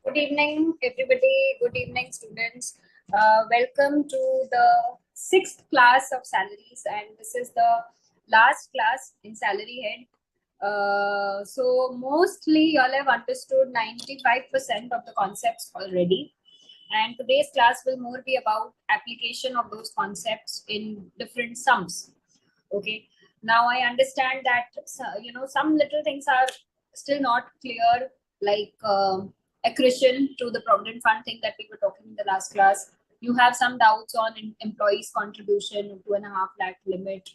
Good evening, everybody. Good evening, students. Welcome to the 6th class of salaries, and this is the last class in salary head. So mostly you all have understood 95% of the concepts already, and today's class will more be about application of those concepts in different sums. Okay. Now I understand that some little things are still not clear, like accretion to the provident fund thing that we were talking in the last class. You have some doubts on employees contribution, 2.5 lakh limit.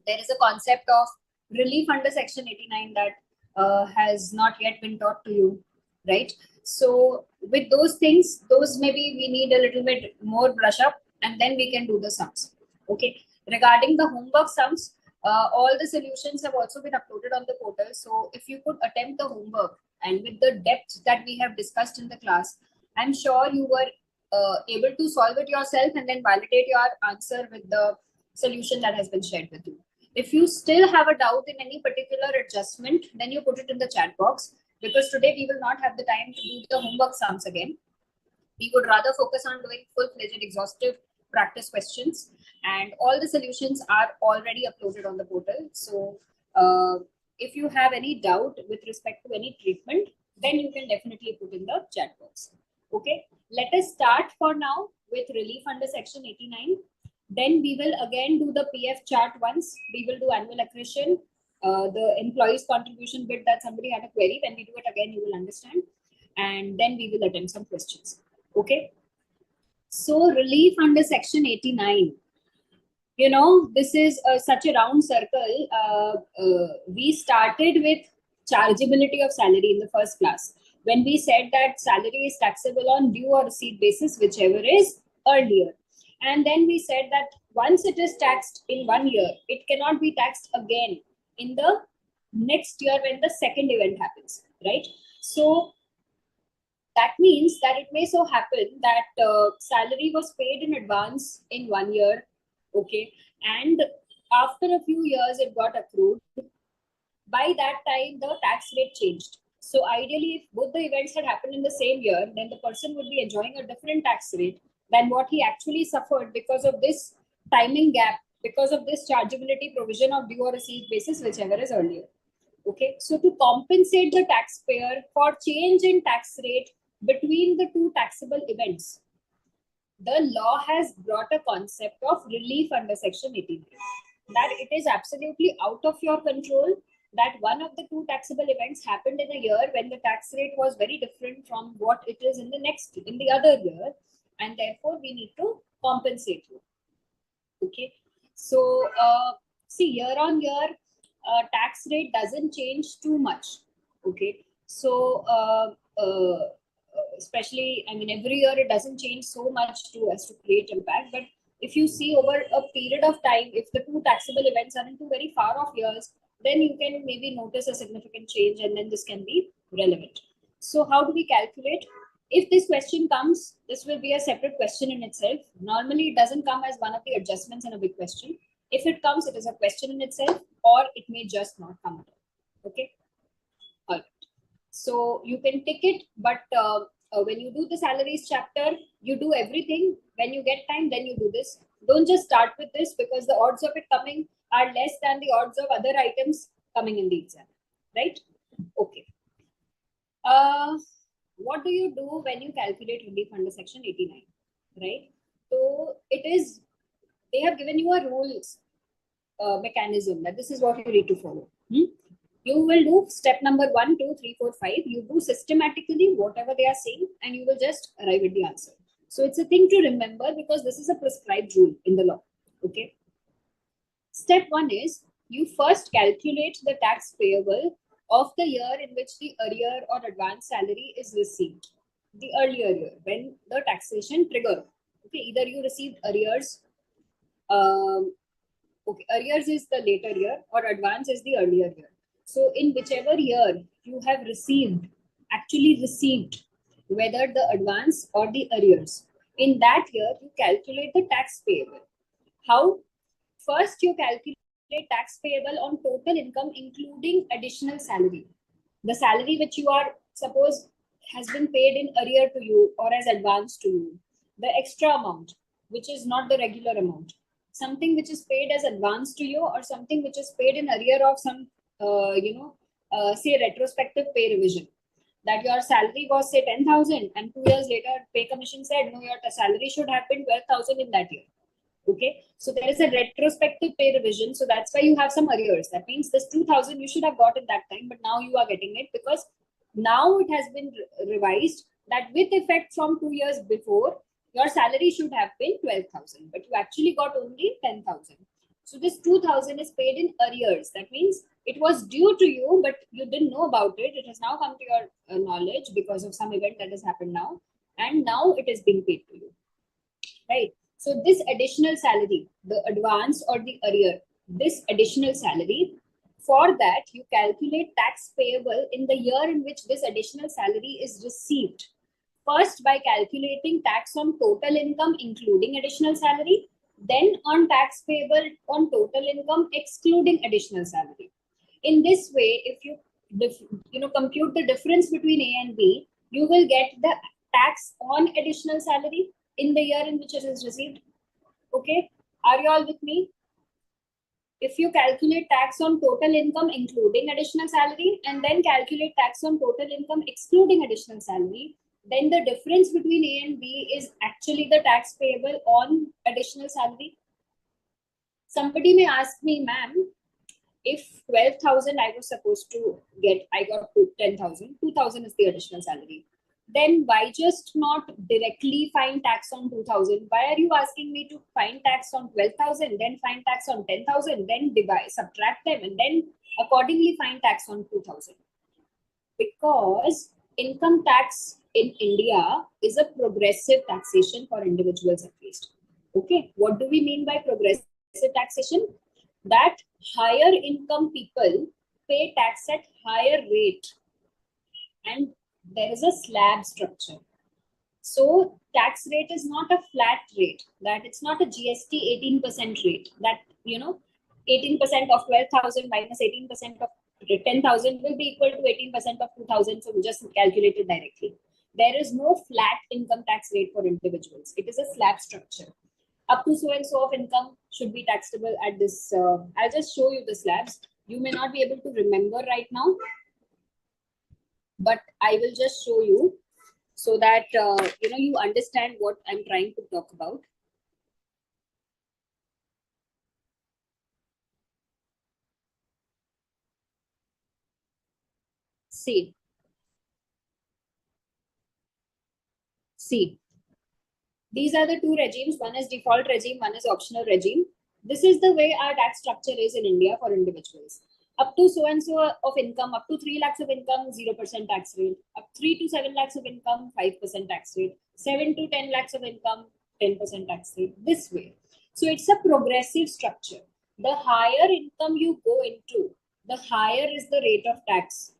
There is a concept of relief under section 89 that has not yet been taught to you, right? So with those things, those maybe we need a little bit more brush up, and then we can do the sums. Okay. Regarding the homework sums, all the solutions have also been uploaded on the portal. So if you could attempt the homework and with the depth that we have discussed in the class, I'm sure you were able to solve it yourself and then validate your answer with the solution that has been shared with you. If you still have a doubt in any particular adjustment, then you put it in the chat box, because today we will not have the time to do the homework sums again. We would rather focus on doing full-fledged exhaustive practice questions, and all the solutions are already uploaded on the portal. So if you have any doubt with respect to any treatment, then you can definitely put in the chat box. Okay, let us start for now with relief under section 89. Then we will again do the PF chart once. We will do annual accretion, the employees contribution bit that somebody had a query. When we do it again, you will understand. And then we will attempt some questions. Okay. So relief under section 89. You know, this is such a round circle. We started with chargeability of salary in the first class, when we said that salary is taxable on due or receipt basis, whichever is earlier. And then we said that once it is taxed in 1 year, it cannot be taxed again in the next year when the second event happens, right? So that means that it may so happen that salary was paid in advance in 1 year, okay, and after a few years it got accrued. By that time, the tax rate changed. So ideally, if both the events had happened in the same year, then the person would be enjoying a different tax rate than what he actually suffered because of this timing gap, because of this chargeability provision of due or receipt basis, whichever is earlier. Okay, so to compensate the taxpayer for change in tax rate between the two taxable events, the law has brought a concept of relief under section 89, that it is absolutely out of your control that one of the two taxable events happened in a year when the tax rate was very different from what it is in the other year, and therefore we need to compensate you. Okay, so see, year on year tax rate doesn't change too much. Okay, so especially, I mean, every year it doesn't change so much as to create impact. But if you see over a period of time, if the two taxable events are into very far off years, then you can maybe notice a significant change, and then this can be relevant. So how do we calculate? If this question comes, this will be a separate question in itself. Normally, it doesn't come as one of the adjustments in a big question. If it comes, it is a question in itself, or it may just not come at all. Okay. All right. So you can tick it, but when you do the salaries chapter, you do everything. When you get time, then you do this. Don't just start with this, because the odds of it coming are less than the odds of other items coming in the exam, right? Okay. What do you do when you calculate relief under section 89, right? So they have given you a rules mechanism that this is what you need to follow. You will do step number 1, 2, 3, 4, 5. You do systematically whatever they are saying, and you will just arrive at the answer. So it's a thing to remember, because this is a prescribed rule in the law. Okay. Step 1 is you first calculate the tax payable of the year in which the arrear or advance salary is received. The earlier year, when the taxation trigger. Okay, either you received arrears. Okay, arrears is the later year, or advance is the earlier year. So in whichever year you have actually received, whether the advance or the arrears, in that year you calculate the tax payable. How? First, you calculate tax payable on total income, including additional salary. The salary which you are, suppose has been paid in arrear to you or as advance to you, the extra amount, which is not the regular amount, something which is paid as advance to you or something which is paid in arrear of some, say retrospective pay revision, that your salary was say 10,000 and 2 years later pay commission said, no, your salary should have been 12,000 in that year. Okay, so there is a retrospective pay revision. So that's why you have some arrears. That means this 2,000 you should have got at that time, but now you are getting it because now it has been revised that with effect from 2 years before, your salary should have been 12,000, but you actually got only 10,000. So this 2,000 is paid in arrears. That means it was due to you, but you didn't know about it. It has now come to your knowledge because of some event that has happened now, and now it is being paid to you, right? So this additional salary, the advance or the arrear, this additional salary, for that you calculate tax payable in the year in which this additional salary is received. First, by calculating tax on total income including additional salary, then on tax payable on total income excluding additional salary. In this way, if you compute the difference between A and B, you will get the tax on additional salary in the year in which it is received. Okay, are you all with me? If you calculate tax on total income including additional salary and then calculate tax on total income excluding additional salary, then the difference between A and B is actually the tax payable on additional salary. Somebody may ask me, ma'am, if 12,000 I was supposed to get, I got 10,000, 2,000 is the additional salary. Then why just not directly find tax on 2,000? Why are you asking me to find tax on 12,000, then find tax on 10,000, then divide, subtract them, and then accordingly find tax on 2,000? Because income tax in India is a progressive taxation for individuals at least. Okay, what do we mean by progressive taxation? That higher income people pay tax at higher rate, and there is a slab structure. So tax rate is not a flat rate, that it's not a GST 18% rate, that 18% of 12,000 minus 18% of 10,000 will be equal to 18% of 2,000. So we just calculate it directly. There is no flat income tax rate for individuals. It is a slab structure. Up to so and so of income should be taxable at this. I'll just show you the slabs. You may not be able to remember right now, but I will just show you so that you understand what I'm trying to talk about. See, these are the two regimes. One is default regime, one is optional regime. This is the way our tax structure is in India for individuals. Up to so and so of income, up to 3 lakhs of income, 0% tax rate. Up 3 to 7 lakhs of income, 5% tax rate. 7 to 10 lakhs of income, 10% tax rate. This way. So it's a progressive structure. The higher income you go into, the higher is the rate of tax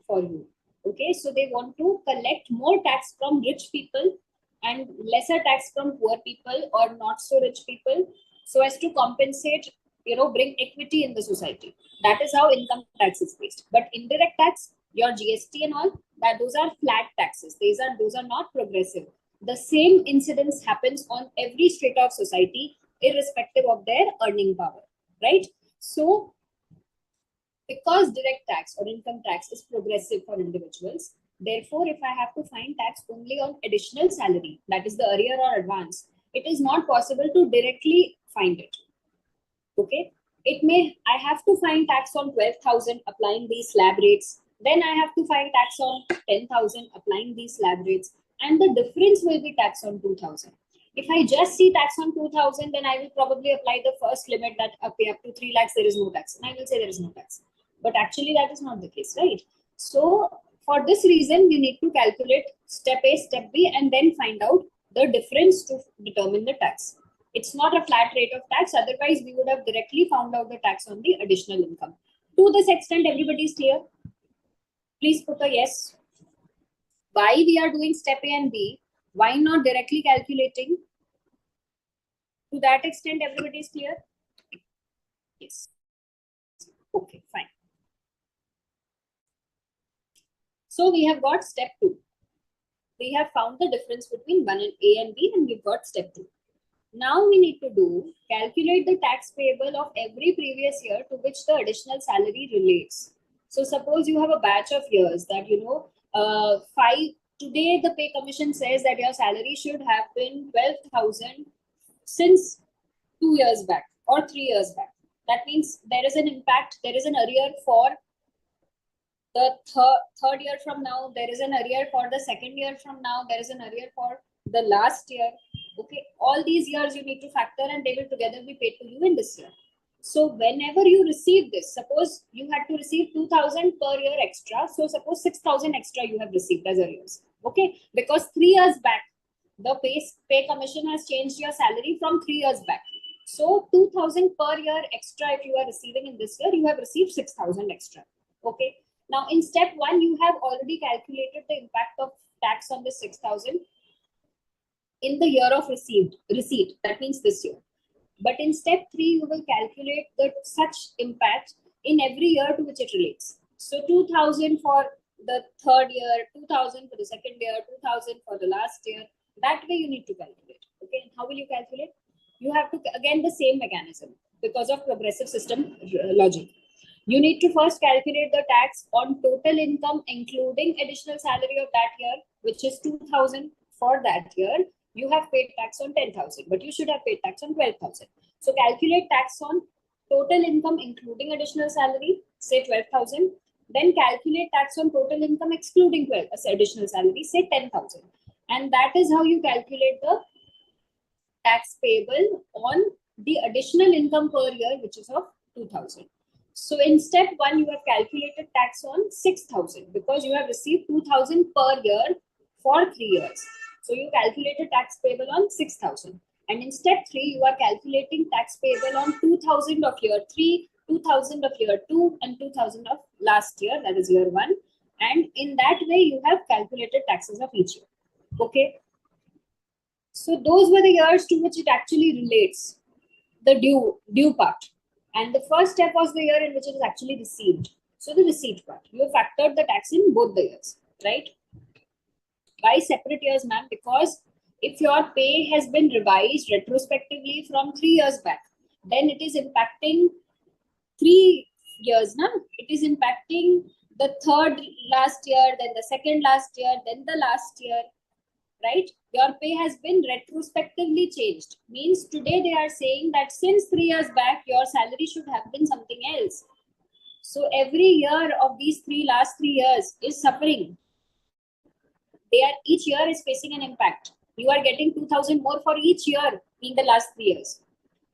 for you. Okay, so they want to collect more tax from rich people and lesser tax from poor people or not so rich people, so as to compensate, bring equity in the society. That is how income tax is based. But indirect tax, your GST and all, that those are flat taxes. Those are not progressive. The same incidence happens on every strata of society, irrespective of their earning power, right? So because direct tax or income tax is progressive for individuals, therefore, if I have to find tax only on additional salary, that is the arrear or advance, it is not possible to directly find it. Okay, I have to find tax on 12,000 applying these slab rates. Then I have to find tax on 10,000 applying these slab rates, and the difference will be tax on 2,000. If I just see tax on 2,000, then I will probably apply the first limit that okay, up to 3 lakhs there is no tax, and I will say there is no tax. But actually, that is not the case, right? So for this reason, we need to calculate step A, step B, and then find out the difference to determine the tax. It's not a flat rate of tax. Otherwise, we would have directly found out the tax on the additional income. To this extent, everybody is clear? Please put a yes. Why we are doing step A and B? Why not directly calculating? To that extent, everybody is clear? Yes. Okay, fine. So we have got step 2. We have found the difference between one and A and B, and we've got step 2. Now we need to calculate the tax payable of every previous year to which the additional salary relates. So suppose you have a batch of years that, today the pay commission says that your salary should have been 12,000 since 2 years back or 3 years back. That means there is an impact, there is an arrear for the third year from now, there is an arrear for the second year from now, there is an arrear for the last year. Okay, all these years you need to factor and they will together be paid to you in this year. So whenever you receive this, suppose you had to receive 2,000 per year extra. So suppose 6,000 extra you have received as arrears. Okay, because 3 years back, the pay commission has changed your salary from 3 years back. So 2,000 per year extra if you are receiving in this year, you have received 6,000 extra. Okay. Now, in step 1, you have already calculated the impact of tax on the 6,000 in the year of receipt. That means this year. But in step 3, you will calculate the such impact in every year to which it relates. So 2,000 for the third year, 2,000 for the second year, 2,000 for the last year. That way you need to calculate. Okay. And how will you calculate? You have to, again, the same mechanism because of progressive system logic. You need to first calculate the tax on total income, including additional salary of that year, which is 2,000 for that year. You have paid tax on 10,000, but you should have paid tax on 12,000. So calculate tax on total income, including additional salary, say 12,000. Then calculate tax on total income, excluding additional salary, say 10,000. And that is how you calculate the tax payable on the additional income per year, which is of 2,000. So in step 1, you have calculated tax on 6,000 because you have received 2,000 per year for 3 years. So you calculated tax payable on 6,000. And in step 3, you are calculating tax payable on 2,000 of year 3, 2,000 of year 2, and 2,000 of last year, that is year 1. And in that way, you have calculated taxes of each year. Okay. So those were the years to which it actually relates, the due part. And the first step was the year in which it is actually received. So the receipt part, you have factored the tax in both the years, right? Why separate years, ma'am? Because if your pay has been revised retrospectively from 3 years back, then it is impacting 3 years now. It is impacting the third last year, then the second last year, then the last year, right? Your pay has been retrospectively changed. Means today they are saying that since 3 years back, your salary should have been something else. So every year of these last 3 years is suffering. Each year is facing an impact. You are getting 2,000 more for each year in the last 3 years.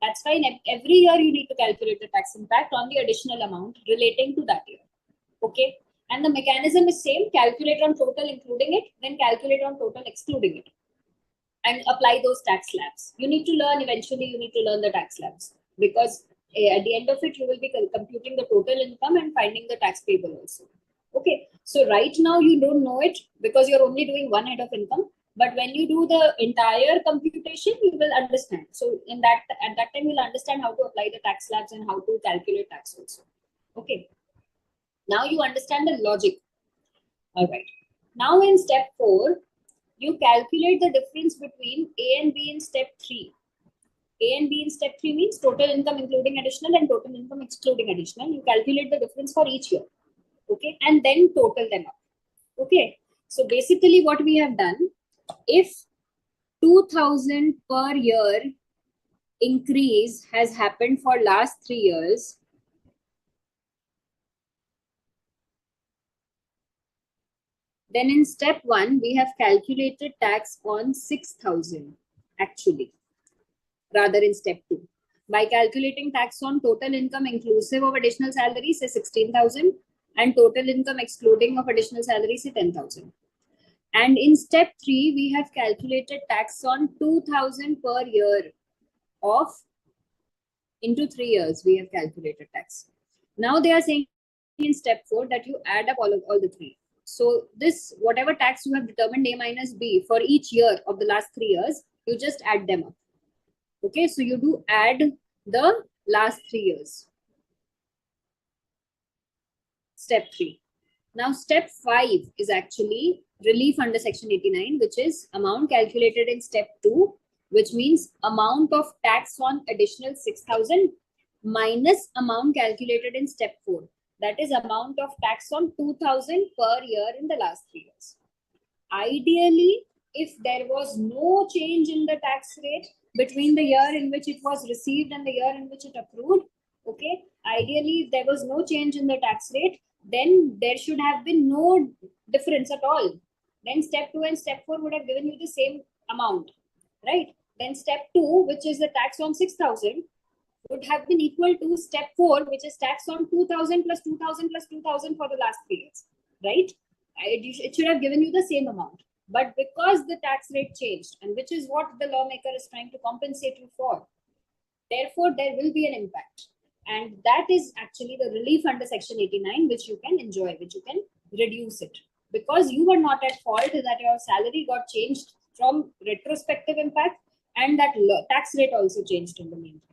That's why every year you need to calculate the tax impact on the additional amount relating to that year. Okay. And the mechanism is same, calculate on total including it, then calculate on total excluding it. And apply those tax slabs. You need to learn, eventually you need to learn the tax slabs because at the end of it, you will be computing the total income and finding the tax payable also. Okay, so right now you don't know it because you're only doing one head of income. But when you do the entire computation, you will understand. So at that time, you'll understand how to apply the tax slabs and how to calculate tax also. Okay. Now you understand the logic. All right. Now in step 4, you calculate the difference between A and B in step 3. A and B in step 3 means total income including additional and total income excluding additional. You calculate the difference for each year. Okay. And then total them up. Okay. So basically what we have done, if 2,000 per year increase has happened for last 3 years, then in step 1, we have calculated tax on 6,000 actually, rather in step 2. By calculating tax on total income inclusive of additional salary, say 16,000, and total income excluding of additional salary, say 10,000. And in step 3, we have calculated tax on 2,000 per year of into 3 years, we have calculated tax. Now they are saying in step 4 that you add up all the 3. So this, whatever tax you have determined A minus B for each year of the last 3 years, you just add them up. Okay, so you do add the last 3 years. Step 3. Now step 5 is actually relief under section 89, which is amount calculated in step 2, which means amount of tax on additional 6,000 minus amount calculated in step 4. That is amount of tax on 2,000 per year in the last 3 years. Ideally, if there was no change in the tax rate between the year in which it was received and the year in which it accrued, okay, ideally, if there was no change in the tax rate, then there should have been no difference at all. Then step 2 and step 4 would have given you the same amount, right? Then step 2, which is the tax on 6,000, would have been equal to step 4, which is tax on 2,000 plus 2,000 plus 2,000 for the last 3 years, right? It should have given you the same amount. But because the tax rate changed, and which is what the lawmaker is trying to compensate you for, therefore there will be an impact. And that is actually the relief under section 89, which you can enjoy, which you can reduce it. Because you were not at fault that your salary got changed from retrospective impact, and that tax rate also changed in the meantime.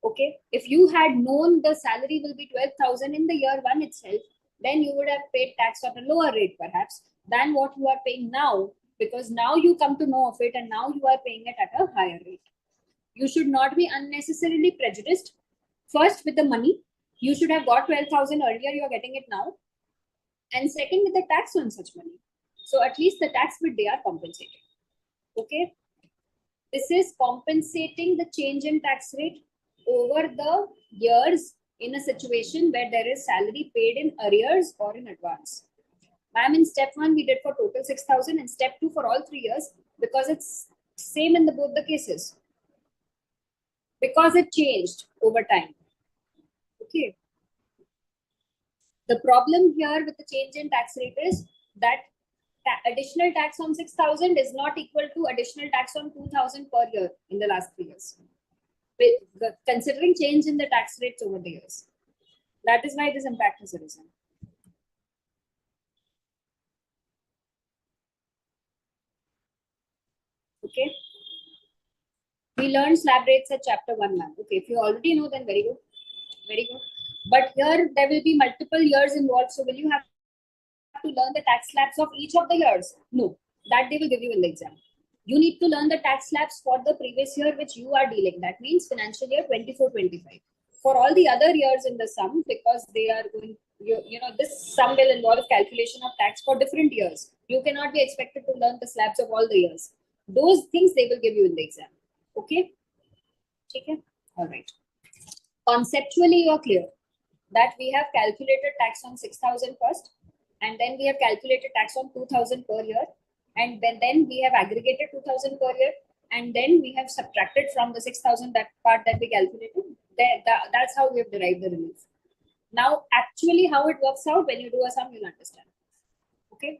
Okay, if you had known the salary will be 12,000 in the year 1 itself, then you would have paid tax at a lower rate perhaps than what you are paying now, because now you come to know of it and now you are paying it at a higher rate. You should not be unnecessarily prejudiced. First, with the money, you should have got 12,000 earlier, you are getting it now. And second, with the tax on such money. So at least the tax bit they are compensating. Okay. This is compensating the change in tax rate over the years in a situation where there is salary paid in arrears or in advance. Ma'am, in step 1, we did for total 6,000, and step 2 for all 3 years, because it's same in both the cases. Because it changed over time. Okay. The problem here with the change in tax rate is that additional tax on 6,000 is not equal to additional tax on 2,000 per year in the last 3 years. Considering change in the tax rates over the years. That is why this impact has arisen. Okay. We learned slab rates at chapter 1, ma'am. Okay, if you already know, then very good. Very good. But here there will be multiple years involved. So will you have to learn the tax slabs of each of the years? No, that they will give you in the exam. You need to learn the tax slabs for the previous year which you are dealing. That means financial year 24-25. For all the other years in the sum, because they are going, you know, this sum will involve calculation of tax for different years. You cannot be expected to learn the slabs of all the years. Those things they will give you in the exam. Okay? Okay? All right. Conceptually, you are clear that we have calculated tax on 6,000 first, and then we have calculated tax on 2,000 per year, and then we have aggregated 2,000 per year, and then we have subtracted from the 6,000 that part that we calculated. That's how we have derived the relief. Now, actually, how it works out when you do a sum, you'll understand. Okay.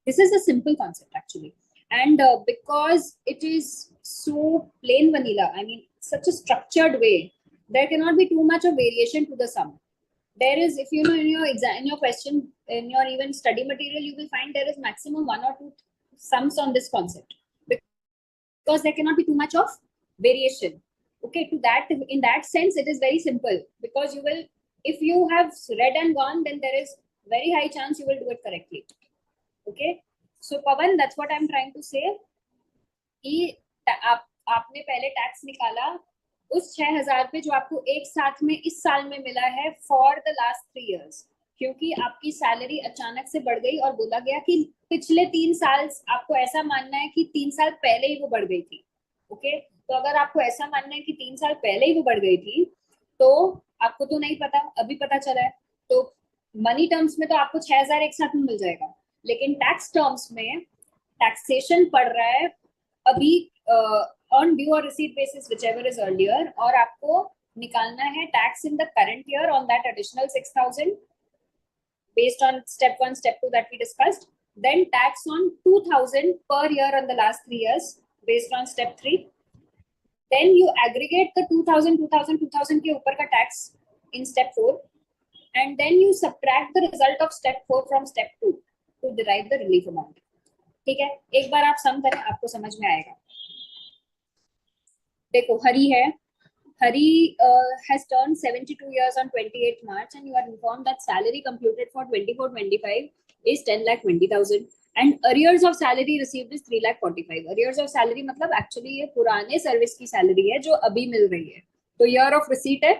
This is a simple concept actually, and because it is so plain vanilla, I mean, such a structured way, there cannot be too much of variation to the sum. There is, if you know, in your exam, in your question, in your even study material, you will find there is maximum 1 or 2 sums on this concept, because there cannot be too much of variation. Okay, to that, in that sense, it is very simple, because you will, if you have read and gone, then there is very high chance you will do it correctly. Okay, so Pawan, that's what I'm trying to say. कि आपने पहले tax निकाला उस 6,000 पे जो आपको एक साथ में इस साल में मिला है फॉर द लास्ट 3 years, क्योंकि आपकी सैलरी अचानक से बढ़ गई और बोला गया कि पिछले 3 साल आपको ऐसा मानना है कि 3 साल पहले ही वो बढ़ गई थी. ओके, तो अगर आपको ऐसा मानना है कि 3 साल पहले ही वो बढ़ गई थी, तो आपको तो नहीं पता, अभी पता चला है, तो मनी टर्म्स में तो आपको 6,000 एक साथ में मिल जाएगा, लेकिन टैक्स टर्म्स में टैक्सेशन पड़ रहा है अभी ऑन ड्यू और receipt basis whichever is earlier, और आपको निकालना है tax in the current year on that additional 6,000 based on step 1, step 2 that we discussed, then tax on 2,000 per year on the last 3 years based on step 3, then you aggregate the 2,000 के ऊपर का tax in step 4, and then you subtract the result of step 4 from step 2 to derive the relief amount. ठीक है, एक बार आप सम करें, आपको समझ में आएगा. देखो, हरी है, Hari has turned 72 years on 28th March, and you are informed that salary computed for 24-25 is 10,20,000, and arrears of salary received is 3,45,000. Arrears of salary मतलब actually ये पुराने सर्विस की सैलरी है जो अभी मिल रही है. तो year of receipt है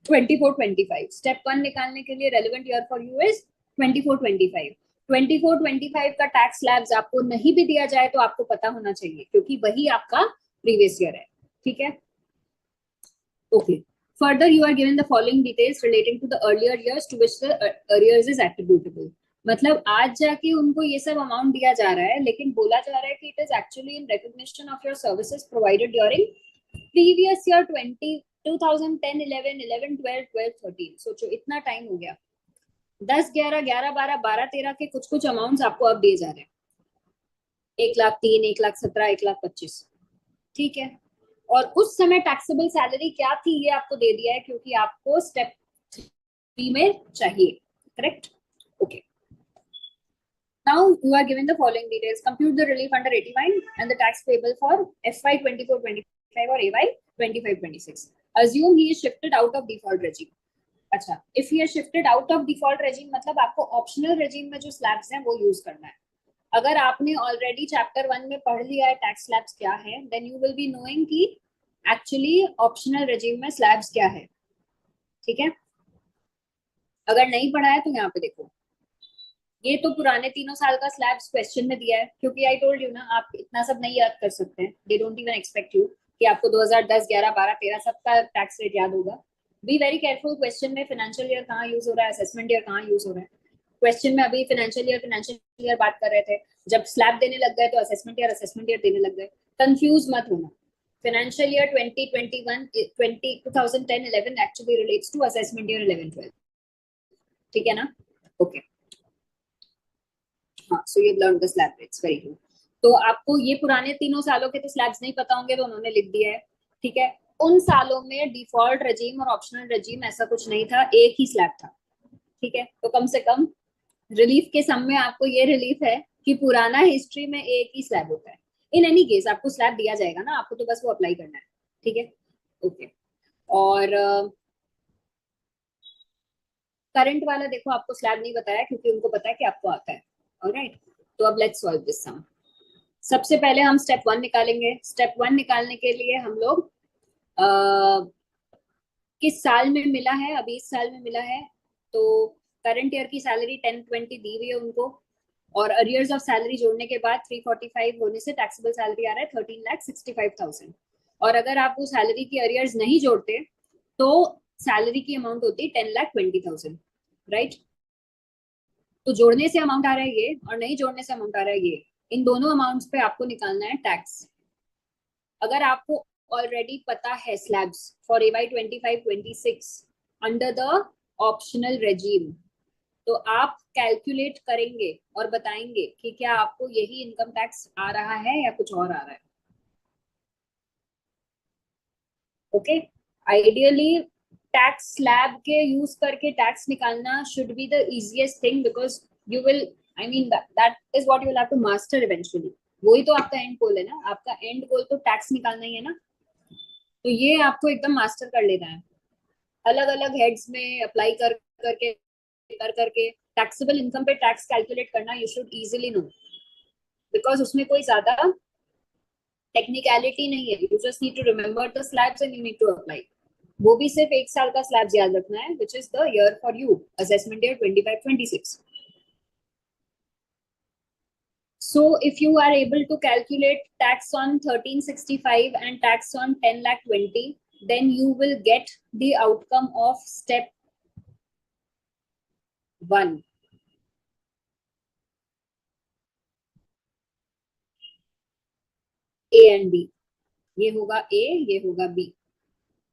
24-25. Step 1 निकालने के लिए relevant year for you is 24-25. 24-25 का टैक्स स्लैब्स आपको नहीं भी दिया जाए तो आपको पता होना चाहिए क्योंकि वही आपका प्रीवियस ईयर है. ठीक है. Okay. Further, you are given the following details relating to the earlier years to which the arrears is attributable. मतलब आज जाके उनको ये सब अमाउंट दिया जा रहा है लेकिन बोला जा रहा है कि it is actually in recognition of your services provided during previous year 2010 11 11 12 12 13. सोचो इतना टाइम हो गया. 10 11 11 12 12 13 के कुछ कुछ अमाउंट्स आपको अब दिए जा रहे हैं. 1,03,000 1,17,000 1,25,000. ठीक है. और उस समय टैक्सेबल सैलरी क्या थी ये आपको दे दिया है क्योंकि आपको स्टेप 3 में चाहिए. Correct. Okay. Now you are given the following details. Compute the relief under 81 and the tax payable for FY 24-25 or AY 25-26. Assume he is shifted out of default regime. अच्छा, if he is shifted out of default regime मतलब आपको optional regime में जो slabs हैं वो use करना है. अगर आपने ऑलरेडी चैप्टर 1 में पढ़ लिया है टैक्स स्लैब्स क्या है, then you will be knowing कि एक्चुअली ऑप्शनल रेजिम में स्लैब्स क्या है. ठीक है. अगर नहीं पढ़ा है तो यहाँ पे देखो. ये तो पुराने 3 साल का स्लैब्स क्वेश्चन में दिया है क्योंकि आई टोल्ड यू ना आप इतना सब नहीं याद कर सकते हैं. They don't even expect you कि आपको 2010 11 12 13 सब का टैक्स रेट याद होगा. Be very careful. क्वेश्चन में फाइनेंशियल ईयर कहाँ यूज हो रहा है, असेसमेंट ईयर कहाँ यूज हो रहा है. क्वेश्चन में अभी फाइनेंशियल ईयर बात कर रहे थे. जब स्लैब देने लग गए तो असेसमेंट ईयर देने लग गए. कंफ्यूज मत होना. Financial year 2021 2010 11 actually relates to assessment year 11 12. ठीक है ना. ओके. हाँ, so you learn the slab rates. Very good. तो आपको ये पुराने 3 सालों के तो स्लैब्स नहीं पता होंगे तो उन्होंने लिख दिया है. ठीक है. उन सालों में डिफॉल्ट रेजिम और ऑप्शनल रेजिम ऐसा कुछ नहीं था, एक ही स्लैब था. ठीक है. तो कम से कम रिलीफ के सम में आपको ये रिलीफ है कि पुराना हिस्ट्री में एक ही स्लैब होता है. इन एनी केस आपको स्लैब दिया जाएगा ना, आपको तो बस वो अप्लाई करना है. ठीक है. ओके. और करंट वाला देखो आपको स्लैब नहीं बताया क्योंकि उनको पता है कि आपको आता है. ऑलराइट. तो अब लेट्स सॉल्व दिस सम. सबसे पहले हम स्टेप 1 निकालेंगे. स्टेप 1 निकालने के लिए हम लोग किस साल में मिला है, अभी इस साल में मिला है. तो करंट ईयर की सैलरी 1020 दी हुई है उनको और अरियर्स ऑफ सैलरी जोड़ने के बाद 345 होने से टैक्सेबल सैलरी आ रहा है 13,65,000. और अगर आप वो सैलरी की अरियर्स नहीं जोड़ते तो सैलरी की अमाउंट होती है 10,20,000. राइट. तो जोड़ने से अमाउंट आ रहा है ये और नहीं जोड़ने से अमाउंट आ रहा है ये. इन दोनों अमाउंट्स पे आपको निकालना है टैक्स. अगर आपको ऑलरेडी पता है slabs for AY 25-26 under the optional regime तो आप कैलकुलेट करेंगे और बताएंगे कि क्या आपको यही इनकम टैक्स आ रहा है या कुछ और आ रहा है. ओके. आइडियली टैक्स स्लैब के यूज करके टैक्स निकालना should be the easiest thing because you will I mean that is what you will have to master eventually. वही तो आपका एंड गोल है ना. आपका एंड गोल तो टैक्स निकालना ही है ना. तो ये आपको एकदम मास्टर कर लेना है. अलग अलग हेड्स में अप्लाई करके टैक्सेबल इनकम पे टैक्स कैलकुलेट करना you should easily know because उसमें कोई ज्यादा टेक्निकलिटी नहीं है. You just need to remember the slabs and you need to apply. वो भी सिर्फ एक साल का स्लैब्स याद रखना है which is the year for you assessment year 25-26. So if you are able to calculate tax on 1365 and tax on 10,20,000, then you will get the outcome of step 1. A and B. ये होगा A, ये होगा B.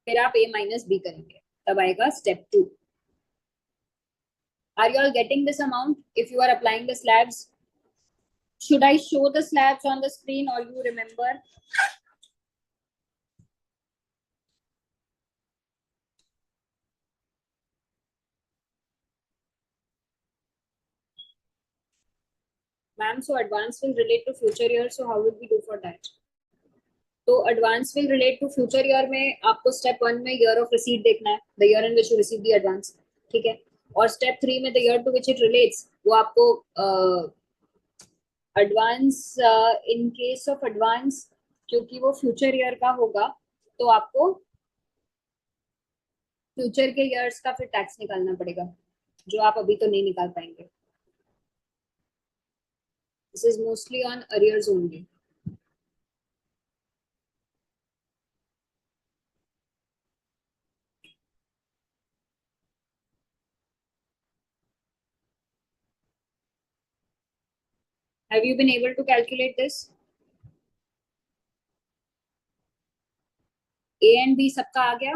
फिर आप A minus B करेंगे. तब आएगा step 2. Are you all getting this amount? If you are applying the slabs, should I show the slabs on the screen or you remember? Ma'am, so advance will relate to future years, so how would we do for that? तो advance will relate to future year में आपको step 1 में year of receipt देखना है, the year in which you receive the advance, ठीक है। और step 3 में the year to which it relates, वो आपको advance, in case of advance क्योंकि वो फ्यूचर ईयर का होगा तो आपको फ्यूचर के ईयर्स का फिर टैक्स निकालना पड़ेगा, जो आप अभी तो नहीं निकाल पाएंगे। This is mostly on arrears only. Have you been able to calculate this? A and B सबका आ गया।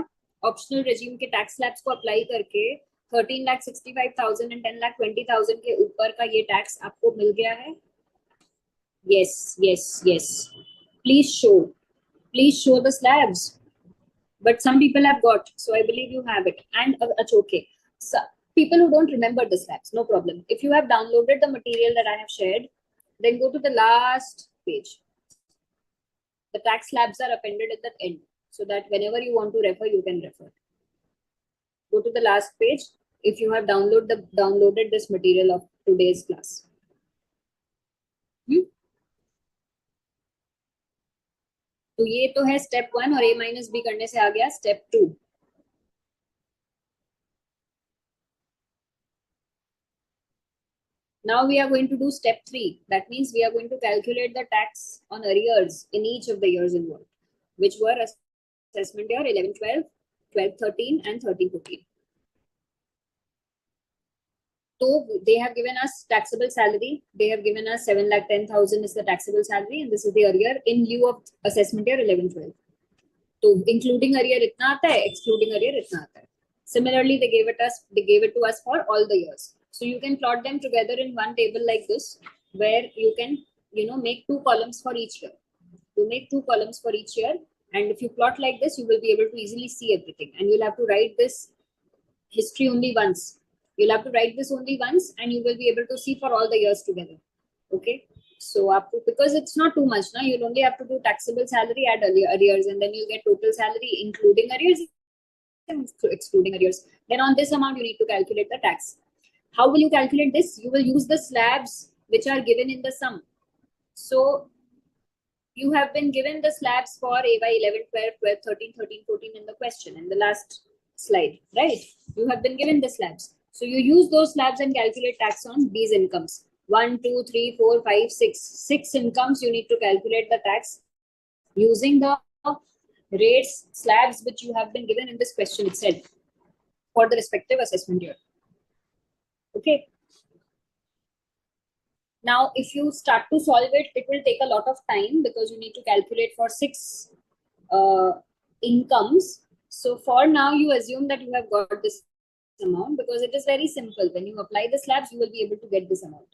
ऑप्शनल रेजिम के टैक्स स्लैब्स को अप्लाई करके 13,65,000 एंड 10,20,000 के ऊपर का ये टैक्स आपको मिल गया है। Yes yes yes, please show the slabs, but some people have got, so I believe you have it. And it's okay, so people who don't remember the slabs, no problem. If you have downloaded the material that I have shared, then go to the last page. The tax slabs are appended at the end so that whenever you want to refer, you can refer. Go to the last page if you have downloaded this material of today's class. तो ये तो है step 1 और a minus B करने से आ गया step 2। Now we are going to do step 3. That means we are going to calculate the tax on arrears in each of the years involved, which were assessment year 11-12, 12-13, and 13-14. So they have given us taxable salary. They have given us 7,10,000 is the taxable salary, and this is the arrear in lieu of assessment year 11-12. So including arrear itna aata hai, excluding arrear itna aata hai. Similarly, they gave it to us for all the years. So you can plot them together in one table like this, where you can, make 2 columns for each year. You make 2 columns for each year, and if you plot like this, you will be able to easily see everything. And you'll have to write this history only once. You'll have to write this only once, and you will be able to see for all the years together. Okay. So because it's not too much, now you'll only have to do taxable salary, add arrears, and then you'll get total salary including arrears and excluding arrears. Then on this amount, you need to calculate the tax. How will you calculate this? You will use the slabs which are given in the sum. So you have been given the slabs for AY 11, 12, 12, 13, 13, 14 in the question in the last slide, right? You have been given the slabs. So you use those slabs and calculate tax on these incomes. 1, 2, 3, 4, 5, 6. 6 incomes you need to calculate the tax using the rates slabs which you have been given in this question itself for the respective assessment year. Okay. Now, if you start to solve it, it will take a lot of time because you need to calculate for 6 incomes. So for now, you assume that you have got this amount because it is very simple. When you apply the slabs, you will be able to get this amount.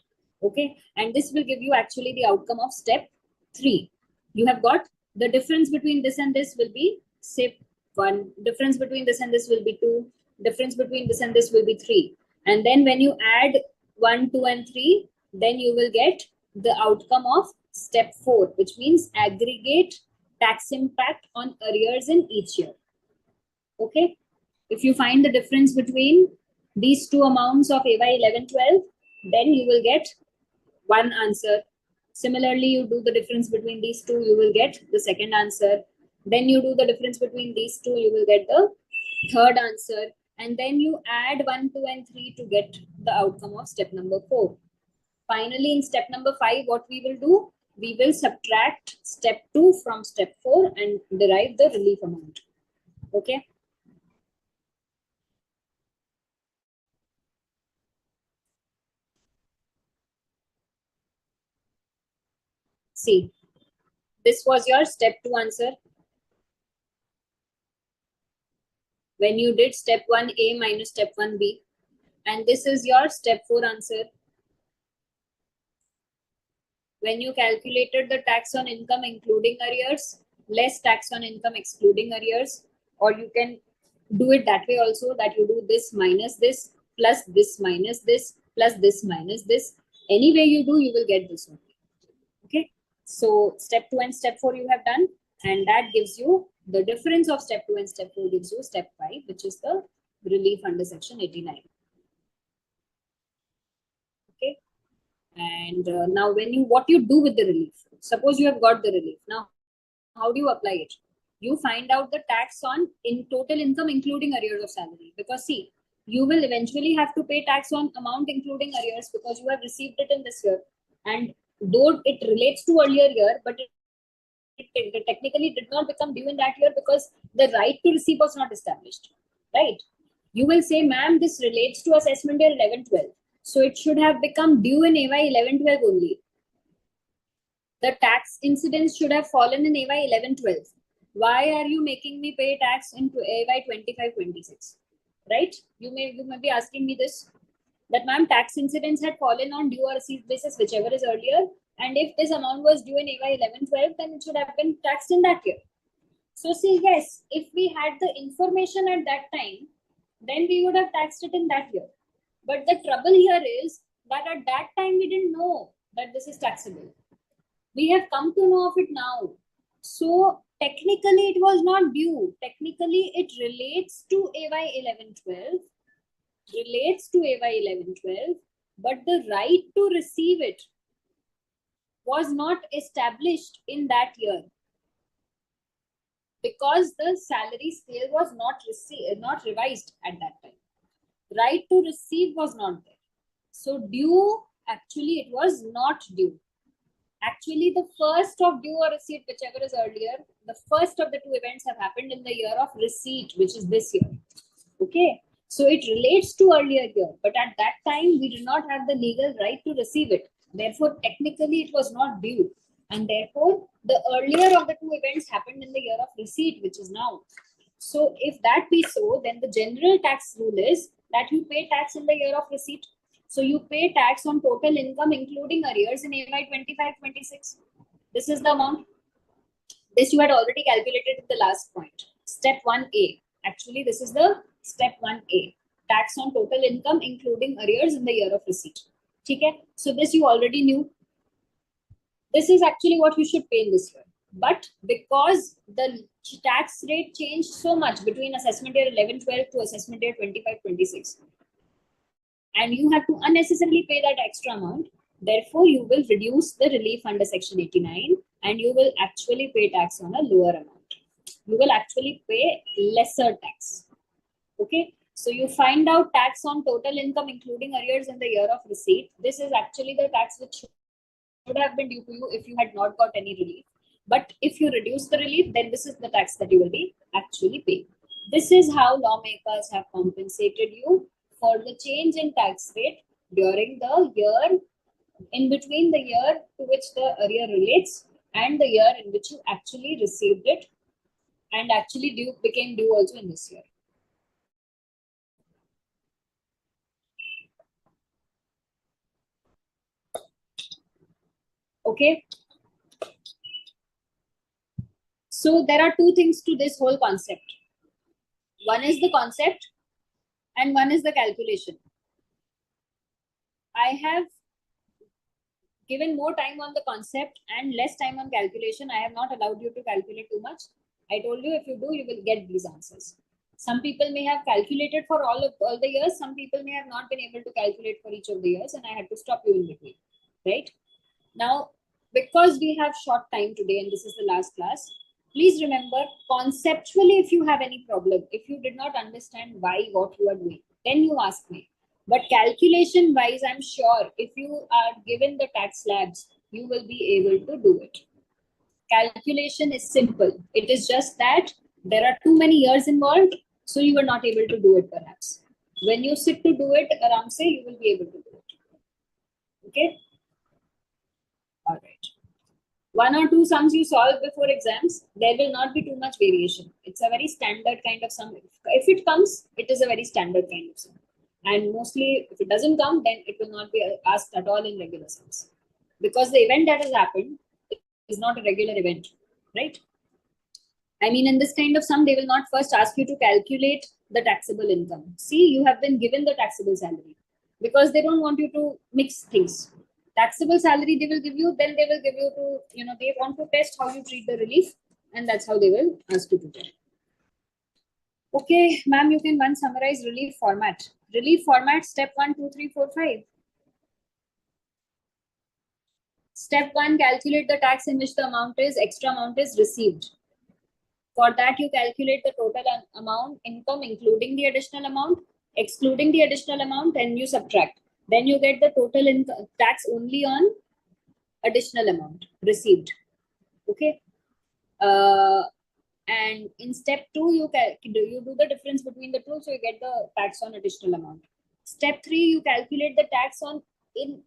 Okay. And this will give you actually the outcome of step 3. You have got the difference between this and this will be say 1. Difference between this and this will be 2. Difference between this and this will be 3. And then when you add 1, 2, and 3, then you will get the outcome of step 4, which means aggregate tax impact on arrears in each year. Okay. If you find the difference between these 2 amounts of AY 11-12, then you will get one answer. Similarly, you do the difference between these 2, you will get the second answer. Then you do the difference between these 2, you will get the third answer. And then you add 1, 2, and 3 to get the outcome of step number 4. Finally, in step number 5, what we will do? We will subtract step 2 from step 4 and derive the relief amount. Okay. See, this was your step 2 answer. When you did step 1A minus step 1B. And this is your step 4 answer. When you calculated the tax on income including arrears, less tax on income excluding arrears, or you can do it that way also, that you do this minus this, plus this minus this, plus this minus this. Any way you do, you will get this one. Okay. So step 2 and step 4 you have done. And that gives you the difference of step 2 and step 4 gives you step 5, which is the relief under section 89. Okay. And now what you do with the relief? Suppose you have got the relief. Now, how do you apply it? You find out the tax on in total income, including arrears of salary. Because see, you will eventually have to pay tax on amount including arrears because you have received it in this year. And though it relates to earlier year, but it technically did not become due in that year because the right to receive was not established, right? You will say, ma'am, this relates to assessment year 11-12. So it should have become due in AY 11-12 only. The tax incidence should have fallen in AY 11-12. Why are you making me pay tax into AY 25-26? Right? You may be asking me this, that ma'am, tax incidence had fallen on due or received basis, whichever is earlier. And if this amount was due in AY 11-12, then it should have been taxed in that year. So see, yes, if we had the information at that time, then we would have taxed it in that year. But the trouble here is that at that time, we didn't know that this is taxable. We have come to know of it now. So technically, it was not due. Technically, it relates to AY 11-12. Relates to AY 11-12, but the right to receive it was not established in that year because the salary scale was not revised at that time. Right to receive was not there. So due, actually it was not due. Actually, the first of due or receipt, whichever is earlier, the first of the two events have happened in the year of receipt, which is this year. Okay. So it relates to earlier year, but at that time we did not have the legal right to receive it. Therefore, technically it was not due. And therefore, the earlier of the two events happened in the year of receipt, which is now. So if that be so, then the general tax rule is that you pay tax in the year of receipt. So you pay tax on total income, including arrears in AY 25-26. This is the amount. This you had already calculated in the last point. Step 1A. Actually, this is the step 1A. Tax on total income, including arrears in the year of receipt. Okay? So this you already knew. This is actually what you should pay in this year. But because the tax rate changed so much between assessment year 11-12 to assessment year 25-26, and you have to unnecessarily pay that extra amount, therefore you will reduce the relief under section 89 and you will actually pay tax on a lower amount. You will actually pay lesser tax. Okay, so you find out tax on total income including arrears in the year of receipt. This is actually the tax which should have been due to you if you had not got any relief. But if you reduce the relief, then this is the tax that you will be actually paying. This is how lawmakers have compensated you for the change in tax rate during the year, in between the year to which the arrear relates and the year in which you actually received it and actually became due also in this year. Okay. So there are two things to this whole concept. One is the concept and one is the calculation. I have given more time on the concept and less time on calculation. I have not allowed you to calculate too much. I told you if you do, you will get these answers. Some people may have calculated for all the years. Some people may have not been able to calculate for each of the years, and I had to stop you in between. Right? Now, because we have short time today and this is the last class, please remember conceptually if you have any problem, if you did not understand why what you are doing, then you ask me. But calculation wise, I'm sure if you are given the tax slabs, you will be able to do it. Calculation is simple. It is just that there are too many years involved, so you were not able to do it perhaps. When you sit to do it, aram se, you will be able to do it. Okay? All right. One or two sums you solve before exams, there will not be too much variation. It's a very standard kind of sum. If it comes, it is a very standard kind of sum. And mostly, if it doesn't come, then it will not be asked at all in regular sums. Because the event that has happened is not a regular event, right? I mean, in this kind of sum, they will not first ask you to calculate the taxable income. See, you have been given the taxable salary because they don't want you to mix things. Taxable salary they will give you, then they will give you to, they want to test how you treat the relief and that's how they will ask you to do. Okay, ma'am, you can once summarize relief format. Relief format, step 1, 2, 3, 4, 5. Step 1, calculate the tax in which the extra amount is received. For that, you calculate the total amount, income, including the additional amount, excluding the additional amount, and you subtract. Then you get the total tax only on additional amount received. Okay. And in step 2, you do the difference between the two, so you get the tax on additional amount. Step 3, you calculate the tax on in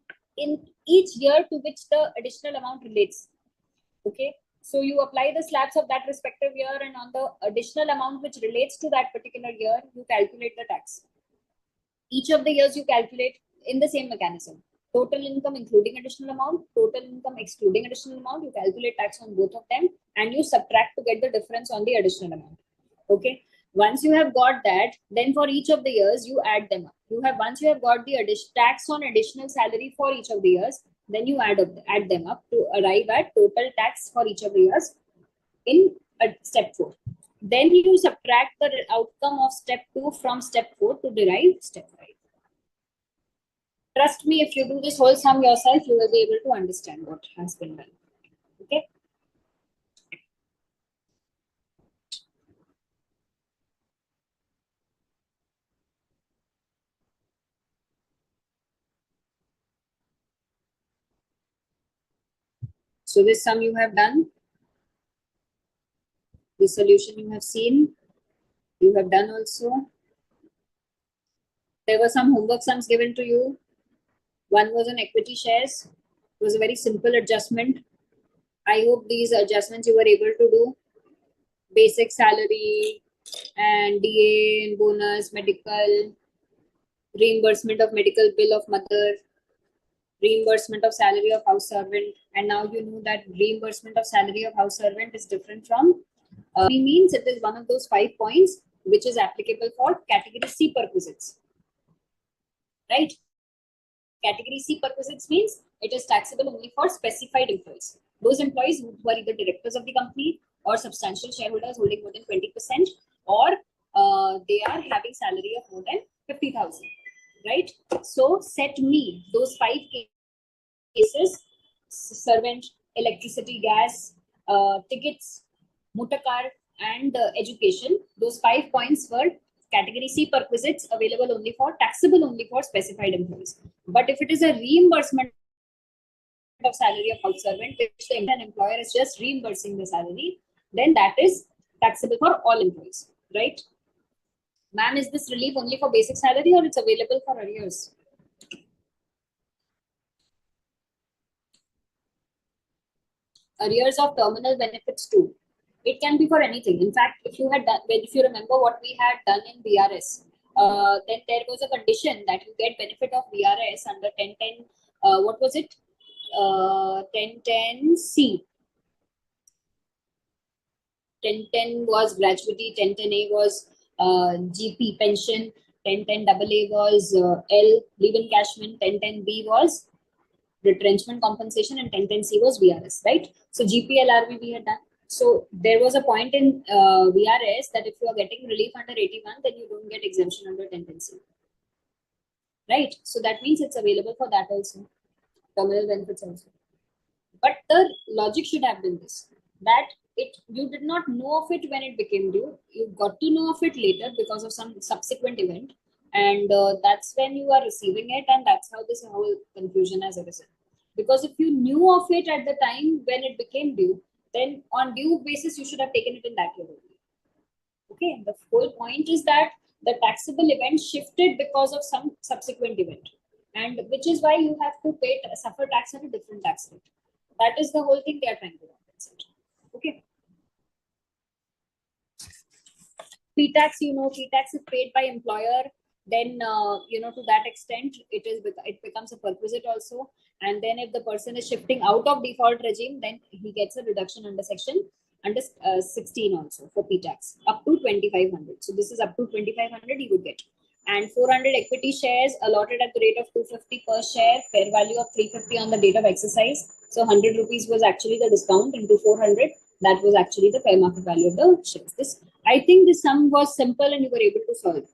each year to which the additional amount relates. Okay, so you apply the slabs of that respective year, and on the additional amount which relates to that particular year, you calculate the tax. Each of the years you calculate in the same mechanism. Total income including additional amount, total income excluding additional amount, you calculate tax on both of them, and you subtract to get the difference on the additional amount. Okay, once you have got that, then for each of the years you add them up. Once you have got the tax on additional salary for each of the years, then you add them up to arrive at total tax for each of the years in step 4. Then you subtract the outcome of step 2 from step 4 to derive step 5. Trust me, if you do this whole sum yourself, you will be able to understand what has been done. Okay. So this sum you have done. The solution you have seen. You have done also. There were some homework sums given to you. One was on equity shares. It was a very simple adjustment. I hope these adjustments you were able to do. Basic salary and DA and bonus, medical, reimbursement of medical bill of mother, reimbursement of salary of house servant. And now you know that reimbursement of salary of house servant is different from means it is one of those 5 points which is applicable for category C perquisites. Right? Category C perquisites means it is taxable only for specified employees. Those employees who are either directors of the company or substantial shareholders holding more than 20%, or they are having salary of more than 50,000. Right? So set me those 5 cases: servant, electricity, gas, tickets, motor car, and education. Those 5 points were category C perquisites, taxable only for specified employees. But if it is a reimbursement of salary of house servant, which the employer is just reimbursing the salary, then that is taxable for all employees, right? Ma'am, is this relief only for basic salary or it's available for arrears? Arrears of terminal benefits too. It can be for anything. In fact, if you remember what we had done in VRS, then there was a condition that you get benefit of VRS under 1010. What was it? 1010C. 1010 was gratuity, 1010A was GP pension, 1010AA was L leave encashment, 1010B was retrenchment compensation, and 1010C was VRS, right? So GPLRB we had done. So there was a point in VRS that if you are getting relief under 81, then you don't get exemption under 1010C, right? So that means it's available for that also, terminal benefits also. But the logic should have been this, that you did not know of it when it became due. You got to know of it later because of some subsequent event, and that's when you are receiving it, and that's how this whole confusion has arisen. Because if you knew of it at the time when it became due, then on due basis you should have taken it in that year only. Okay, the whole point is that the taxable event shifted because of some subsequent event, and which is why you have to suffer tax at a different tax rate. That is the whole thing they are trying to compensate. Okay. P-tax, P-tax is paid by employer. Then, to that extent, it becomes a perquisite also. And then if the person is shifting out of default regime, then he gets a reduction under section 16 also for P-tax up to 2,500. So this is up to 2,500 he would get. And 400 equity shares allotted at the rate of 250 per share, fair value of 350 on the date of exercise. So 100 rupees was actually the discount into 400. That was actually the fair market value of the shares. This, I think this sum was simple and you were able to solve.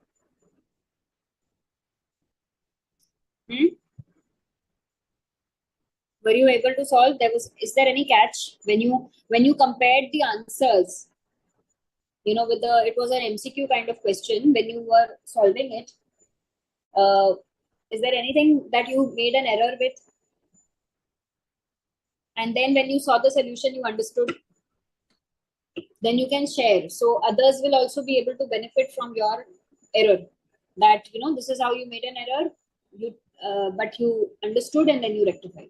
Were you able to solve? Is there any catch when you compared the answers, with it was an MCQ kind of question when you were solving it? Is there anything that you made an error with? And then when you saw the solution, you understood, then you can share. So others will also be able to benefit from your error. That, this is how you made an error, but you understood and then you rectified.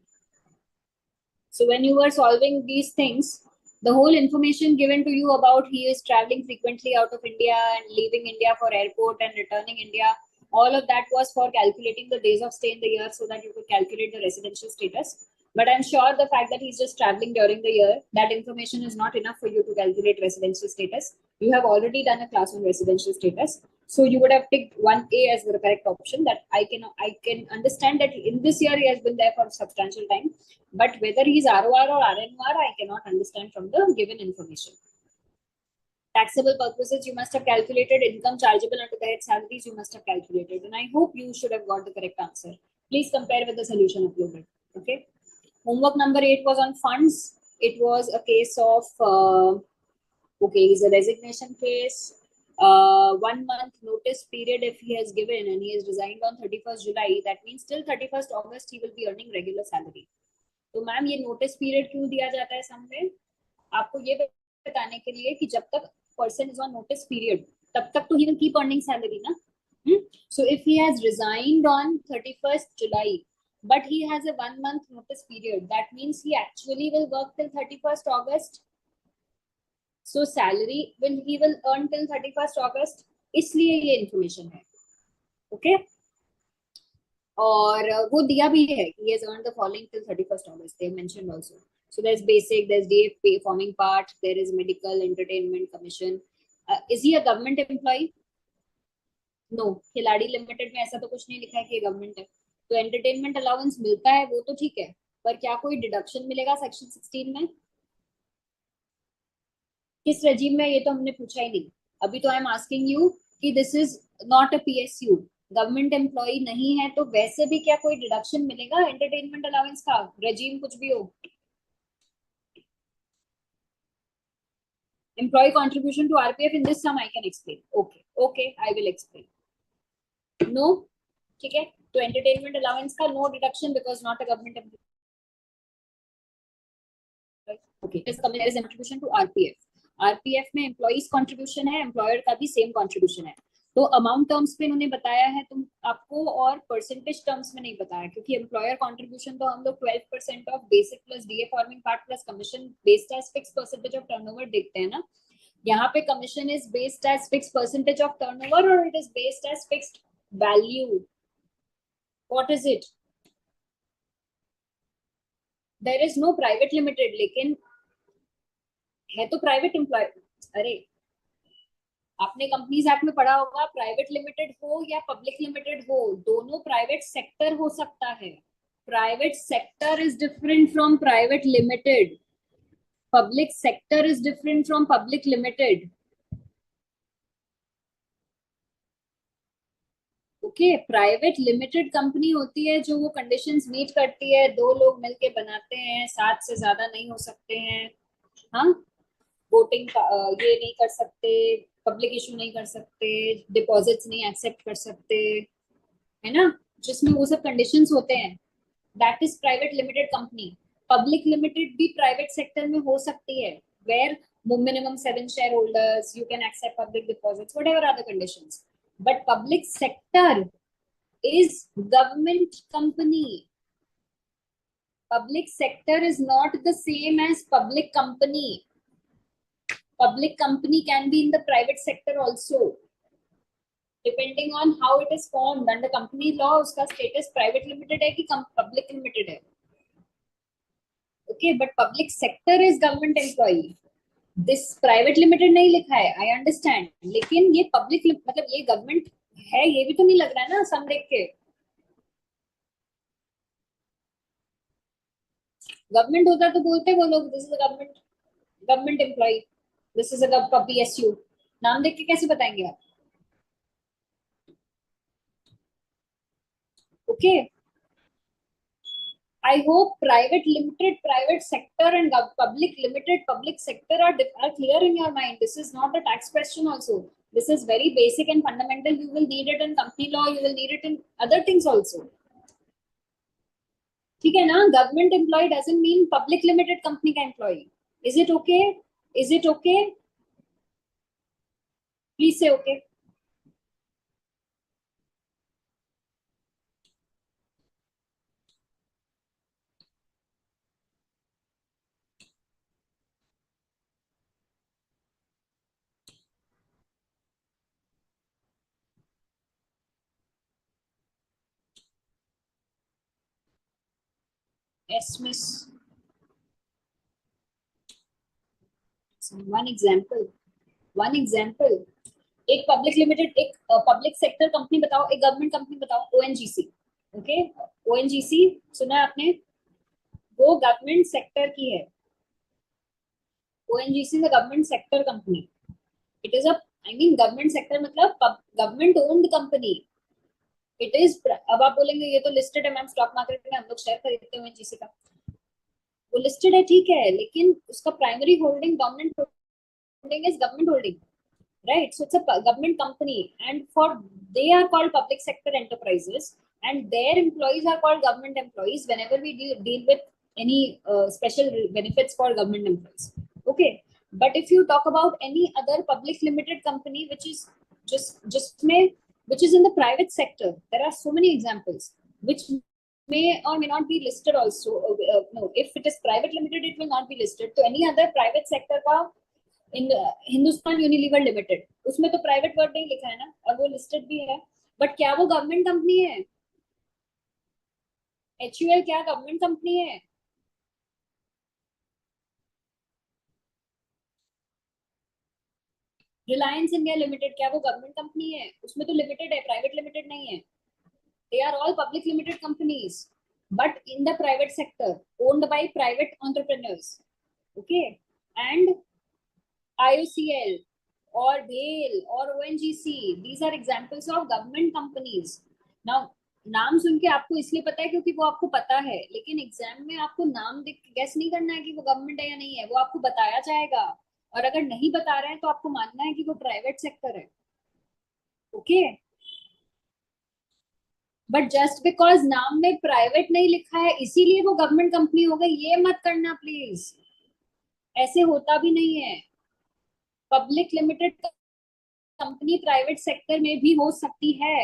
So when you were solving these things, the whole information given to you about he is traveling frequently out of India and leaving India for airport and returning India, all of that was for calculating the days of stay in the year so that you could calculate the residential status. But I'm sure the fact that he's just traveling during the year, that information is not enough for you to calculate residential status. You have already done a class on residential status. So you would have picked 1A as the correct option. That I can understand that in this year he has been there for substantial time. But whether he's ROR or RNOR, I cannot understand from the given information. Taxable perquisites, you must have calculated. Income chargeable under the head salaries, you must have calculated. And I hope you should have got the correct answer. Please compare with the solution uploaded. Okay. Homework number 8 was on funds. It was a case of, it's a resignation case. 1 month notice period if he has given and he has resigned on 31st July. That means till 31st August he will be earning regular salary. तो ma'am ये notice period क्यों दिया जाता है सम में? आपको ये बताने के लिए कि जब तक person is on notice period तब तक तो he will keep earning salary ना. So if he has resigned on 31st July but he has a 1 month notice period, that means he actually will work till 31st August. So salary he will earn till 31st August. इसलिए ये information है. Okay. और वो दिया भी है he has earned the following till 31st August. They mentioned also. So there's basic, there's DFP forming part, there is medical, entertainment, commission. Is he a government employee? No. खिलाड़ी limited में ऐसा तो कुछ नहीं लिखा है कि गवर्नमेंट है. तो एंटरटेनमेंट अलाउंस मिलता है वो तो ठीक है, पर क्या कोई डिडक्शन मिलेगा सेक्शन 16 में? किस रजीम में, ये तो हमने पूछा ही नहीं. अभी तो आई एम आस्किंग यू कि this is not a PSU, government employ नहीं है, तो वैसे भी क्या कोई डिडक्शन मिलेगा एंटरटेनमेंट अलाउंस का? रेजिम कुछ भी हो. Employee contribution to RPF in this sum I can explain. Okay, I will explain. No, ठीक है. तो entertainment allowance का no deduction because not a government employee. Okay, there is contribution to RPF. RPF में employees contribution है, employer का भी same contribution है. तो अमाउंट टर्म्स पे इन्होंने बताया है तुम आपको, और परसेंटेज टर्म्स में नहीं बताया, क्योंकि एम्प्लॉयर कंट्रीब्यूशन तो हम लोग 12% of basic plus DA forming part plus commission based as fix percentage of turnover देखते हैं ना. यहाँ पे commission is based as fix percentage of turnover और it is based as fixed value. What is it? There is no private limited, लेकिन है तो private employ. अरे आपने कंपनीज एक्ट में पढ़ा होगा, प्राइवेट लिमिटेड हो या पब्लिक लिमिटेड हो, दोनों प्राइवेट सेक्टर हो सकता है. Private sector is different from private limited. Public sector is different from public limited. Okay, private limited company होती है जो वो कंडीशंस मीट करती है, 2 लोग मिलके बनाते हैं, 7 से ज्यादा नहीं हो सकते हैं. हाँ, वोटिंग ये नहीं कर सकते, पब्लिक इशू नहीं कर सकते, डिपॉजिट्स नहीं एक्सेप्ट कर सकते, है ना, जिसमें वो सब कंडीशंस होते हैं. That is private limited company. Public limited भी प्राइवेट सेक्टर में हो सकती है, where minimum 7 shareholders, you can accept public deposits, whatever are the conditions. But public sector is government company. Public sector is not the same as public company. Public company can be in the private sector also, depending on how it is formed. Under company law, उसका status private limited है कि public limited है. Okay, but public sector is government employee. This private limited नहीं लिखा है, I understand, लेकिन ये public मतलब ये government है, ये भी तो नहीं लग रहा है ना सम देख के. गवर्नमेंट होता तो बोलते वो लोग this is government. Government employ, this is a PSU, नाम देख के कैसे बताएंगे आप? Okay, I hope private limited, private sector and public limited, public sector are clear in your mind. This is not a tax question also. This is very basic and fundamental. You will need it in company law. You will need it in other things also. ठीक है ना? Government employee doesn't mean public limited company का employee. Is it okay? Is it okay? Please say okay. Yes, miss. So one example. One example. एक public limited, एक public sector company बताओ, एक government company बताओ, ONGC. Okay, ONGC सुना है आपने? वो गवर्नमेंट सेक्टर की है. ONGC is a government sector company. It is a, I mean government sector मतलब government owned company. It is, अब आप बोलेंगे ये तो लिस्टेड है मैम, स्टॉक मार्केट में हम लोग शेयर खरीदते हैं ओएनजीसी का. वो लिस्टेड है ठीक है, लेकिन उसका primary holding, dominant holding is government holding. Right, so it's a government company, and they are called public sector enterprises, and their employees are called government employees whenever we deal with any special benefits for government employees. Okay, but if you talk about any other public limited company which is which is in the private sector, there are so many examples which may or may not be listed also. No, if it is private limited it will not be listed. So any other private sector का, इन Hindustan Unilever limited, उसमें तो private word नहीं लिखा है ना, और वो listed भी है, बट क्या वो गवर्नमेंट कंपनी है? HUL क्या गवर्नमेंट कंपनी है? रिलायंस इंडिया लिमिटेड क्या वो गवर्नमेंट कंपनी है? उसमें तो लिमिटेड है, प्राइवेट लिमिटेड नहीं है. They are all public limited companies, but in the private sector, owned by private entrepreneurs. Okay, and IOCL or BAIL or ONGC, these are examples of government companies. Now, नाम सुन के आपको इसलिए पता है क्योंकि वो आपको पता है, लेकिन एग्जाम में आपको नाम देख के गैस नहीं करना है कि वो गवर्नमेंट है या नहीं है. वो आपको बताया जाएगा, और अगर नहीं बता रहे हैं तो आपको मानना है कि वो प्राइवेट सेक्टर है. ओके, बट जस्ट बिकॉज नाम में प्राइवेट नहीं लिखा है इसीलिए वो गवर्नमेंट कंपनी हो गई, ये मत करना प्लीज. ऐसे होता भी नहीं है. Public limited company private sector में भी हो सकती है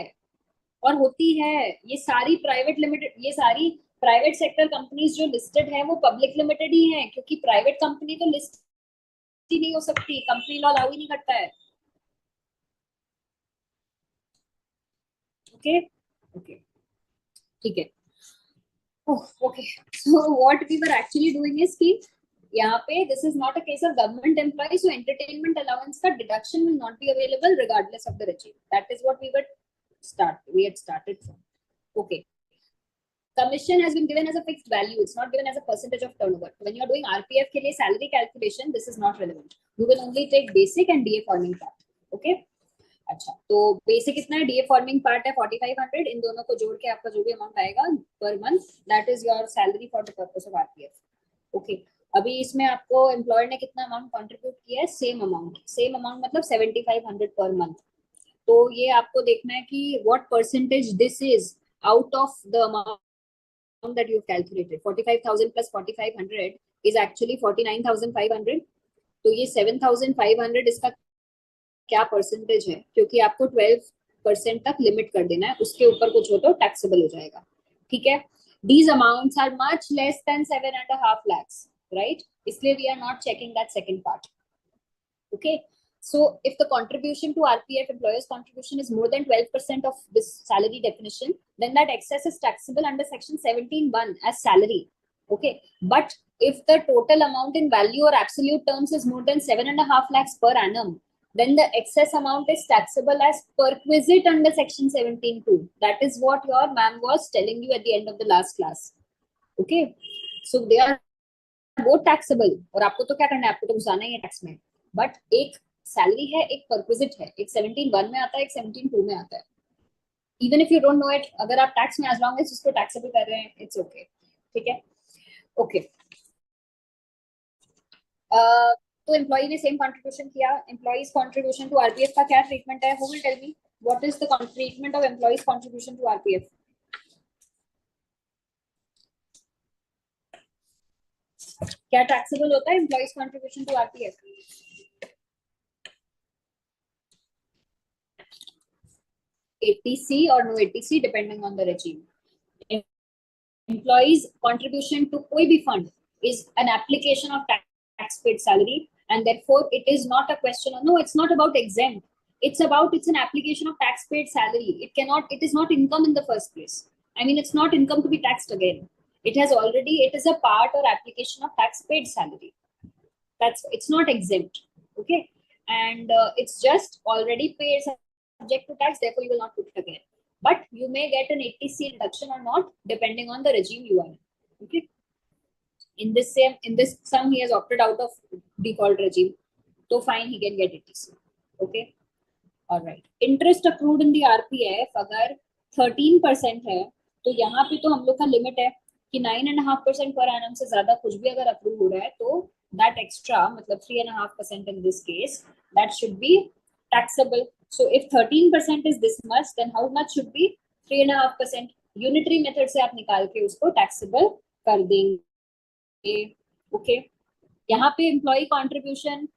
और होती है. ये सारी प्राइवेट लिमिटेड, ये सारी प्राइवेट सेक्टर कंपनीज जो लिस्टेड है वो पब्लिक लिमिटेड ही है, क्योंकि प्राइवेट कंपनी तो लिस्ट ही नहीं हो सकती, कंपनी लॉ अलाउ ही नहीं करता है. ओके ओके, ठीक है. Okay, so what we were actually doing is कि यहाँ पे this is not a case of government employee, so entertainment allowance का deduction will not be available regardless of the regime. That is what we had started from. Okay, commission has been given as a fixed value, it's not given as a percentage of turnover. When you are doing RPF के लिए salary calculation, this is not relevant. You will only take basic and DA forming part. Okay, अच्छा, तो basic कितना है, DA forming part है 4500, इन दोनों को जोड़ के आपका जो भी अमाउंट आएगा per month, that is your salary for the purpose of RPF. Okay, अभी इसमें आपको एम्प्लॉयर ने कितना अमाउंट कंट्रीब्यूट किया है? सेम अमाउंट मतलब 7500 पर मंथ. तो ये आपको देखना है कि what percentage this is out of the amount that you calculated. 45000 plus 4500 is actually 49500. तो ये 7500 इसका क्या परसेंटेज है, क्योंकि आपको 12% तक लिमिट कर देना है, उसके ऊपर कुछ हो तो टैक्सेबल हो जाएगा. ठीक है, these amounts are much less than 7.5 lakhs, right? इसलिए we are not checking that second part. Okay, so if the contribution to RPF, employer's contribution, is more than 12% of this salary definition, then that excess is taxable under section 17(1) as salary. Okay, but if the total amount in value or absolute terms is more than 7.5 lakhs per annum, then the excess amount is taxable as perquisite under section 17(2). That is what your ma'am was telling you at the end of the last class. Okay, so they are both taxable, और आपको तो क्या करना है, आपको तो घुसाना ही है tax में, बट एक सैलरी है, एक परक्विजिट है, एक 17(1) में आता है, एक 17(2) में आता है. Even if you don't know it, अगर आप टैक्स में एज लॉन्ग एज उसको टैक्सेबल कर रहे हैं, इट्स ओके. ठीक है, ओके. तो एम्प्लॉय ने सेम कंट्रीब्यूशन किया. एम्प्लॉयज कंट्रीब्यूशन टू आरपीएफ का क्या ट्रीटमेंट है? Who will tell me what is the treatment of employees contribution to RPF? क्या टैक्सेबल होता है employees contribution to RPF? ETC और no ETC depending on the regime. Employees contribution to कोई भी fund is an application of tax paid salary, and therefore it is not a question of, no, it's not about exempt, it's an application of tax paid salary. It is not income in the first place. I mean, it's not income to be taxed again. It is a part or application of tax paid salary. It's not exempt. Okay. And it's just already paid, subject to tax, therefore you will not put it again. But you may get an 80C reduction or not depending on the regime you are in. Okay. In this sum, he has opted out of default regime, so fine, he can get 80C. Okay. All right. Interest accrued in the RPF अगर 13% है, तो यहाँ पे तो हम लोग का limit है कि 9.5% per annum से ज्यादा कुछ भी अगर अप्रूव हो रहा है, तो that extra, मतलब 3.5% in this case, that should be taxable. So if 13% is this much, then how much should be? 3.5%. Unitary method से आप निकाल के उसको taxable कर देंगे. Okay. यहाँ पे एम्प्लॉय कॉन्ट्रीब्यूशन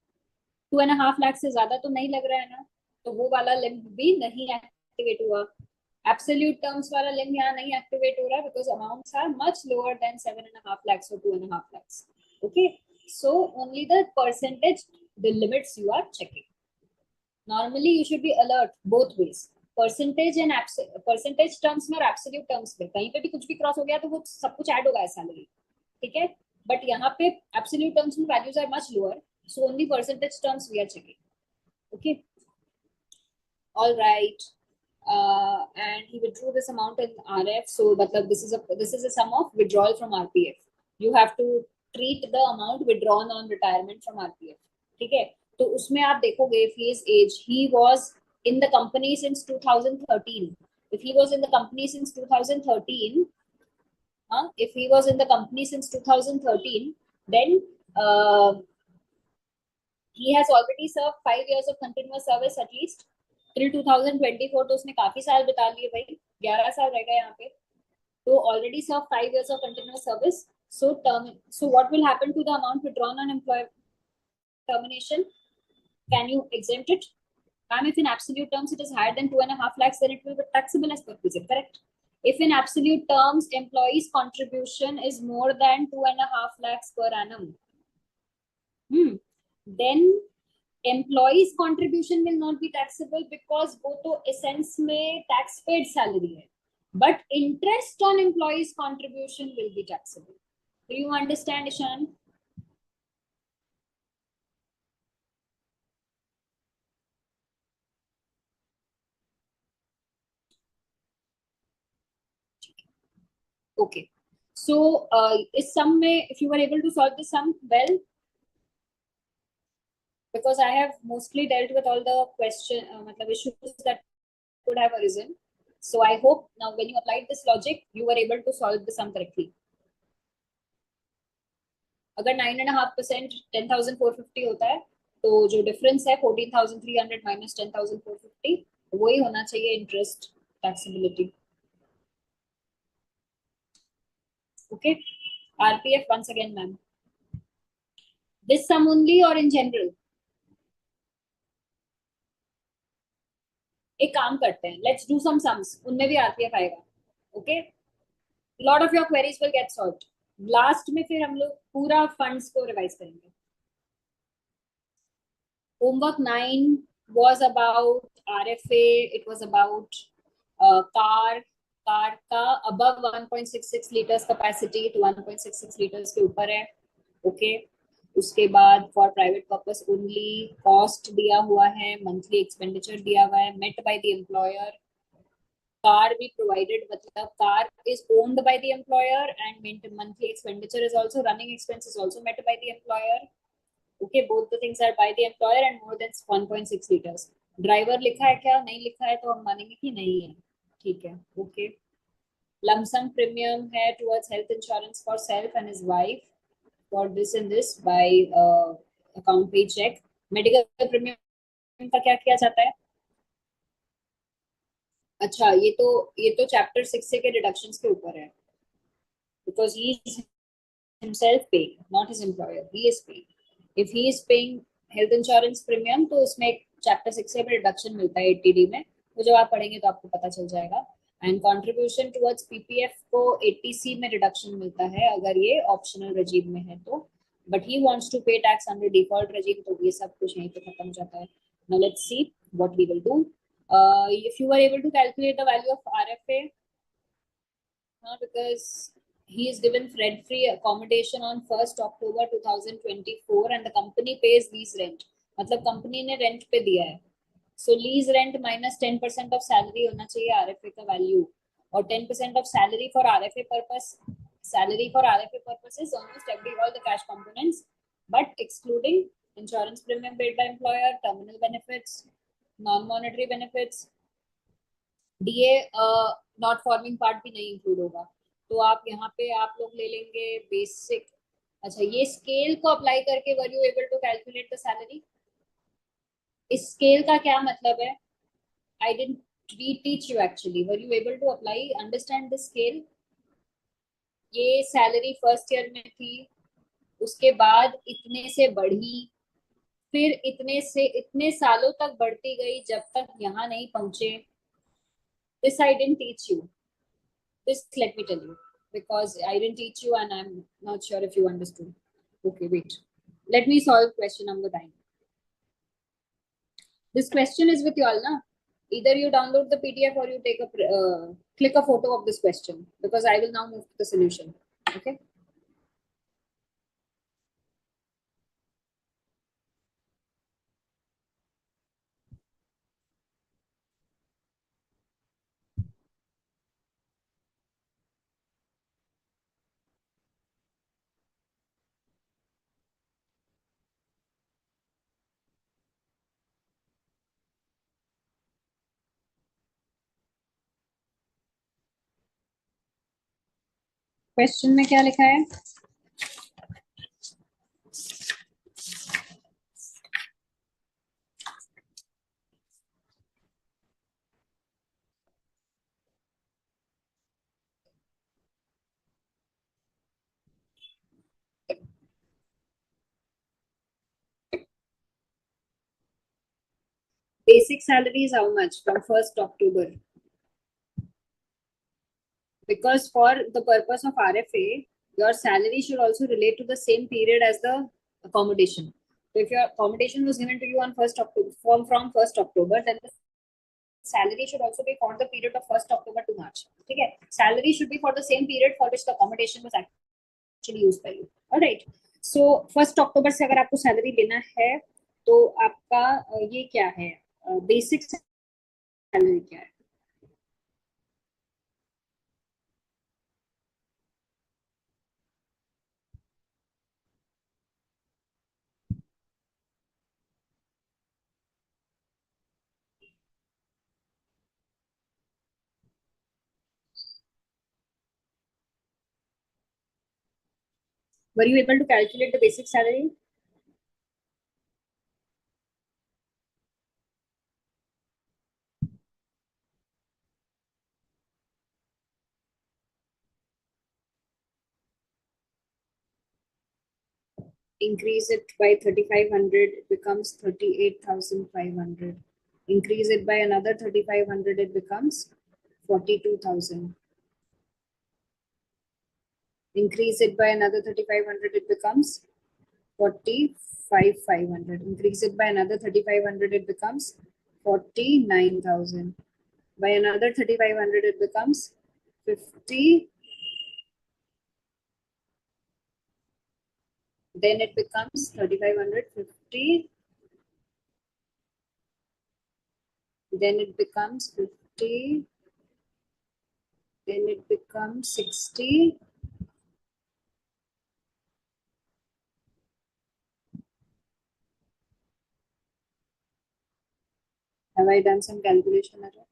2.5 लाख से ज्यादा तो नहीं लग रहा है ना, तो वो वाला लिमिट भी नहीं एक्टिवेट हुआ. एब्सोल्यूट टर्म्स वाला लिमिट यहाँ नहीं एक्टिवेट हो रहा है because amounts are much lower than 7.5 lakhs or 2.5 lakhs. Okay, so only the percentage, the limits you are checking. Normally you should be alert both ways, percentage and percentage terms में और absolute terms में. कहीं पे भी कुछ भी cross हो गया तो वो सब कुछ ऐड होगा सैलरी. ठीक है, बट यहाँ पे एब्सोल्यूट टर्म्स में values are much lower, so only percentage terms we are checking. Okay. All right. And he withdrew this amount in RF, so matlab this is a sum of withdrawal from RPF. You have to treat the amount withdrawn on retirement from RPF. ठीक है, तो उसमें आप देखोगे if he is age, he was in the company since 2013. If he was in the company since 2013, if he was in the company since 2013, then he has already served 5 years of continuous service at least till 2024. तो उसने काफी साल बिता लिए भाई, 11 साल रह गए यहाँ पे, तो already served 5 years of continuous service. So what will happen to the amount withdrawn on employee termination? Can you exempt it? And if in absolute terms it is higher than 2.5 lakhs, then it will be taxable as perquisite, correct? If in absolute terms employees contribution is more than 2.5 lakhs per annum, then employees contribution will not be taxable because वो तो essence में tax paid salary है, but interest on employees contribution will be taxable. Do you understand, Ishan? Okay. So इस sum में if you were able to solve the sum well, because I have mostly dealt with all the issues that could have arisen. So I hope now when you applied this logic, you were able to solve the sum correctly. अगर 9.5% 10,450 होता है, तो जो difference है 14,300 minus 10,450, वही होना चाहिए interest taxability. Okay. RPF once again, ma'am. This sum only or in general? एक काम करते हैं, लेट्स डू सम सम्स, उनमें भी आरपीएफ आएगा. Okay, lot of your queries will get solved. Last में फिर हम लोग पूरा फंड्स को रिवाइज करेंगे. Homework 9 was about RFA. It was about car का above 1.66 liters capacity, तो 1.66 liters के ऊपर है. ओके. उसके बाद for private purpose only, cost दिया हुआ है, मंथली एक्सपेंडिचर दिया हुआ है, met by the employer. car be provided, matlab car is owned by the employer and monthly expenditure is also, running expense is also met by the employer. Okay, both the things are by the employer and more than 1.6 liters. Driver लिखा है क्या, नहीं लिखा है तो हम मानेंगे कि नहीं है. ठीक है. ओके. lump sum premium है towards health insurance for self and his wife for this and this by account paycheck. medical premium का क्या किया जाता है? अच्छा, ये तो चैप्टर 6 के डिडक्शंस के ऊपर है, because he is himself paying, not his employer. He is paying. If he is paying health insurance premium, तो उसमें चैप्टर 6 से डिडक्शन मिलता है 80D में. वो जब आप पढ़ेंगे तो आपको पता चल जाएगा. एंड कंट्रीब्यूशन टुवर्ड्स पीपीएफ को 80C में डिडक्शन मिलता है अगर ये ऑप्शनल रेजिम में है तो. बट ही वांट्स टू पे टैक्स अंडर डिफॉल्ट रेजिम, तो ये सब कुछ यहीं पे खत्म हो जाता है. Now let's see what we will do. If you were able to calculate the value of RFA, because he is given rent-free accommodation on 1st October 2024 and the company pays lease rent. मतलब company ने rent पे दिया है. So lease rent minus 10% of salary होना चाहिए RFA का value. और 10% of salary for RFA purpose. Salary for RFA purpose is almost all the cash components, but excluding insurance premium paid by employer, terminal benefits, non-monetary benefits. DA not forming part भी नहीं include होगा. तो आप यहाँ पे आप लोग ले लेंगे बेसिक. अच्छा, ये स्केल को अप्लाई करके were you able to calculate the salary? इस स्केल का क्या मतलब है? I didn't reteach you actually. Were you able to apply, understand the scale? ये सैलरी फर्स्ट ईयर में थी, उसके बाद इतने से बढ़ी, फिर इतने से इतने सालों तक बढ़ती गई जब तक यहाँ नहीं पहुंचे. This I didn't teach you. This let me tell you, because I didn't teach you and I'm not sure if you understood. Okay, wait. Let me solve question number 9. This question is with you all, na? Either you download the PDF or you take a click a photo of this question, because I will now move to the solution. Okay. Question में क्या लिखा है? Basic salary is how much from 1st October? Because for the purpose of RFA, your salary should also relate to the same period as the accommodation. So if your accommodation was given to you on 1st October, from 1st October, then the salary should also be for the period of 1st October to March. Okay, salary should be for the same period for which the accommodation was actually used by you. All right. So 1st October से अगर आपको salary लेना है तो आपका ये क्या है? Basic salary क्या है? Were you able to calculate the basic salary? Increase it by 3,500, it becomes 38,500. Increase it by another 3,500, it becomes 42,000. Increase it by another 3,500, it becomes 45,500. Increase it by another 3,500, it becomes 49,000. By another 3,500, it becomes 50. Then it becomes 3,550. Then it becomes 50. then it becomes 60. Have I done some calculation error?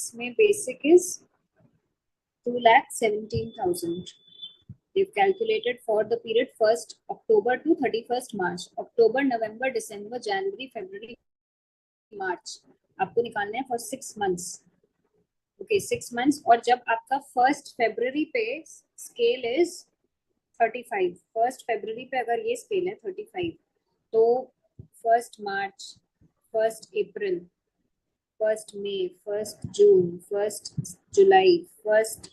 इसमें basic is 2,17,000. They've calculated for the period 1st October to 31st March. October, November, December, January, February, March. आपको निकालने हैं for 6 months. Okay, 6 months. और जब आपका 1st February पे scale is 35. 1st February पे अगर ये scale है 35, तो 1st March, 1st April, 1st May, 1st June, 1st July, 1st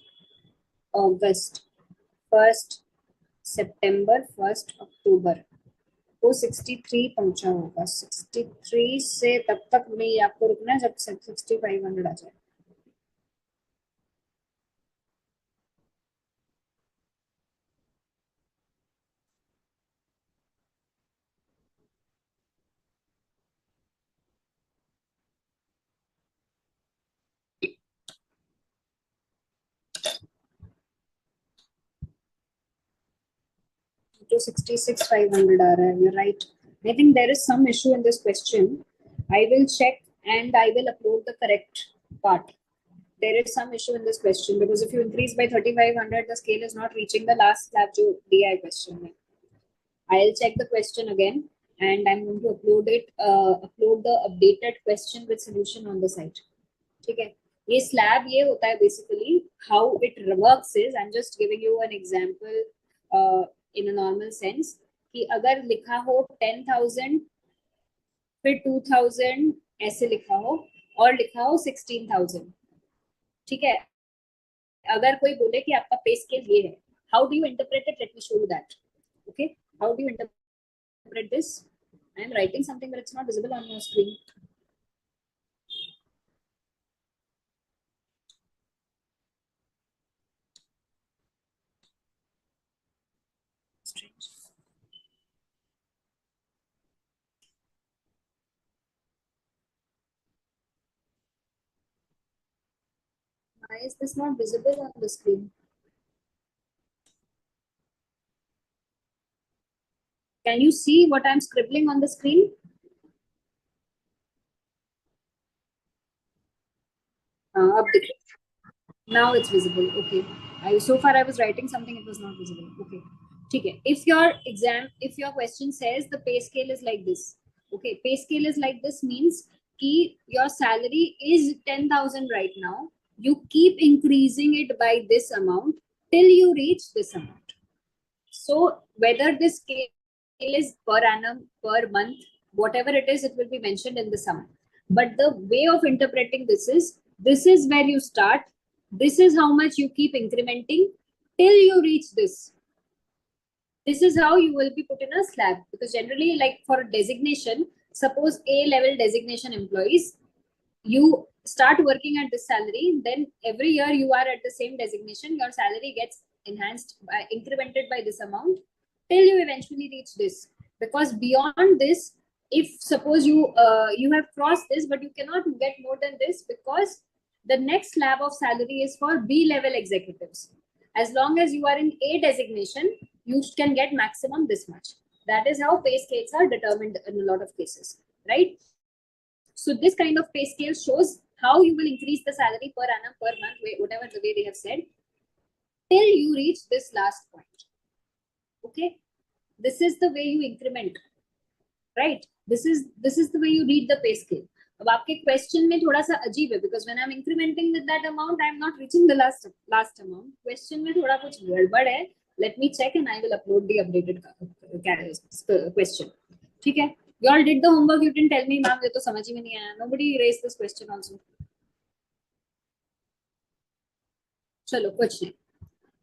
August, 1st September, 1st October, वो 63 पहुंचा होगा. 63 से तब तक नहीं आपको रुकना है जब 6500 आ जाए. तो 66,500 आ रहा है. You're right. I think there is some issue in this question. I will check and I will upload the correct part. There is some issue in this question because if you increase by 3,500, the scale is not reaching the last slab जो दिया है question में. I'll check the question again and I'm going to upload it. Upload the updated question with solution on the site. ठीक है. ये slab ये होता है basically how it works is I'm just giving you an example in a normal sense कि अगर लिखा हो 10,000 फिर 2,000 ऐसे लिखा हो और लिखा हो 16,000. ठीक है. अगर कोई बोले कि आपका पे स्केल ये है, how do you interpret it? Let me show you that. Okay, how do you interpret this? I am writing something but it's not visible on your screen. Strange. Why is this not visible on the screen? Can you see what I'm scribbling on the screen? Now it's visible. Okay. So far I was writing something, it was not visible. Okay. Okay. If your question says the pay scale is like this. Okay. Pay scale is like this means कि your salary is 10,000 right now. You keep increasing it by this amount till you reach this amount. So whether this scale is per annum, per month, whatever it is, it will be mentioned in the sum. But the way of interpreting this is where you start. This is how much you keep incrementing till you reach this. This is how you will be put in a slab. Because generally, like for a designation, suppose A-level designation employees, you start working at this salary, then every year you are at the same designation, your salary gets enhanced, incremented by this amount till you eventually reach this. Because beyond this, if suppose you have crossed this, but you cannot get more than this because the next slab of salary is for B-level executives. As long as you are in A designation, you can get maximum this much. That is how pay scales are determined in a lot of cases, right? So this kind of pay scale shows how you will increase the salary per annum, per month, whatever the way they have said, till you reach this last point. Okay, this is the way you increment, right? This is the way you read the pay scale. अब आपके question में थोड़ा सा अजीब है because when I'm incrementing with that amount, I'm not reaching the last amount. Question में थोड़ा कुछ गड़बड़ है. Let me check and I will upload the updated question. ठीक है. You all did the homework. You didn't tell me, ma'am, ये तो समझ ही में नहीं आया. Nobody raised this question also. चलो कुछ नहीं,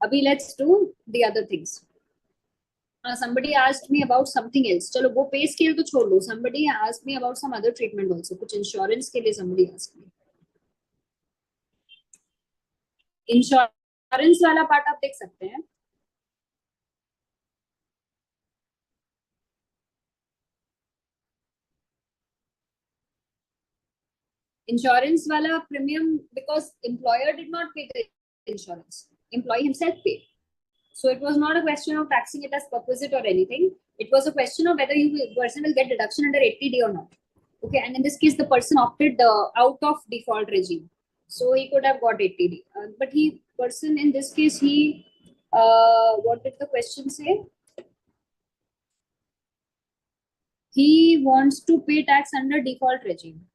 अभी let's do the other things. Somebody asked me about something else. चलो वो पे स्केल तो छोड़ लो. Somebody asked me about some other treatment also. कुछ इंश्योरेंस के लिए somebody asked me. इंश्योरेंस वाला पार्ट आप देख सकते हैं. Insurance wala premium, because employer did not pay the insurance, employee himself paid. So it was not a question of taxing it as perquisite or anything. It was a question of whether person will get deduction under 80D or not. Okay, and in this case the person opted out of default regime, so he could have got 80D, but person in this case, he what did the question say? He wants to pay tax under default regime,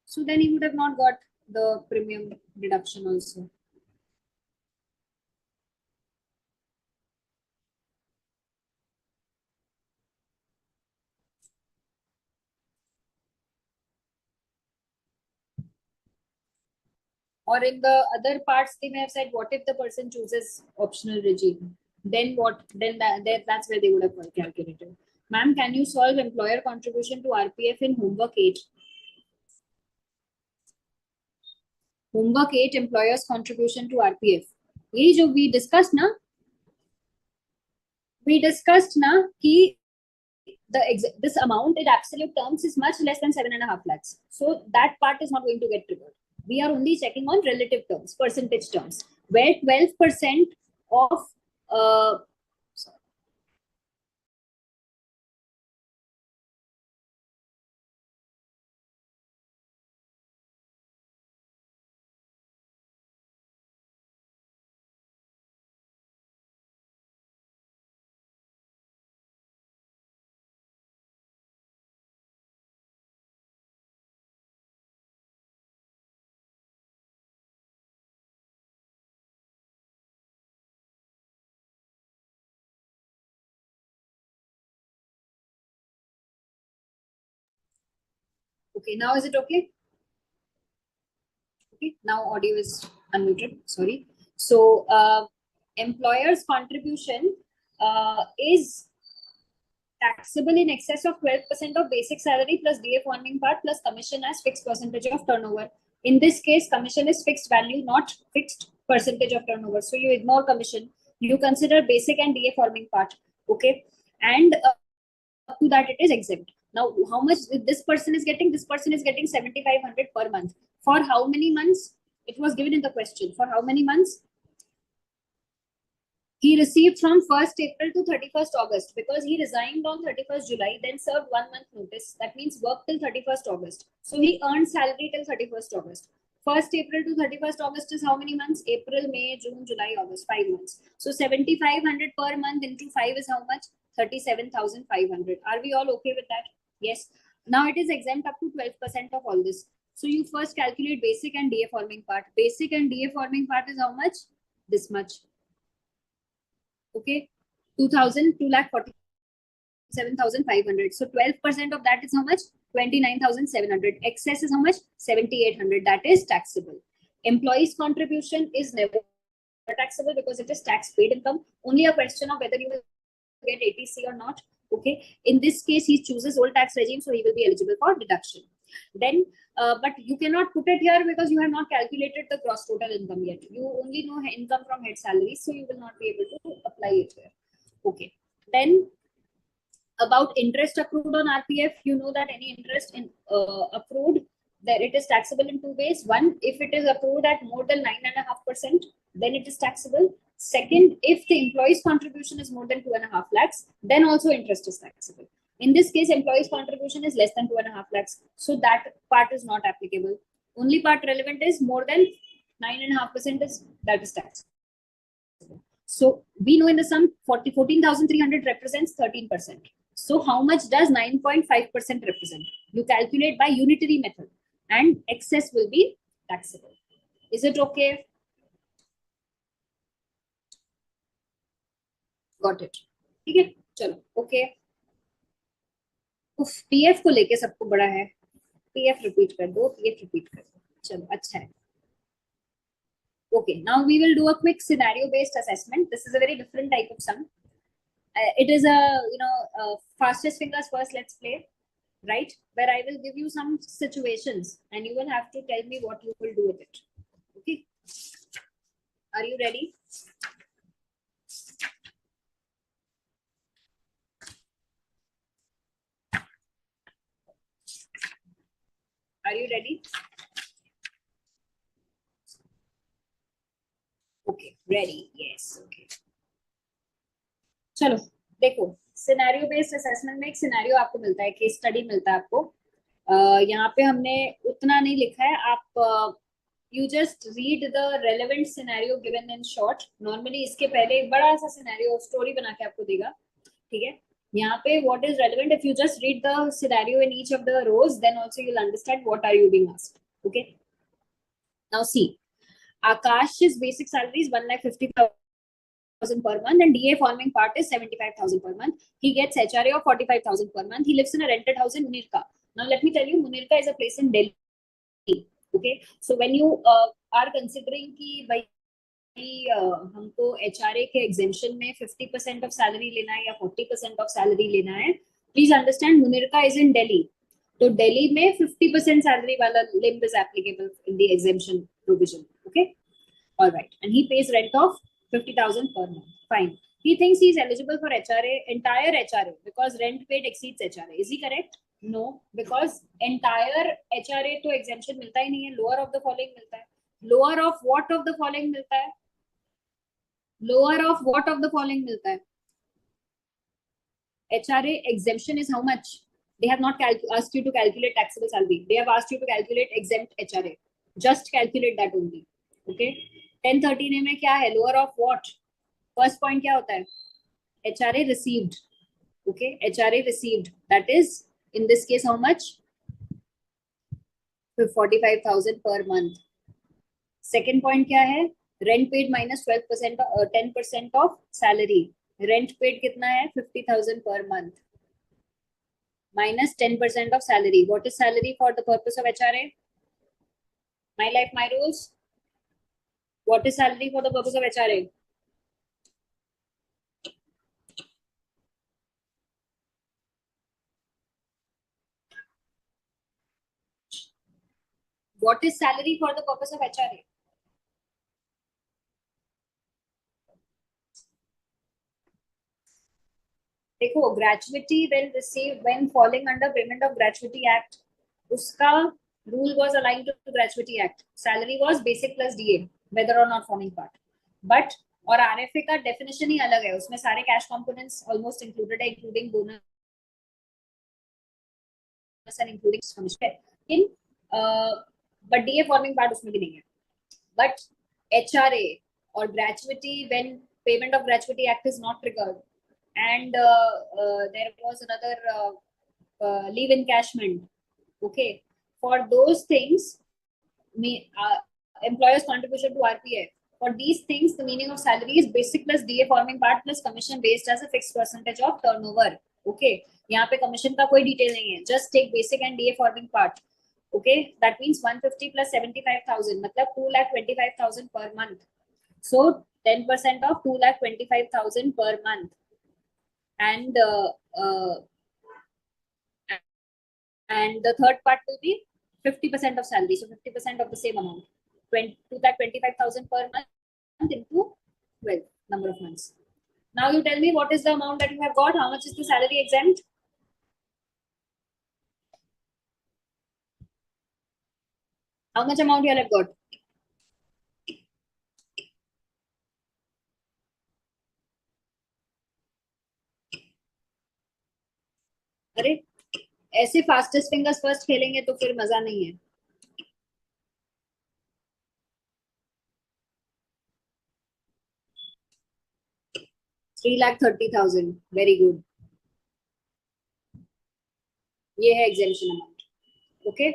so then he would have not got the premium deduction also. Or in the other parts, they may have said, what if the person chooses optional regime? Then what? Then that's where they would have calculated. Ma'am, can you solve employer contribution to RPF in homework 8? Homework 8, employer's contribution to RPF. ये जो we discussed ना, कि this amount in absolute terms is much less than 7.5 lakhs. So that part is not going to get triggered. We are only checking on relative terms, percentage terms, where 12% of okay, now is it okay? Okay, now audio is unmuted. Sorry. So employer's contribution is taxable in excess of 12% of basic salary plus DA forming part plus commission as fixed percentage of turnover. In this case, commission is fixed value, not fixed percentage of turnover. So you ignore commission. You consider basic and DA forming part. Okay, and up to that it is exempt. Now, how much this person is getting? This person is getting 7,500 per month. For how many months? It was given in the question. For how many months? He received from 1st April to 31st August, because he resigned on 31st July, then served 1 month notice. That means work till 31st August. So he earned salary till 31st August. 1st April to 31st August is how many months? April, May, June, July, August, 5 months. So 7,500 per month into 5 is how much? 37,500. Are we all okay with that? Yes. Now it is exempt up to 12% of all this. So you first calculate basic and DA forming part. Basic and DA forming part is how much? This much. Okay, 2,000, 2,47,500. So 12% of that is how much? 29,700. Excess is how much? 7,800. That is taxable. Employee's contribution is never taxable because it is tax paid income. Only a question of whether you will get ATC or not. Okay, in this case, he chooses old tax regime, so he will be eligible for deduction. Then, but you cannot put it here because you have not calculated the gross total income yet. You only know income from head salaries, so you will not be able to apply it here. Okay. Then, about interest accrued on RPF, you know that any interest in accrued, that it is taxable in 2 ways. One, if it is accrued at more than 9.5%, then it is taxable. Second, if the employee's contribution is more than 2.5 lakhs, then also interest is taxable. In this case, employee's contribution is less than 2.5 lakhs, so that part is not applicable. Only part relevant is more than 9.5% is that is taxable. So we know in the sum 14,300 represents 13%. So how much does 9.5% represent? You calculate by unitary method and excess will be taxable. Is it okay? Got it. ठीक है, चलो okay. PF को लेके सबको बड़ा है. PF repeat कर दो, पीएफ रिपीट कर दो. चलो अच्छा है. Okay, now we will do a quick scenario based assessment. This is a very different type of sum. It is a fastest fingers first. Let's play, right? Where I will give you some situations and you will have to tell me what you will do with it. Okay, are you ready? Are you ready? Okay, ready. Yes. Okay. चलो देखो, scenario based assessment में एक scenario आपको मिलता है, case study मिलता है आपको. यहाँ पे हमने उतना नहीं लिखा है. आप you just read the relevant scenario given in short. Normally इसके पहले एक बड़ा सा सिनेरियो स्टोरी बना के आपको देगा, ठीक है. यहाँ पे what is relevant, if you just read the scenario in each of the rows, then also you will understand what are you being asked. Okay, now see, Akash's basic salary is 1,50,000 per month and DA forming part is 75,000 per month. He gets HRA of 45,000 per month. He lives in a rented house in Munirka. Now let me tell you, Munirka is a place in Delhi. Okay, so when you are considering कि भाई हमको HRA के exemption में 50% of salary लेना है या 40% of salary लेना है, please understand Munirka is in Delhi. तो दिल्ली में 50% salary वाला limb is applicable in the exemption provision. Okay, all right, and he pays rent of 50,000 per month. Fine. He thinks he is eligible for HRA, entire HRA, because rent paid exceeds HRA. Is he correct? No, because entire HRA तो exemption मिलता ही नहीं है. Lower of the following मिलता है. Lower of what of the following मिलता है? Lower of what of the following मिलता है? HRA exemption is how much? They have not asked you to calculate taxable salary. They have asked you to calculate exempt HRA. Just calculate that only. Okay. 1013A में क्या है? Lower of what? First point क्या होता है? HRA received. Okay. HRA received. That is, in this case, how much? 45,000 per month. Second point क्या है? Rent paid minus 12% 10% of salary. Rent paid कितना है? 50,000 per month. Minus 10% of salary. What is salary for the purpose of HRA? My life, my rules. What is salary for the purpose of HRA? What is salary for the purpose of HRA? देखो, gratuity when received when falling under payment of gratuity act, उसका rule was aligned to gratuity act. Salary was basic plus DA, whether or not forming part. But और RFA का definition ही अलग है. उसमें सारे cash components almost included है, including bonus and including commission. In but DA forming part उसमें भी नहीं है. But HRA or gratuity when payment of gratuity act is not triggered, and there was another leave encashment. Okay, for those things, employer's contribution to RPF. For these things, the meaning of salary is basic plus DA forming part plus commission based as a fixed percentage of turnover. Okay, यहाँ पे commission का कोई detail नहीं है. Just take basic and DA forming part. Okay, that means 150 plus 75,000, मतलब 2,25,000 per month. So 10% of 2,25,000 per month, and the third part will be 50% of salary. So 50% of the same amount, 2,25,000 per month into 12 number of months. Now you tell me what is the amount that you have got. How much is the salary exempt? How much amount you have got? अरे ऐसे fastest fingers first खेलेंगे तो फिर मजा नहीं है. 3,30,000. Very good. ये है एग्जेम्पशन अमाउंट. ओके,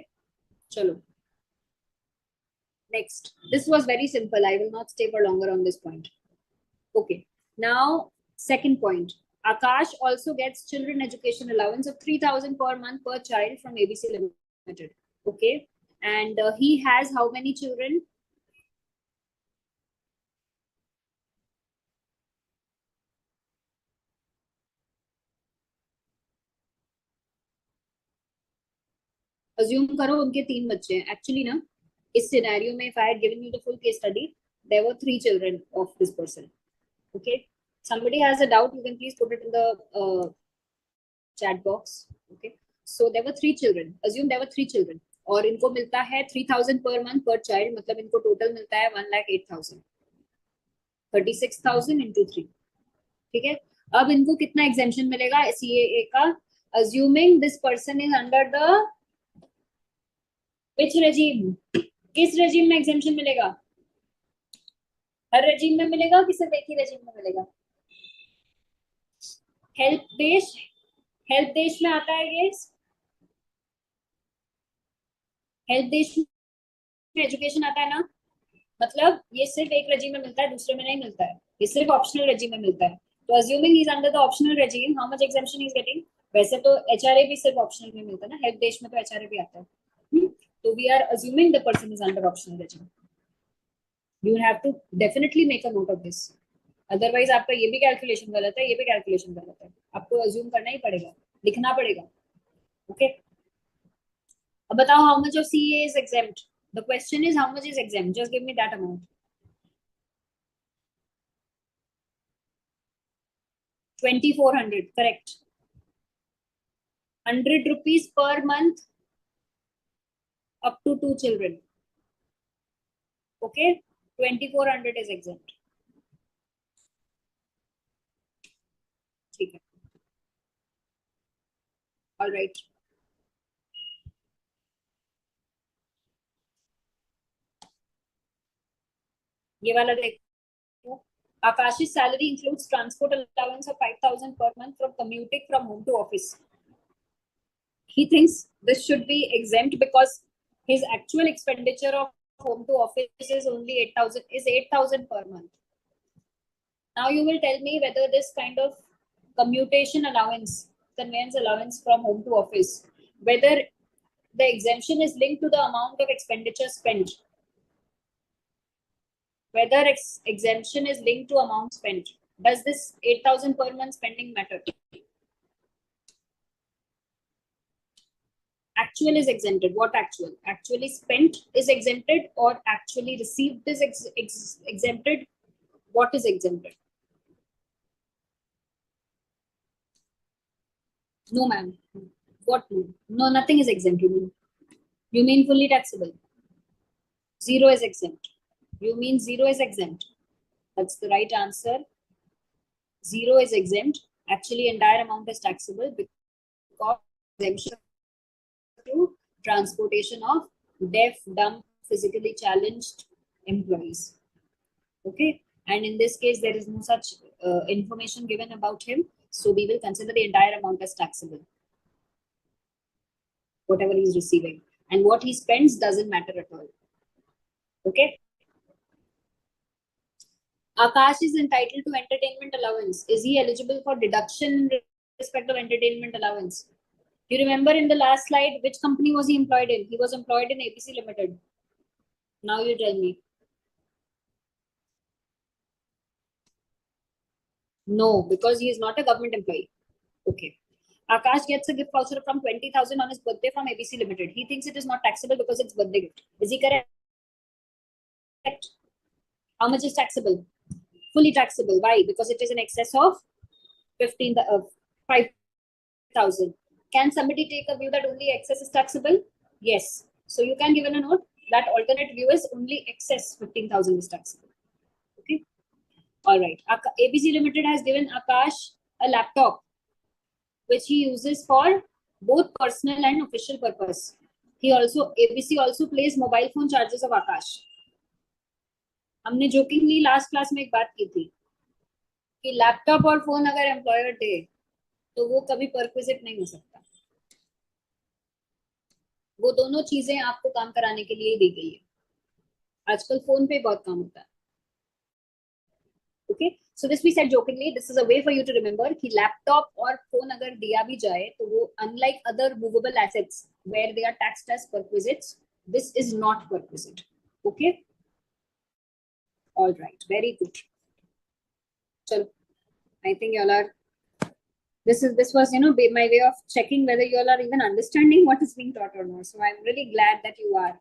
चलो next. This was very simple. I will not stay for longer on this point. Okay, now second point. Akash also gets children education allowance of 3,000 per month per child from ABC Limited. Okay, and he has how many children? Assume करो उनके 3 बच्चे हैं. Actually ना इस scenario में, if I had given you the full case study, there were 3 children of this person. Okay, somebody has a doubt, you can please put it in the chat box. Okay, so there were 3 children. Assume there were 3 children और इनको मिलता है 3000 per month per child, मतलब इनको total मिलता है 1,08,000. 36,000 into 3. ठीक है. अब इनको कितना एग्जेम्पशन मिलेगा CAA का? Assuming this person is under the which regime? किस रेजिम में एग्जेम्पशन मिलेगा? हर रेजिम में मिलेगा कि सिर्फ एक ही रेजिम में मिलेगा? हेल्प देश में आता है ये. हेल्प देश में एजुकेशन आता है ना, मतलब ये सिर्फ एक रेजिम में मिलता है, दूसरे में नहीं मिलता है. ये सिर्फ ऑप्शनल रेजिम में मिलता है. तो assuming he is under the optional regime, how much exemption is getting? वैसे तो एचआरए भी सिर्फ ऑप्शनल में मिलता है ना, हेल्प देश में तो एचआरए भी आता है. तो we are assuming the person is under optional regime. You have to definitely make a note of this, otherwise आपका ये भी कैलकुलेशन गलत है, ये भी कैलकुलेशन गलत है. आपको अज्यूम करना ही पड़ेगा, लिखना पड़ेगा. ओके, अब बताओ how much of CA is exempt. The question is how much is exempt. Just give me that amount. 2400, correct. 100 rupees per month up to 2 children. Okay, 2400 is exempt. ठीक है. All right. ये वाला देखो. Akash's salary includes transport allowance of 5,000 per month from commuting from home to office. He thinks this should be exempt because his actual expenditure of home to office is only 8,000 per month. Now you will tell me whether this kind of commutation allowance, conveyance allowance from home to office, whether the exemption is linked to the amount of expenditure spent. Whether exemption is linked to amount spent. Does this 8,000 per month spending matter? Actual is exempted. What actual? Actually spent is exempted or actually received is exempted? What is exempted? No, ma'am. What? No, nothing is exempt. You mean fully taxable? Zero is exempt. You mean zero is exempt. That's the right answer. Zero is exempt. Actually, entire amount is taxable because exemption to transportation of deaf, dumb, physically challenged employees. Okay, and in this case, there is no such information given about him, so we will consider the entire amount as taxable. Whatever he is receiving, and what he spends doesn't matter at all. Okay. Akash is entitled to entertainment allowance. Is he eligible for deduction in respect of entertainment allowance? You remember in the last slide, which company was he employed in? He was employed in ABC Limited. Now you tell me. No, because he is not a government employee. Okay. Akash gets a gift voucher from 20,000 on his birthday from ABC Limited. He thinks it is not taxable because it's birthday gift. Is he correct? How much is taxable? Fully taxable. Why? Because it is in excess of 5,000. Can somebody take a view that only excess is taxable? Yes. So you can give in a note that alternate view is only excess 15,000 is taxable. Okay. All right. ABC Limited has given Akash a laptop which he uses for both personal and official purpose. ABC also pays mobile phone charges of Akash. हमने jokingly last class में एक बात की थी कि laptop और phone अगर employer they तो वो कभी परक्विजिट नहीं हो सकता. वो दोनों चीजें आपको काम कराने के लिए ही दी गई है. आजकल फोन पे बहुत काम होता है. Okay, so this we said jokingly. This is a way for you to remember कि लैपटॉप और फोन अगर दिया भी जाए तो वो unlike other movable assets where they are taxed as perquisites, this is not perquisite. Okay. All right, very good. So I think y'all are this was my way of checking whether you all are even understanding what is being taught or not. So I'm really glad that you are.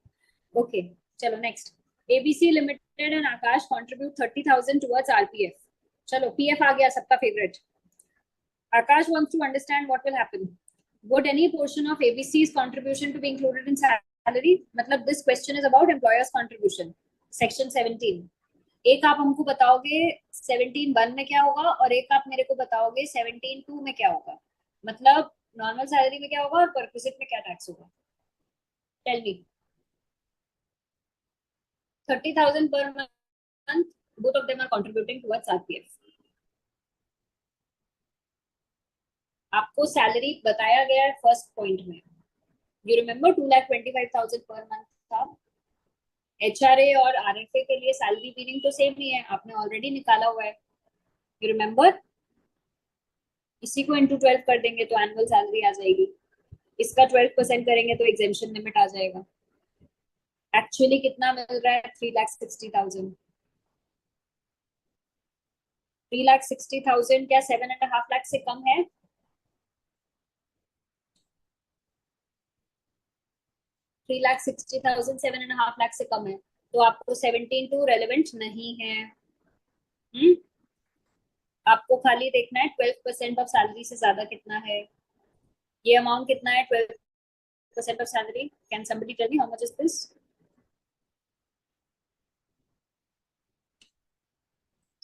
Okay, chalo next. ABC Limited and Akash contribute 30,000 towards RPF. Chalo, PF aa gaya, sabka favorite. Akash wants to understand what will happen. Would any portion of ABC's contribution to be included in salary? Matlab, this question is about employer's contribution. Section 17. एक आप हमको बताओगे 17(1) में क्या होगा और एक आप मेरे को बताओगे 17(2) में क्या होगा. मतलब नॉर्मल सैलरी में क्या होगा और परक्विजिट में क्या टैक्स होगा. Tell me. 30,000 per month, both of them are contributing towards RPF. आपको सैलरी बताया गया है फर्स्ट पॉइंट में. यू रिमेम्बर 2,25,000 पर मंथ था. एचआरए और आरएफए के लिए सैलरी मीनिंग तो सेम ही है, आपने ऑलरेडी निकाला हुआ है. You remember. इसी को इंटू 12 कर देंगे तो एनुअल सैलरी आ जाएगी. इसका 12% करेंगे तो एग्जेम्पशन लिमिट आ जाएगा. एक्चुअली कितना मिल रहा है? 3,60,000. 3,60,000 क्या 7.5 लाख से कम है? 3,60,000 7.5 लाख से कम है, तो आपको 17(2) रेलेवेंट नहीं है. आपको खाली देखना है 12% ऑफ सैलरी से ज्यादा कितना है. ये अमाउंट कितना है? 12% of salary. Can somebody tell me how much is this?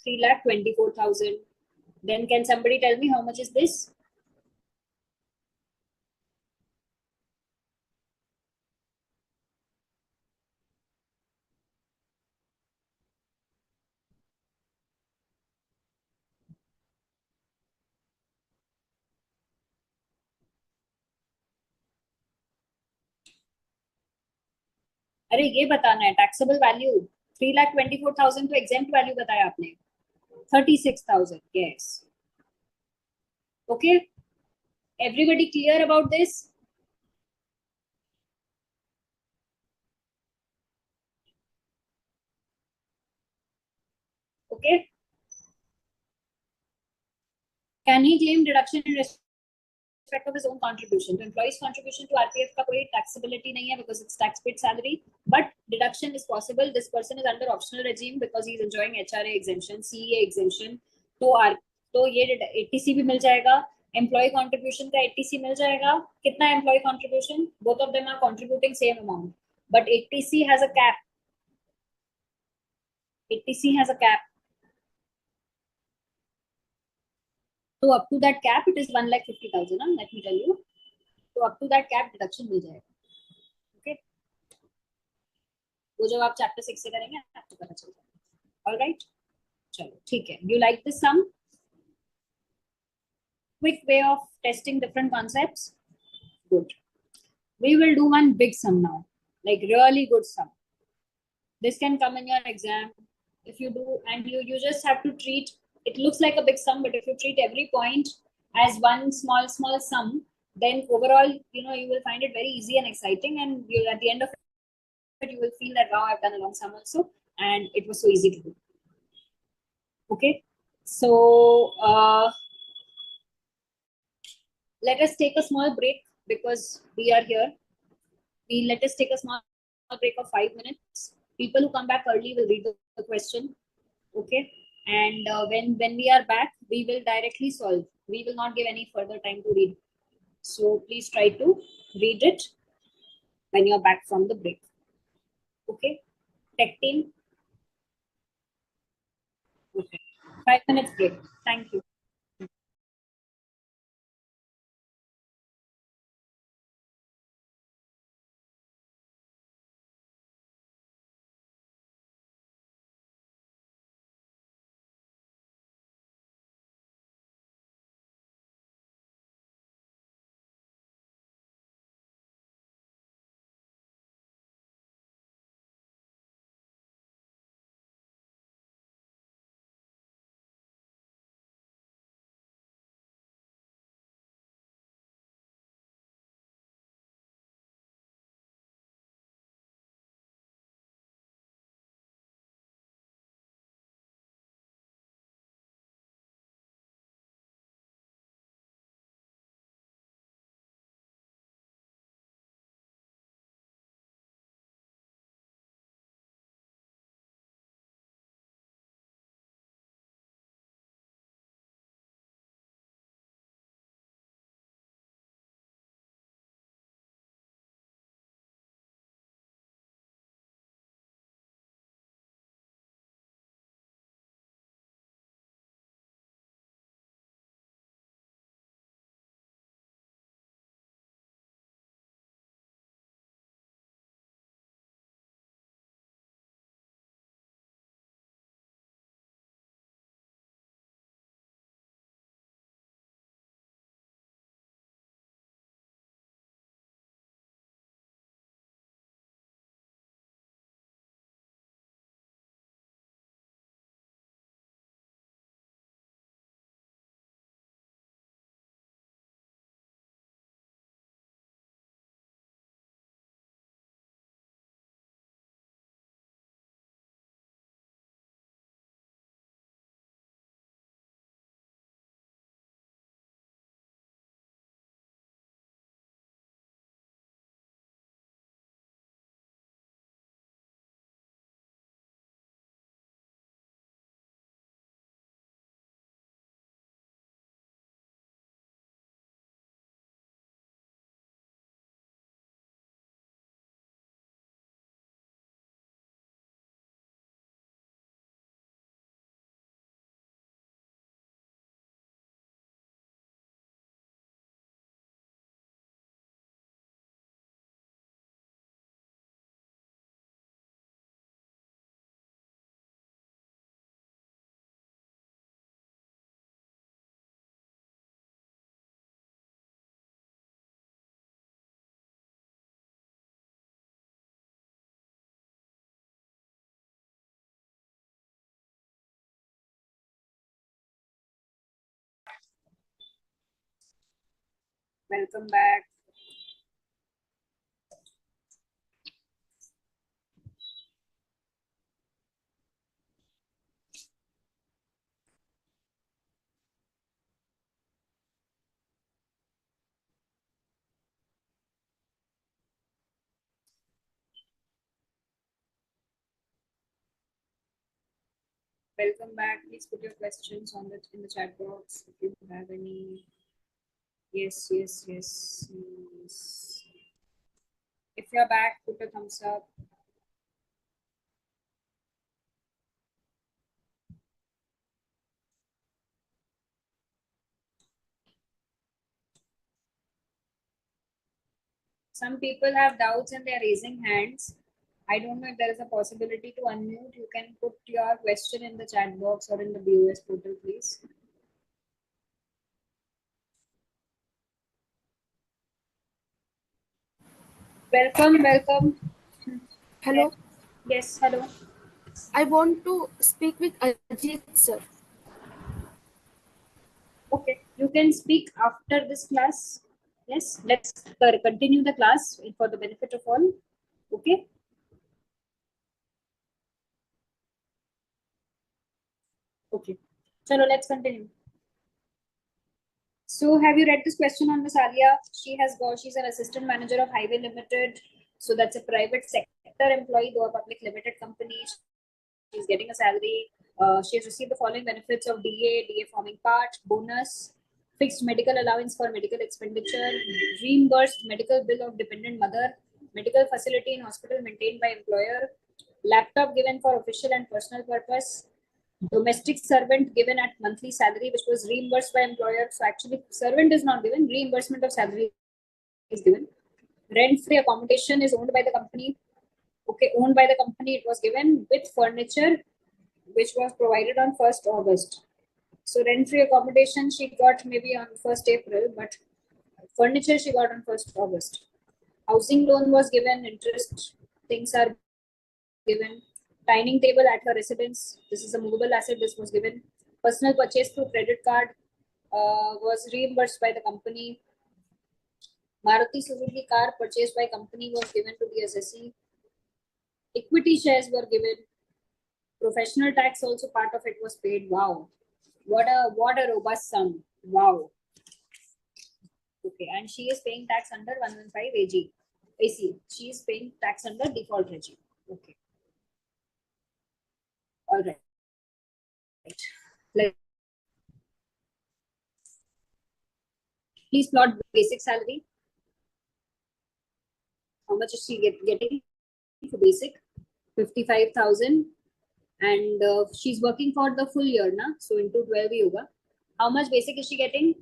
3,24,000. Then can somebody tell me how much is this? अरे ये बताना है टैक्सेबल वैल्यू. 3,24,000 तो एग्जेम्प्ट वैल्यू बताया आपने. 36,000. Yes. Okay, everybody clear about this? Okay, can he claim deduction in respect of his own contribution? तो employee's contribution to RPF का कोई taxability नहीं है because it's tax paid salary, but deduction is possible. This person is under optional regime because he is enjoying HRA exemption, CEA exemption. तो ये 80C भी मिल जाएगा. Employ contribution का 80C मिल जाएगा. कितना employee contribution? Both of them are contributing same amount, but 80C has a cap. 80C has a cap. तो up to that cap it is 1,50,000. Let me tell you. तो up to that cap deduction मिल जाएगा. Okay, वो जब आप chapter 6 से करेंगे आपको पता चल जाएगा. ऑलराइट, चलो ठीक है. You like this sum? Quick way of testing different concepts. Good. We will do one big sum now, like really good sum. This can come in your exam if you do, and you just have to treat it. Looks like a big sum, but if you treat every point as one small sum, then overall you will find it very easy and exciting, and you at the end of it you will feel that wow, I've done a long sum also and it was so easy to do. Okay, so let us take a small break because we are here. Let us take a small break of 5 minutes. People who come back early will read the question. Okay, and when we are back, we will directly solve. We will not give any further time to read. So please try to read it when you're back from the break. Okay, tech team. Okay, 5 minutes break. Thank you. Welcome back. Welcome back. Please put your questions on in the chat box if you have any. Yes. If you're back, put a thumbs up. Some people have doubts and they're raising hands. I don't know if there is a possibility to unmute. You can put your question in the chat box or in the BOS portal, please. Welcome. Hello. Yes, hello. I want to speak with Ajit sir. Okay, you can speak after this class. Yes, let's continue the class for the benefit of all. Okay. Okay. So let's continue. So have you read this question on Miss Alia? She's an assistant manager of Highway Limited. So that's a private sector employee, though a public limited company. She's getting a salary. She has received the following benefits of DA forming part, bonus, fixed medical allowance for medical expenditure, reimbursed medical bill of dependent mother, medical facility in hospital maintained by employer, laptop given for official and personal purpose, domestic servant given at monthly salary, which was reimbursed by employer. So actually, servant is not given, reimbursement of salary is given. Rent-free accommodation is owned by the company. Okay, owned by the company, it was given with furniture, which was provided on 1st August. So rent-free accommodation she got maybe on 1st April, but furniture she got on 1st August. Housing loan was given, interest things are given. Dining table at her residence. This is a movable asset. This was given. Personal purchase through credit card was reimbursed by the company. Maruti Suzuki car purchased by company was given to the assessee. Equity shares were given. Professional tax also part of it was paid. Wow, what a robust sum. Wow. Okay, and she is paying tax under 115 AG. AC. She is paying tax under default regime. Okay. All right. Please plot basic salary. How much is she getting for basic? 55,000. And she's working for the full year, na? So into 12 yoga. How much basic is she getting?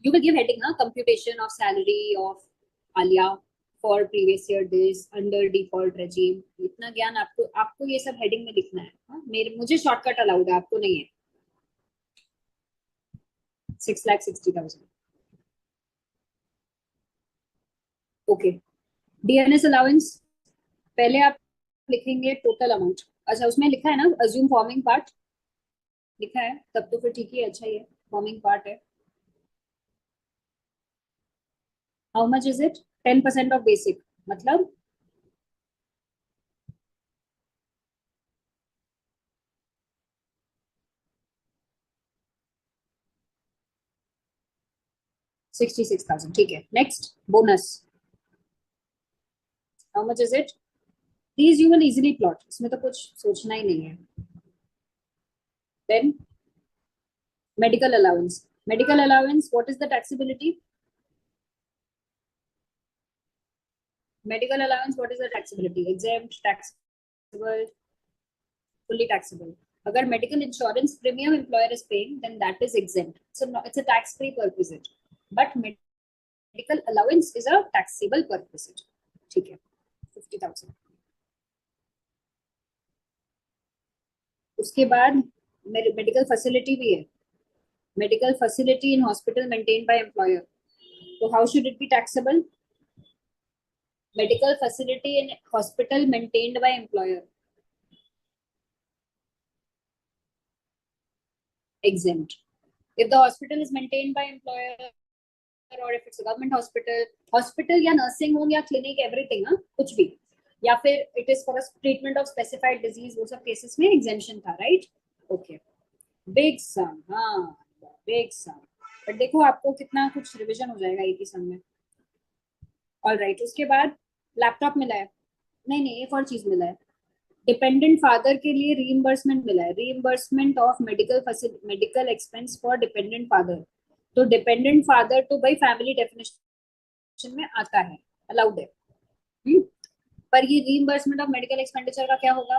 You will give heading, na? Computation of salary of Alia for previous year days under default regime. इतना ज्ञान आपको ये सब heading में लिखना है. मुझे shortcut allowed है, आपको नहीं है. 6,60,000. ओके. डीएनएस अलाउंस पहले आप लिखेंगे टोटल अमाउंट. अच्छा, उसमें लिखा है ना अज्यूम फॉर्मिंग पार्ट लिखा है, तब तो फिर ठीक ही अच्छा ही है. फॉर्मिंग पार्ट है. How much is it? 10% of basic. मतलब 66,000. ठीक है. Next bonus. How much is it? These you will easily plot. इसमें तो कुछ सोचना ही नहीं है. Then medical allowance. Medical allowance, what is the taxability? Medical allowance, what is the taxability? Exempt, taxable, fully taxable. अगर medical insurance premium employer is paying, then that is exempt. So it's a tax-free perquisite. But medical allowance is a taxable perquisite. ठीक है. 50,000. उसके बाद medical facility भी है. Medical facility in hospital maintained by employer. तो how should it be taxable? Medical facility in hospital maintained by employer. exempt. If the hospital is maintained by employer or if it's a government hospital या nursing home या clinic, everything, कुछ भी, या फिर it is for a treatment of specified disease, वो सब cases में exemption था, right? Okay. Big sum, हाँ, big sum. But देखो आपको कितना कुछ रिविजन हो जाएगा एक ही सम में. All right. उसके बाद लैपटॉप मिला है. नहीं एक और चीज मिला है. डिपेंडेंट फादर के लिए रीइंबर्समेंट मिला है. Reimbursement of medical expense for dependent father. तो डिपेंडेंट फादर तो भाई फैमिली डेफिनेशन में आता है, अलाउड है. पर ये रीइंबर्समेंट ऑफ मेडिकल एक्सपेंडिचर का क्या होगा?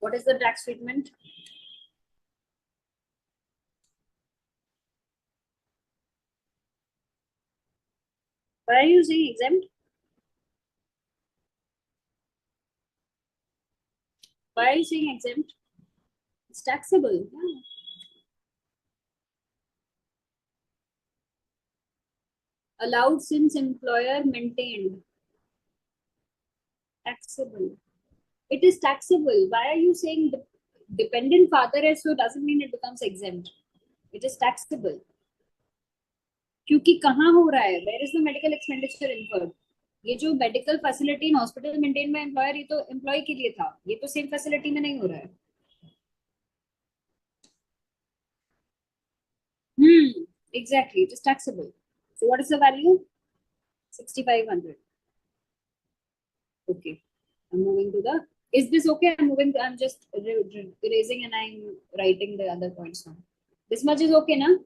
What is the tax treatment? Why are you saying exempt? Why are you saying exempt? It's taxable. Yeah. Allowed since employer maintained. Taxable. It is taxable. Why are you saying dependent father है, so doesn't mean it becomes exempt? It is taxable. क्योंकि कहाँ हो रहा है? Where is the medical expenditure incurred? ये जो medical facility in hospital maintain by employer, ये तो एम्प्लॉय के लिए था, ये तो सेम फैसिलिटी में नहीं हो रहा है. Exactly, it is taxable. So what is the value? 6,500. Okay, I'm moving to the. Is this okay? I'm just erasing and I'm writing the other points now. This much is okay, na?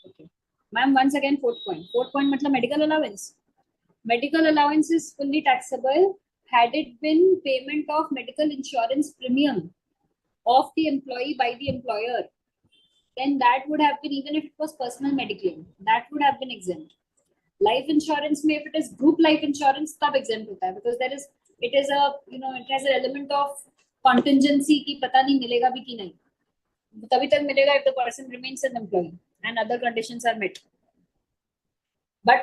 Okay. Ma'am, once again, fourth point. Fourth point मतलब medical allowance. Medical allowance is fully taxable had it been payment of medical insurance premium of the employee by the employer. Then that would have been, even if it was personal mediclaim, that would have been exempt. Life insurance में, if it is group life insurance, तब exempt होता है, because there is, it is a, it has an element of contingency कि पता नहीं मिलेगा भी कि नहीं. तभी तक मिलेगा if the person remains an employee and other conditions are met. But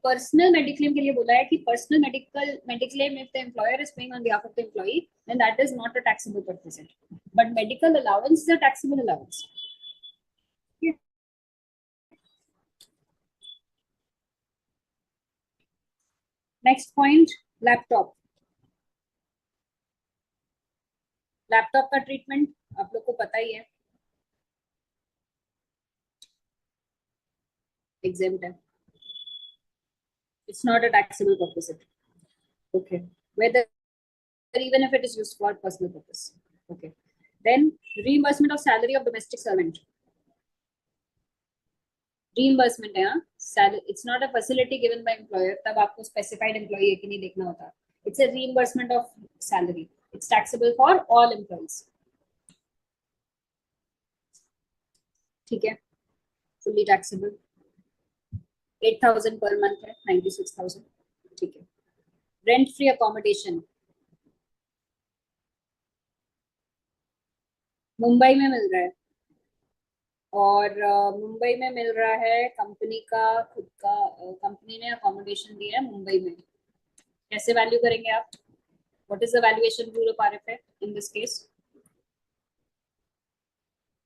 personal mediclaim के लिए बोला है कि personal mediclaim if the employer is paying on behalf of the employee, then that is not a taxable perquisite. But medical allowance is a taxable allowance. Yeah. Next point, laptop. Laptop का treatment आप लोग को पता ही है, exempt है. It's not a taxable perquisite. Okay. Whether even if it is used for personal purpose. Okay. Then reimbursement of salary of domestic servant. Reimbursement है, it's not a facility given by employer. तब आपको specified employee है कि नहीं देखना होता. It's a reimbursement of salary. It's taxable for all employees. ठीक है, fully taxable. 8,000 per month है, 96,000. ठीक है. Rent free accommodation. मुंबई में मिल रहा है, और मुंबई में मिल रहा है, कंपनी का खुद का, कंपनी ने अकोमोडेशन दिया है मुंबई में. कैसे वैल्यू करेंगे आप? What is the valuation rule of RFA in this case?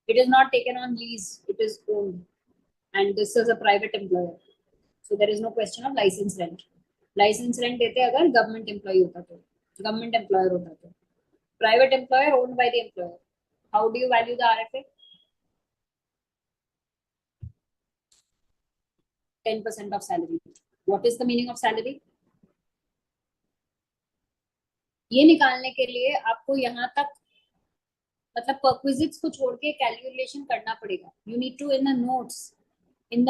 It is not taken on lease, it is owned, and this is a private employer, so there is no question of licence rent. Licence rent देते अगर government employ होता तो, government employer होता तो. Private employer owned by the employer. How do you value the RFA? 10% of salary. What is the meaning of salary? ये निकालने के लिए आपको यहाँ तक, मतलब परक्विजिट्स को छोड़ के कैलकुलेशन करना पड़ेगा. You need to in the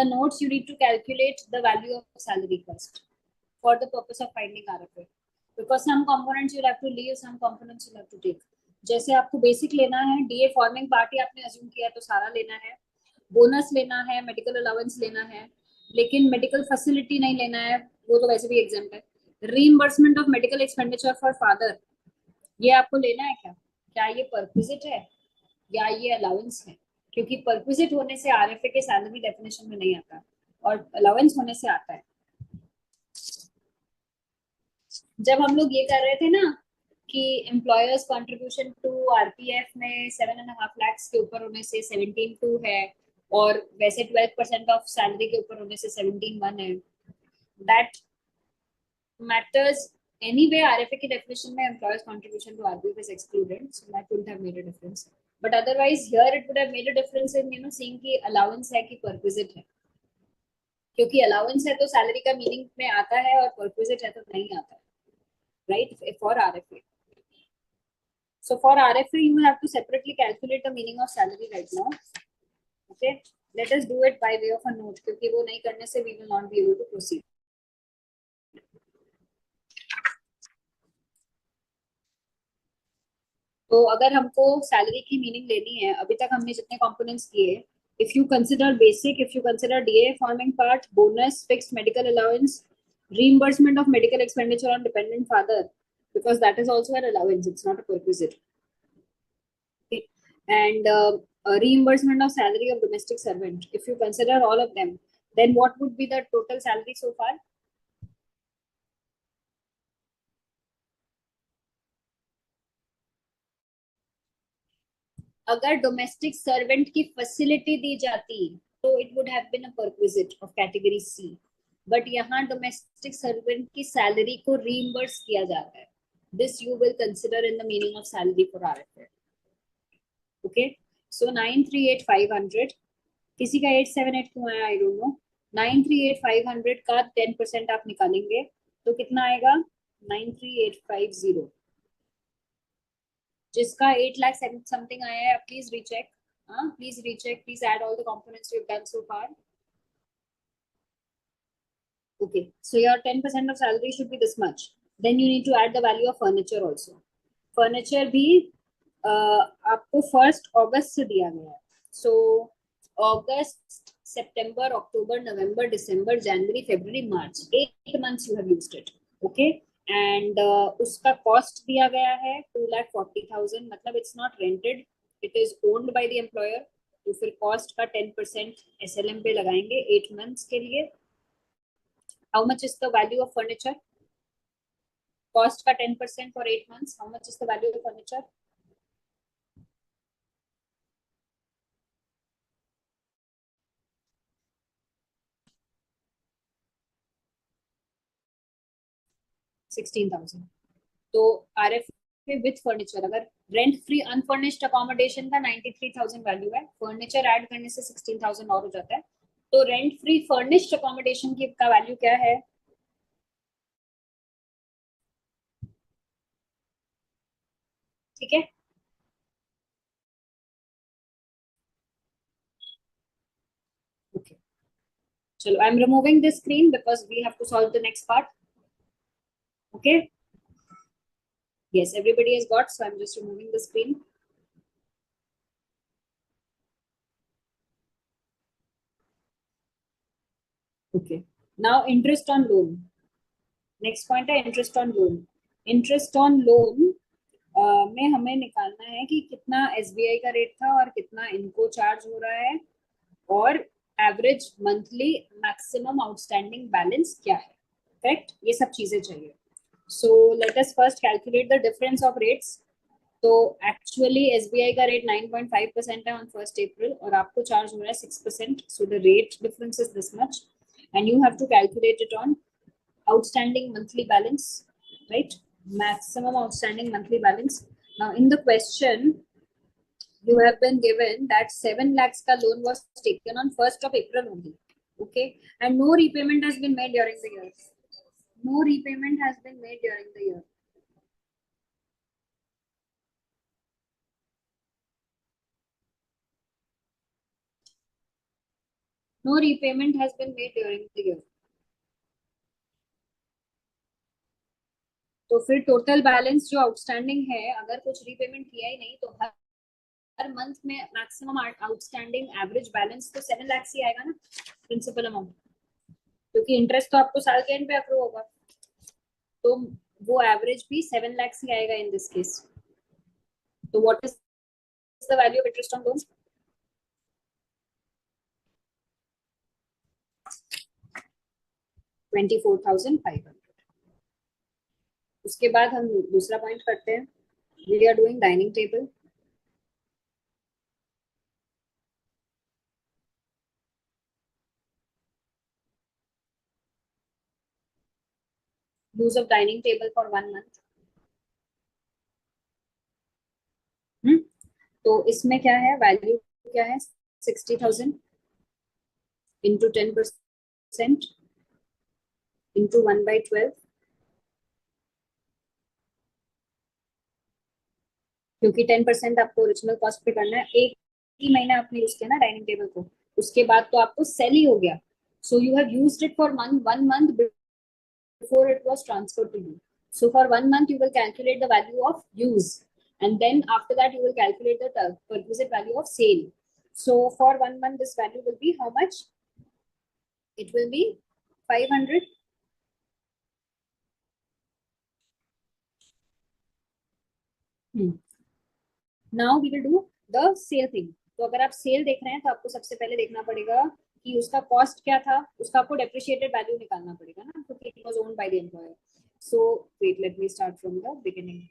notes you need to calculate the value of salary cost for the purpose of finding RFA, because some components you have to leave, some components you have to take. जैसे आपको basic लेना है, DA forming party आपने assume किया तो सारा लेना है, बोनस लेना है, मेडिकल अलाउंस लेना है, लेकिन मेडिकल फैसिलिटी नहीं लेना है, वो तो वैसे भी एग्जाम्प्ट है. Reimbursement of medical expenditure for father, ये आपको लेना है क्या? क्या ये परक्विजिट है या ये अलाउंस है? क्योंकि परक्विजिट होने से आरएफए के सैलरी डेफिनेशन में नहीं आता, और अलाउंस होने से आता है. जब हम लोग ये कर रहे थे ना, कि एम्प्लॉयर्स कंट्रीब्यूशन टू आरपीएफ में 7.5 लाख के ऊपर होने से 17.2 है, और वैसे 12% ऑफ सैलरी के ऊपर होने से 17.1 है. That matters anyway. RFA की definition में employers contribution to RPF is excluded, so that wouldn't have made a difference. But otherwise here it would have made a difference in seeing कि allowance है कि perquisite है, क्योंकि allowance है तो salary का meaning में आता है और perquisite है तो नहीं आता है, right? For RFA. So for RFA, you have to separately calculate the meaning of salary right now. Okay, let us do it by way of a note, क्योंकि वो नहीं करने से we will not be able to proceed. तो अगर हमको salary की meaning लेनी है, अभी तक हमने जितने कंपोनेंट्स किए, if you consider basic, if you consider DA forming part, bonus, fixed medical allowance, reimbursement of medical expenditure on dependent father, because that is also an allowance, it's not a perquisite. Okay. And reimbursement of salary of domestic servant. If you consider all of them, then what would be the total salary so far? अगर domestic servant की facility दी जाती तो it would have been a perquisite of category C, but यहाँ domestic servant की salary को reimburse किया जाता है. This you will consider in the meaning of salary for RFA. Okay, so 938,500, किसी का 878 क्यों आया आई डोंट नो. 938,500 का 10% आप निकालेंगे तो कितना आएगा? 93,850. जिसका 8 लाख समथिंग आया है, please recheck. Please recheck, please add all the components you've done so far. Okay, so your 10% of salary should be this much. Then you need to add the value of furniture also. Furniture भी आपको 1 अगस्त से दिया गया है. So August, September, October, November, December, January, February, March, 8 months you have used it. Okay, and उसका cost दिया गया है 2,40,000. मतलब it's not rented, it is owned by the employer. तो फिर कॉस्ट का 10% एसएलएम पे लगाएंगे 8 मंथ्स के लिए. How much is the value of furniture? Cost का 10% for 8 months. How much is the value of furniture? $16,000. तो आरएफ विथ फर्नीचर, अगर रेंट फ्री अनफर्निश्ड अकोमोडेशन का 93,000 वैल्यू है, फर्नीचर ऐड करने से 16,000 और हो जाता है. तो रेंट फ्री फर्निश्ड अकोमोडेशन की का वैल्यू क्या है? ठीक है, okay. चलो, I am removing this screen because we have to solve the next part. Okay, yes, everybody has got, so I'm just removing the screen. Okay, now interest on loan. Next point है interest on loan. Interest on loan में हमें निकालना है कि कितना SBI का rate था और कितना इनको चार्ज हो रहा है, और average monthly maximum outstanding balance क्या है. करेक्ट, ये सब चीजें चाहिए. So let us first calculate the difference of rates. तो एक्चुअली एसबीआई का रेट 9.5% है ऑन 1 अप्रैल, और आपको चार्ज हो रहा है 6%. So the rate difference is this much, and you have to calculate it on outstanding monthly balance, right? Maximum outstanding monthly balance. Now in the question you have been given that 7 lakhs ka loan was taken on 1st of April only. Okay, and no repayment has been made during the year. No repayment has been made during the year. No repayment has been made during the year. तो फिर total balance जो outstanding है, अगर कुछ repayment किया ही नहीं, तो हर month में मैक्सिमम आउटस्टैंडिंग एवरेज बैलेंस तो 7 लाख ही आएगा ना, प्रिंसिपल अमाउंट, क्योंकि इंटरेस्ट तो आपको साल के एंड पे अप्रूव होगा. तो वो एवरेज भी 7 लाख ही आएगा इन दिस केस. तो what is the value of interest on loan? 24,500. उसके बाद हम दूसरा पॉइंट करते हैं, we are doing dining table. Use of dining table for 1 month. तो इसमें क्या है, वैल्यू क्या है, 60,000 इंटू 10% इंटू 1/12, क्योंकि 10% आपको ओरिजिनल कॉस्ट पे करना है। एक ही महीना आपने यूज किया ना डाइनिंग टेबल को, उसके बाद तो आपको सेल ही हो गया। So you have used it for 1 month before it was transferred to you. So for 1 month, you will calculate the value of use, and then after that, you will calculate the perquisite value of sale. So for 1 month, this value will be how much? It will be 500. Now we will do the sale thing. तो अगर आप cell देख रहे हैं तो आपको सबसे पहले देखना पड़ेगा कि उसका कॉस्ट क्या था, उसका आपको डेप्रिशिएटेड वैल्यू निकालना पड़ेगा ना, क्योंकि it was owned by the employer. So wait, let me start from the beginning.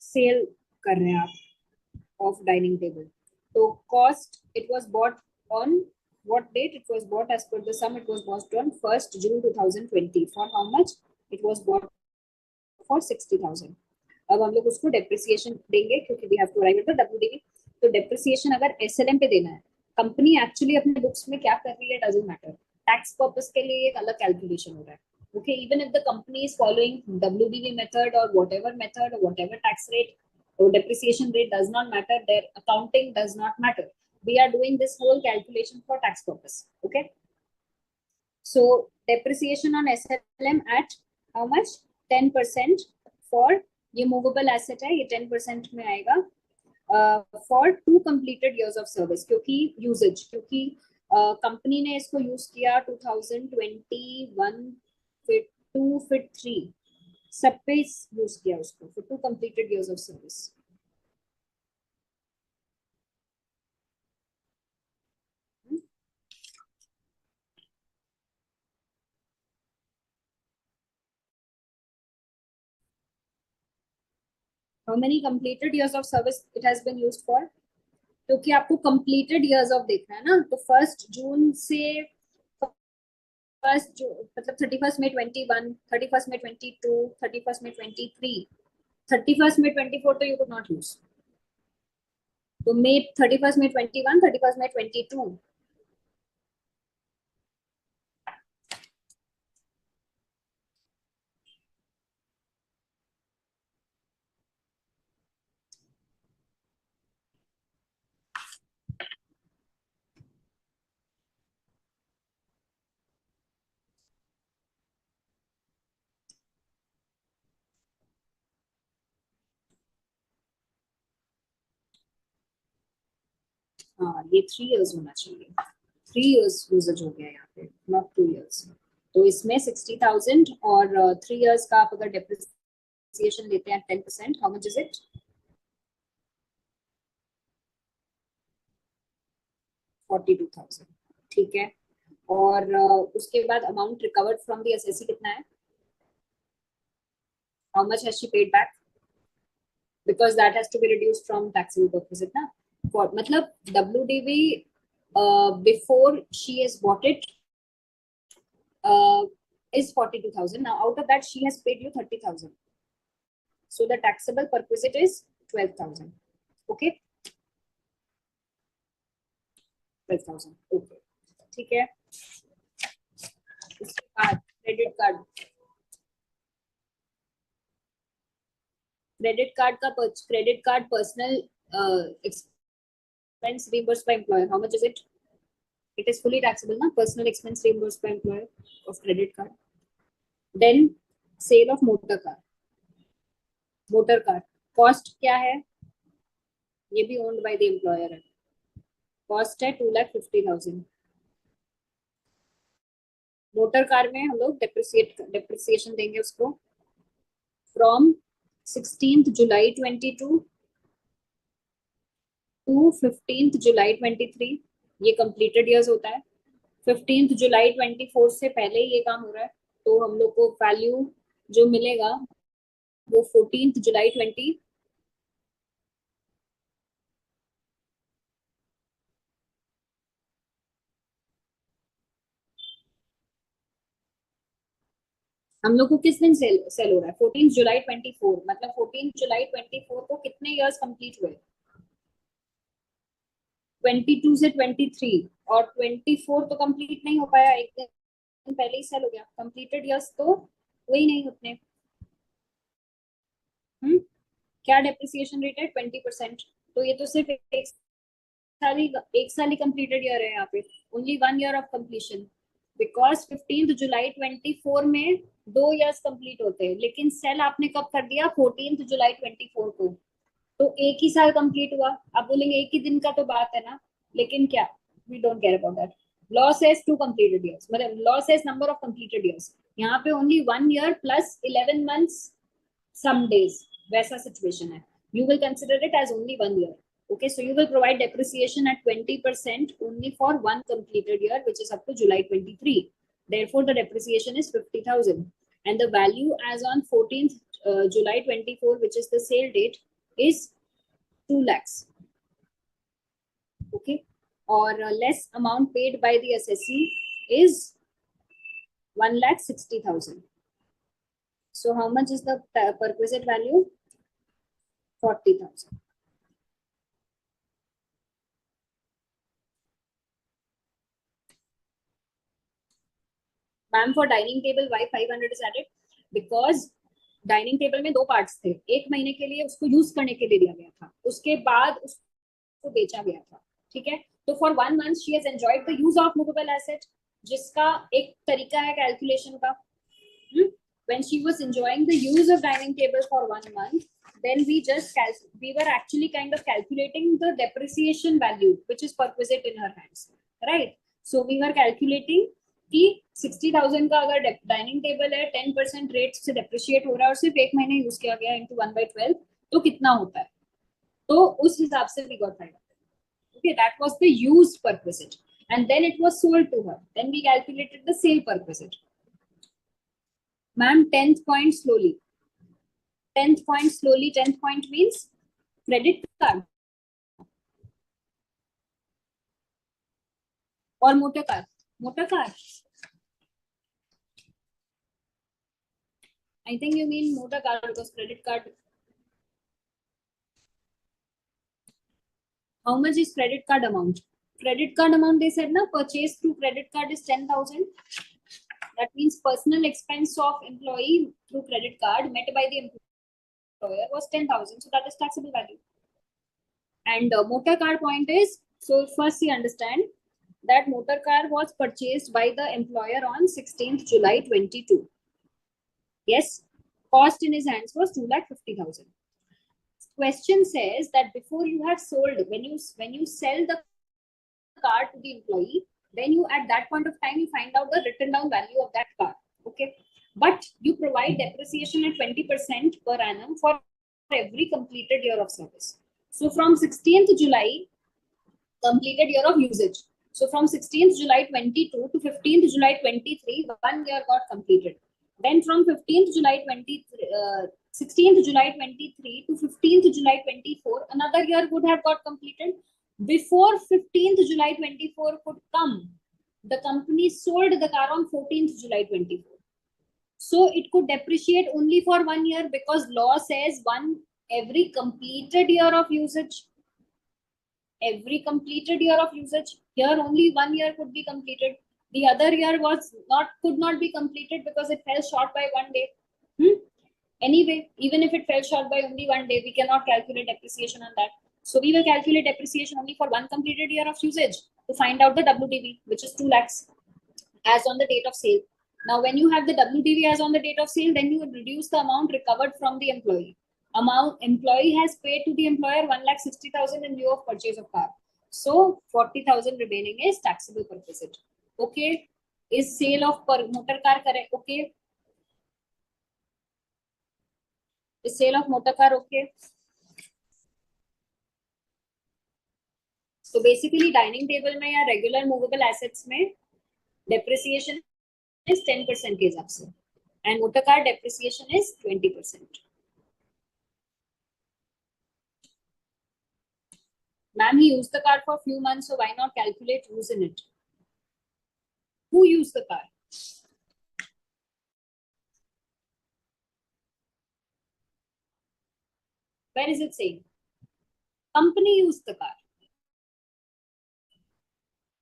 Sale कर रहे हैं आप ऑफ डाइनिंग टेबल, तो cost it was bought on what date it was bought, as per the sum it was bought on 1st June 2020 for how much it was bought for 60,000। अब हम लोग उसको depreciation देंगे क्योंकि we have to arrive at the WDV. तो depreciation अगर SLM पे देना है, कंपनी एक्चुअली अपने बुक्स में क्या कर रही है डजंट मैटर, टैक्स पर्पस के लिए एक अलग कैलकुलेशन हो रहा है। Okay, even if the company is following WDV method or whatever method or whatever tax rate or depreciation rate, does not matter, their accounting does not matter, we are doing this whole calculation for tax purpose. Okay, so depreciation on SLM at how much, 10% for, ये movable asset है, ये 10% में आएगा for 2 completed years of service, क्योंकि usage, क्योंकि company ने इसको use किया 2021 फिर 2 फिर 3 सब पे यूज किया उसको for 2 completed years of service। How many completed years of service it has been used for? क्योंकि आपको completed years of देखना है ना, तो 1st जून से 1st मतलब 31st में 21, 31st में 22, 31st में 23, 31st में 24 तो you could not use। तो May 31st में 21, 31st में 22। हाँ, ये 3 years होना चाहिए, 3 years यूजेज हो गया यहाँ पे, नॉट 2 years। तो इसमें 60,000 और 3 years का आप अगर डेप्रिसिएशन लेते हैं 10%, हाउ मच इज इट, 42,000। ठीक है, और उसके बाद amount recovered from the SSC कितना है, how much has she paid back, because that has to be reduced from taxable purpose ना। फॉर मतलब WDV before she has bought it is 42,000. Now out of that she has paid you 30,000, so the taxable perquisite is 12,000। okay, 12,000। okay, ठीक है। उसके बाद credit card, credit card personal expense reimbursed by employer, how much is it, it is fully taxable na, personal expense reimbursed by employer of credit card। then sale of motor car, motor car cost क्या है, ये भी owned by the employer है, cost है 2,50,000। Motor car में हम लोग depreciation देंगे उसको from 16th July 22 to 15th जुलाई 23, ये कंप्लीटेड ईयर्स होता है। 15th जुलाई 24 से पहले ये काम हो रहा है, तो हम लोग को वैल्यू जो मिलेगा वो 14 जुलाई 20 हम लोग को किस दिन सेल हो रहा है 14 जुलाई 24 मतलब 14 जुलाई 24 को कितने इयर्स कंप्लीट हुए 22 से 23 और 24 तो कंप्लीट नहीं हो पाया एक दिन पहले ही सेल हो गया कंप्लीटेड इयर्स तो वही नहीं उतने क्या डेप्रिसिएशन रेट है 20% तो ये तो सिर्फ एक साल ही कंप्लीटेड ईयर है यहाँ पे only 1 year of completion because 15 जुलाई 24 में 2 इयर्स कंप्लीट होते हैं लेकिन सेल आपने कब कर दिया 14 जुलाई 24 को तो एक ही साल कंप्लीट हुआ आप बोलेंगे एक ही दिन का तो बात है ना लेकिन क्या we don't care about that law says 2 completed years मतलब law says number of completed years यहाँ पे only 1 year plus 11 months some days वैसा सिचुएशन है you will consider it as only 1 year okay so you will provide depreciation at 20% only for one completed year which is up to July 23 therefore the depreciation is 50,000 and the value as on 14th July 24 which is the sale date is 2 lakhs okay or less amount paid by the assessee is 1,60,000 so how much is the perquisite value 40,000 ma'am for dining table why 500 is added because dining table में 2 parts थे एक महीने के लिए उसको use करने के लिए दिया गया था उसके बाद उसको बेचा गया था ठीक है तो for 1 month she has enjoyed the use of movable asset जिसका एक तरीका है कैलकुलेशन का when she was enjoying the use of dining table for 1 month then we were actually kind of calculating the depreciation value which is perquisite in her hands right so we were calculating कि 60,000 का अगर dining table है 10% rate से depreciate हो रहा है और सिर्फ एक महीने यूज किया गया इंटू 1/12 तो कितना होता है तो उस हिसाब से we got 500 okay that was the used perquisite and then it was sold to her then we calculated the sale perquisite ma'am 10th point slowly 10th point means credit card और motor car I think you mean motor car because credit card. How much is credit card amount? Credit card amount they said na purchase through credit card is 10,000. That means personal expense of employee through credit card met by the employer was 10,000. So that is taxable value. And motor car point is so first you understand that motor car was purchased by the employer on 16th July 22. Yes, cost in his hands was 2,50,000. Question says that before you have sold, when you sell the car to the employee, then you at that point of time you find out the written down value of that car. Okay, but you provide depreciation at 20% per annum for every completed year of service. So from 16th July, completed year of usage. So from 16th July 22 to 15th July 23, 1 year got completed. Then from 15th July 16th July 23 to 15th July 24, another year would have got completed. Before 15th July 24 could come, the company sold the car on 14th July 24. So it could depreciate only for 1 year because law says every completed year of usage. Every completed year of usage. Here only 1 year could be completed. The other year could not be completed because it fell short by 1 day. Anyway, even if it fell short by only 1 day, we cannot calculate depreciation on that. So we will calculate depreciation only for one completed year of usage to find out the WDV, which is 2 lakhs as on the date of sale. Now, when you have the WDV as on the date of sale, then you would reduce the amount recovered from the employee. Amount employee has paid to the employer 1,60,000 in lieu of purchase of car. So 40,000 remaining is taxable perquisite. Okay, is sale of motor car correct? Okay, is sale of motor car okay? So basically, dining table में या regular movable assets में depreciation is 10% के हिसाब से, and motor car depreciation is 20%. Ma'am, he used the car for a few months, so why not calculate use in it? Who used the car? Where is it saying? Company used the car.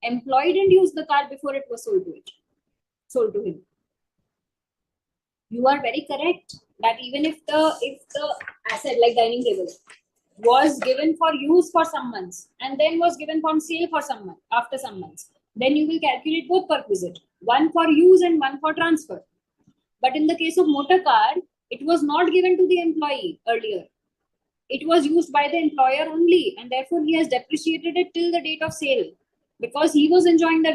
Employee didn't use the car before it was sold to him. You are very correct that even if the asset like dining table was given for use for some months and then was given for sale for some months, after some months, then you will calculate both perquisite, one for use and one for transfer. But in the case of motor car, it was not given to the employee earlier. It was used by the employer only, and therefore he has depreciated it till the date of sale because he was enjoying the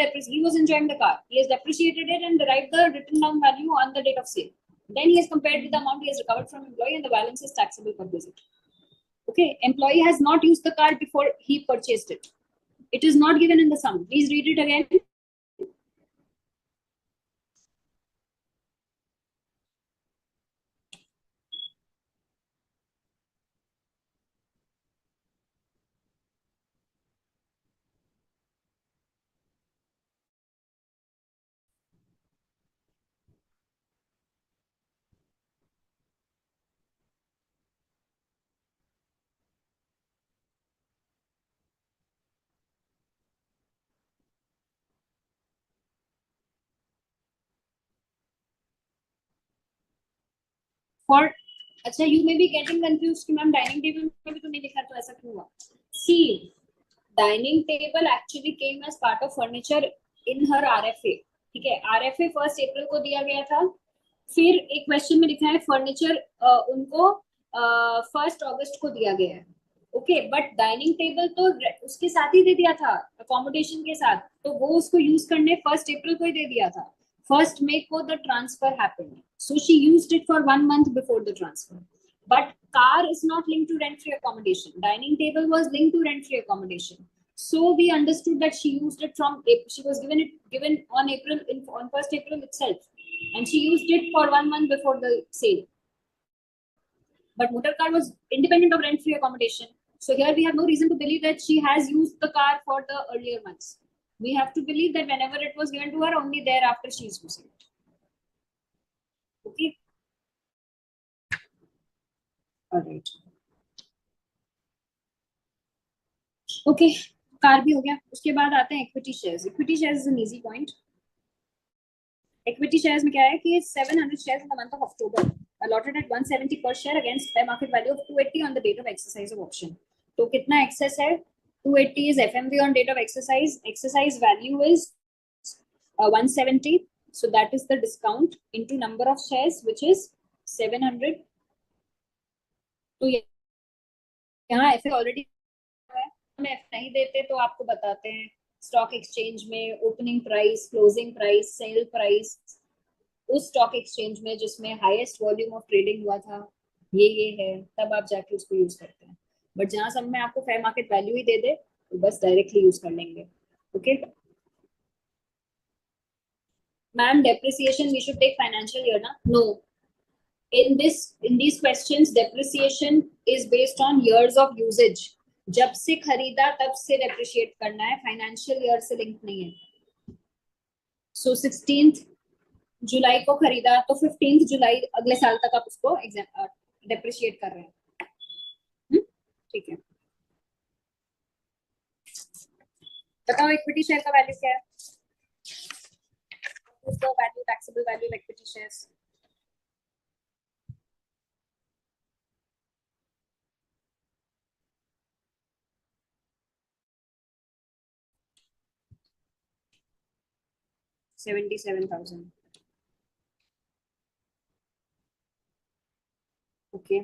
car. He has depreciated it and derived the written down value on the date of sale. Then he has compared with the amount he has recovered from employee, and the balance is taxable perquisite. Okay, employee has not used the car before he purchased it. It is not given in the sum. Please read it again. For अच्छा, you may be getting confused कि ma'am dining table में भी तो नहीं लिखा, तो ऐसा क्यों हुआ? See, dining table actually came as part of furniture in her RFA. ठीक है, RFA 1 अप्रैल को दिया गया था. फिर एक क्वेश्चन में लिखा है फर्नीचर उनको 1 अगस्त को दिया गया है. ओके, बट डाइनिंग टेबल तो उसके साथ ही दे दिया था अकोमोडेशन के साथ, तो वो उसको यूज करने 1 अप्रैल को ही दे दिया था. 1 May को the transfer happened, so she used it for 1 month before the transfer. But car is not linked to rent-free accommodation. Dining table was linked to rent-free accommodation. So we understood that she used it from she was given on 1 April itself, and she used it for 1 month before the sale. But motor car was independent of rent-free accommodation. So here we have no reason to believe that she has used the car for the earlier months. We have to believe that whenever it was given to her, only thereafter she is using it. Okay. All right. Okay. Car भी हो गया. उसके बाद आते हैं equity shares. Equity shares is an easy point. Equity shares में क्या है कि 700 shares in the month of October allotted at 170 per share against fair market value of 280 on the date of exercise of option. तो कितना excess है? 280 is FMV on date of exercise. Exercise value is 170. So that is the discount into number of shares, which is 700. तो यहाँ FA already है. हम F नहीं देते तो आपको बताते हैं. स्टॉक एक्सचेंज में opening price, closing price, sale price, उस स्टॉक एक्सचेंज में जिसमें हाईएस्ट वॉल्यूम ऑफ ट्रेडिंग हुआ था, ये है, तब आप जाके उसको यूज करते हैं. बट जहां सब में आपको फेयर मार्केट वैल्यू ही दे दे तो बस डायरेक्टली यूज कर लेंगे. Okay ma'am, depreciation we should take financial year ना? No, in these questions depreciation is based on years of usage. जब से खरीदा तब से डेप्रिशिएट करना है, फाइनेंशियल ईयर से लिंक नहीं है. सो 16 जुलाई को खरीदा तो 15 जुलाई अगले साल तक आप उसको डेप्रिशिएट कर रहे हैं. ठीक है, बताओ इक्विटी शेयर का वैल्यू क्या है? Value, taxable value equity shares. $77,000. Okay,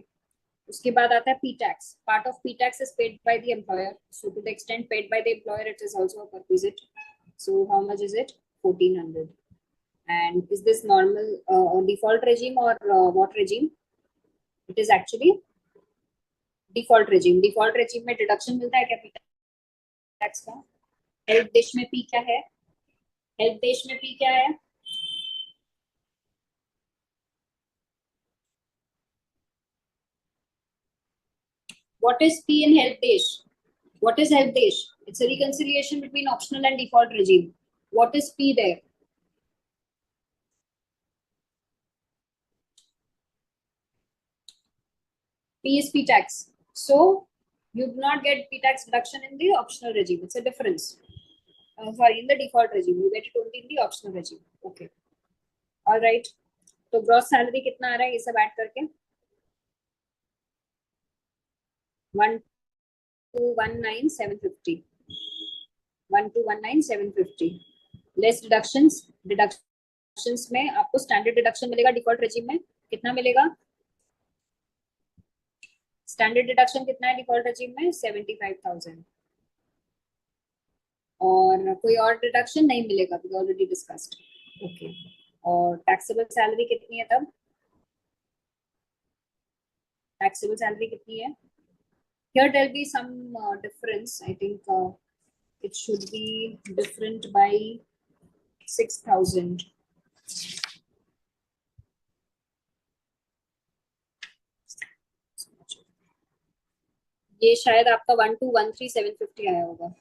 उसके बाद आता है P tax. Part of P tax is paid by the employer, so to the extent paid by the employer it is also a perquisite. So how much is it? 1400. And is this normal default regime or what regime? It is actually default regime. Default regime में deduction मिलता है क्या P tax का? Help देश में P क्या है? Help देश में पी क्या है? What is P in help dash? What is help dash? It's a reconciliation between optional and default regime. What is P there? P is P tax. So you do not get P tax deduction in the optional regime. It's a difference. Sorry, in the default regime. You get it only in the optional regime. Okay. All right. तो gross salary कितना आ रहा है ये सब add करके 1,219,750 1,219,750 less deductions में आपको standard deduction मिलेगा डिफॉल्ट रेजिम में कितना मिलेगा स्टैंडर्ड डिडक्शन कितना है डिफॉल्ट रेजिम में 75,000 और कोई और डिडक्शन नहीं मिलेगा वी ऑलरेडी डिस्कस्ड ओके और टैक्सेबल सैलरी कितनी है तब टैक्सेबल सैलरी कितनी है here there'll be some difference I think it should be different by 6,000 ये शायद आपका 1,213,750 आया होगा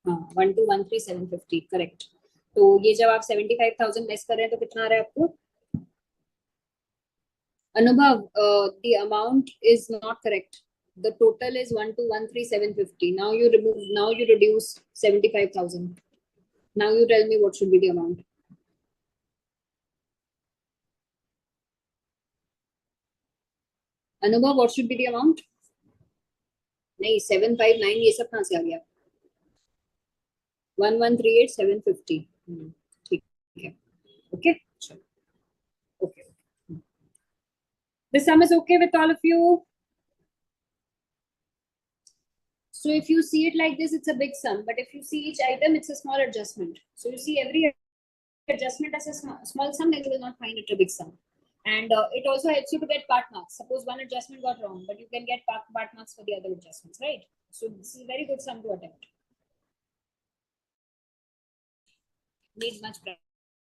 हाँ 1,213,750 करेक्ट तो ये जब आप 75,000 लेस कर रहे हैं तो कितना आ रहा है आपको Anubhav, the amount is not correct. The total is 1,213,750. Now you reduce 75,000. Now you tell me what should be the amount. Anubhav, what should be the amount? नहीं 759 ये सब कहाँ से आ गया 1,138,750 ठीक है okay चलो okay this sum is okay with all of you so if you see it like this it's a big sum but if you see each item it's a small adjustment so you see every adjustment as a small sum then you will not find it a big sum and it also helps you to get part marks suppose one adjustment got wrong but you can get part marks for the other adjustments right so this is a very good sum to attempt need much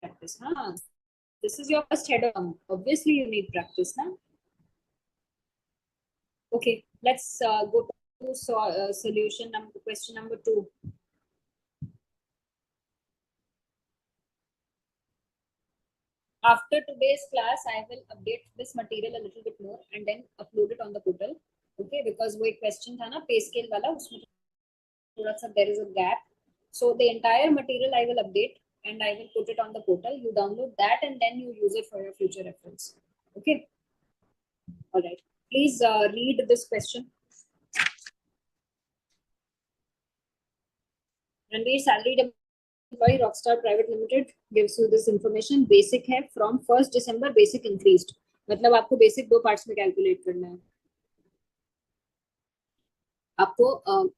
practice huh this is your first head on obviously you need practice now okay let's go to solution number question number 2 after today's class I will update this material a little bit more and then upload it on the portal okay because वो एक question था ना pay scale वाला उसमें थोड़ा सा there is a gap so the entire material I will update and I will put it on the portal you download that and then you use it for your future reference okay all right please read this question Ranveer salaried employee Rockstar Private Limited gives you this information basic है from 1st December basic increased मतलब आपको basic दो parts में calculate करना है आपको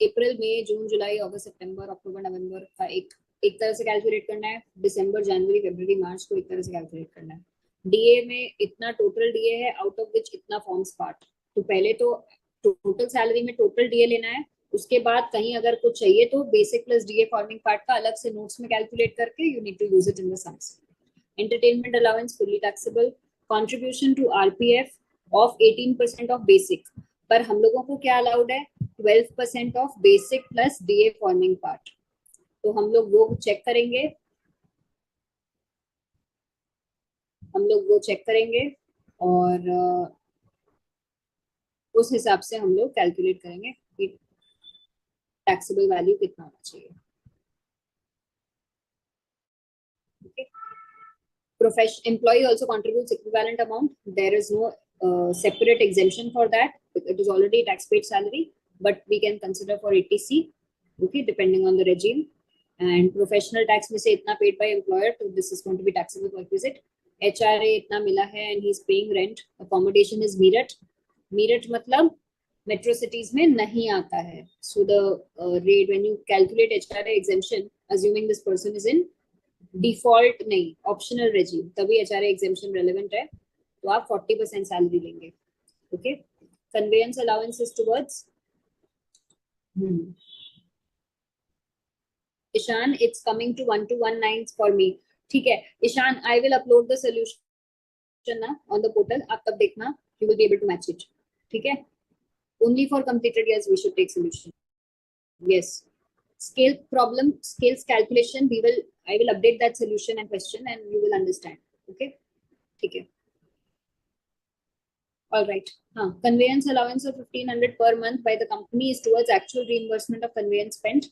अप्रैल मई जून जुलाई अगस्त सितंबर अक्टूबर नवंबर का एक तरह से कैलकुलेट करना है दिसंबर जनवरी फरवरी मार्च को एक तरह से कैलकुलेट करना है डीए में इतना टोटल डीए है आउट ऑफ विच इतना फॉर्म्स पार्ट तो पहले तो टोटल सैलरी में टोटल डीए लेना है उसके बाद कहीं अगर कुछ चाहिए तो basic plus DA forming part का अलग से नोट्स में कैलकुलेट करके you need to use it in the sums entertainment allowance fully taxable contribution to RPF of 18% ऑफ बेसिक पर हम लोगों को क्या अलाउड है 12% of basic plus DA forming part तो हम लोग वो चेक करेंगे और उस हिसाब से हम लोग कैलकुलेट करेंगे कि टैक्सेबल वैल्यू कितना होना चाहिए Profession employee also contributes equivalent amount. There is no separate exemption for that. It is already tax paid salary, but we can consider for ATC, okay, depending on the regime. And professional tax में से इतना paid by employer, so this is going to be taxable perquisite. HRA इतना मिला है and he is paying rent. Accommodation is Meerut. Meerut मतलब metro cities में नहीं आता है. So the rate when you calculate HRA exemption, assuming this person is in default नहीं optional regime तभी एचआरए एग्जेम्पशन रेलेवेंट है तो आप 40% सैलरी लेंगे okay conveyance allowances towards Ishaan it's coming to 1,219 for me ठीक है Ishaan I will upload the solution ना on the portal, आप तब देखना, you will be able to match it. ठीक है? Only for completed years we should take solution. Yes. Scale problem, scales calculation. I will update that solution and question, and you will understand. Okay. ठीक है. All right. Conveyance allowance of 1,500 per month by the company is towards actual reimbursement of conveyance spent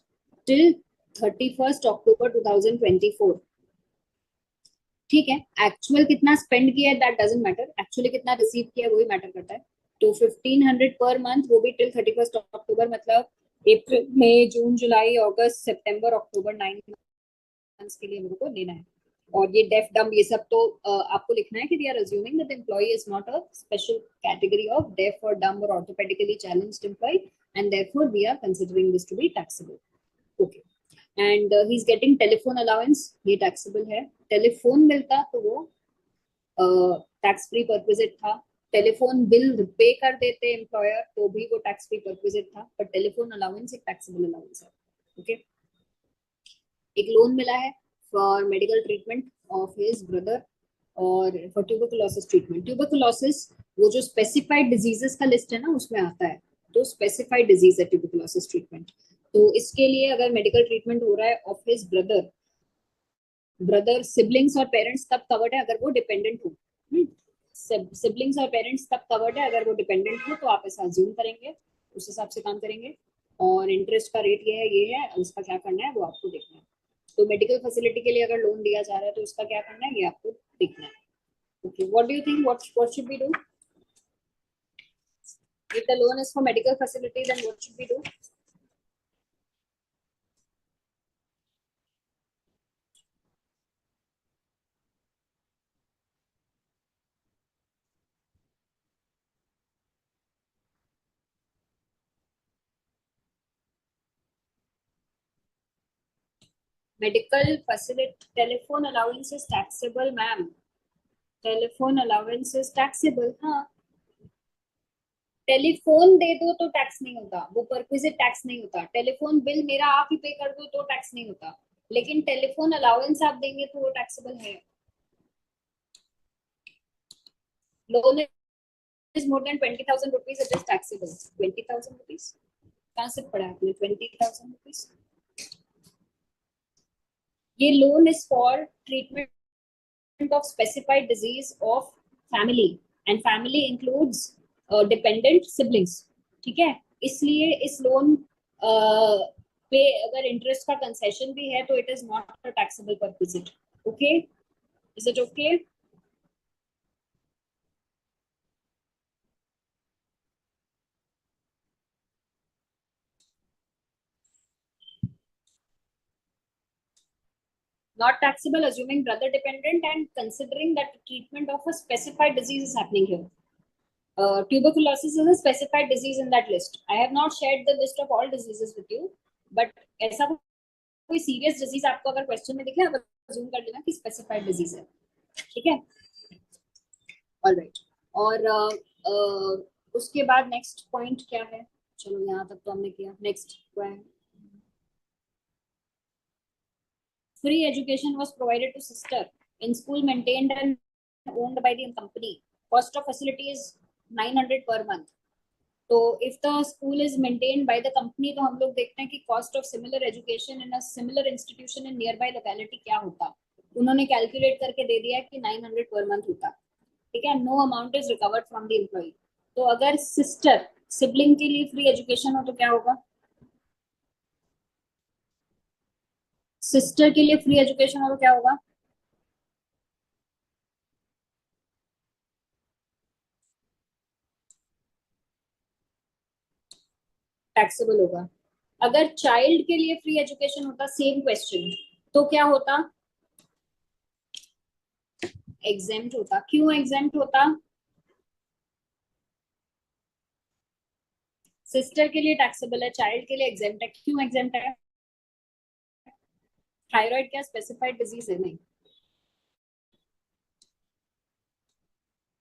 till 31st October 2024. ठीक है. Actual कितना spend किया है that doesn't matter. Actually कितना receive किया है वही matter करता है. तो 1,500 per month वो भी till 31st October, मतलब अप्रैल, मई, जून, जुलाई, अगस्त, सितंबर, अक्टूबर, 9 मंथ्स के लिए मेरे को लेना है. और ये डेफ डम ये सब तो आपको लिखना है कि we are assuming that employee is not a special category of deaf और डम और orthopedically challenged employee, and therefore we are considering this to be taxable. Okay. And he is getting telephone allowance, ये taxable है. Telephone मिलता तो वो tax free perquisite था. Telephone bill pay कर देते एम्प्लॉयर तो भी वो टैक्स फ्री परक्विजिट था, पर टेलीफोन अलाउंस एक टैक्सेबल अलाउंस है. ओके. एक लोन मिला है for medical treatment of his brother और फॉर ट्यूबरकुलोसिस ट्रीटमेंट. ट्यूबरकुलोसिस वो जो स्पेसिफाइड डिजीजेस का लिस्ट है ना उसमें आता है, तो स्पेसिफाइड डिजीज है ट्यूबरकुलोसिस ट्रीटमेंट. तो इसके लिए अगर मेडिकल ट्रीटमेंट हो रहा है ऑफ हिज ब्रदर सिबलिंग्स और पेरेंट्स तब कवर्ड है अगर वो डिपेंडेंट हो. सिबलिंग्स और पेरेंट्स तब कवर्ड है अगर वो डिपेंडेंट हो, तो आप ऐसा अज्यूम करेंगे, उस हिसाब से काम करेंगे. और इंटरेस्ट का रेट ये है, उसका क्या करना है वो आपको देखना है. तो मेडिकल फैसिलिटी के लिए अगर लोन दिया जा रहा है तो उसका क्या करना है ये आपको देखना है. Okay. What do you think, what should we do if the loan is for medical facility, then what should we do? Medical facility telephone allowance is taxable, ma'am. Telephone allowance is taxable. हाँ. Telephone दे दो तो tax नहीं होता, वो perquisite tax नहीं होता. Telephone bill मेरा आप ही पे कर दो तो टैक्स नहीं होता, लेकिन टेलीफोन अलाउंस आप देंगे तो वो टैक्सेबल है. Loan is more than 20,000 rupees, it is taxable. 20,000 rupees कहाँ से पढ़ा आपने? 20,000 रुपीज. ये loan is for treatment of specified disease of family, and family includes dependent siblings. ठीक है. इसलिए इस लोन पे अगर इंटरेस्ट का कंसेशन भी है तो it is not a taxable perquisite. Okay. Is it okay? Not taxable assuming brother dependent and considering that the treatment of a specified disease is happening here. Tuberculosis is a specified disease in that list. I have not shared the list of all diseases with you, but ऐसा कोई serious disease आपको अगर question में दिखे आप assume कर लेना कि specified disease है. ठीक है. All right. और उसके बाद next point क्या है? चलो यहाँ तक तो हमने किया. Next point. Free education was provided to sister in school maintained and owned by the company. Cost of facility is 900 per month. तो if the school is maintained by the company, तो हम लोग देखते हैं कि cost of similar education in a similar institution in nearby locality क्या होता. उन्होंने calculate करके दे दिया कि 900 per month होता. ठीक है. No amount is recovered from the employee. तो अगर sister sibling के लिए free education हो तो क्या होगा? सिस्टर के लिए फ्री एजुकेशन हो तो क्या होगा? टैक्सेबल होगा. अगर चाइल्ड के लिए फ्री एजुकेशन होता, सेम क्वेश्चन, तो क्या होता? एग्जेम्प्ट होता. क्यों एग्जेम्प्ट होता? सिस्टर के लिए टैक्सेबल है, चाइल्ड के लिए एग्जेम्प्ट है. क्यों एग्जेम्प्ट है? थायराइड क्या स्पेसिफाइड डिजीज है? नहीं.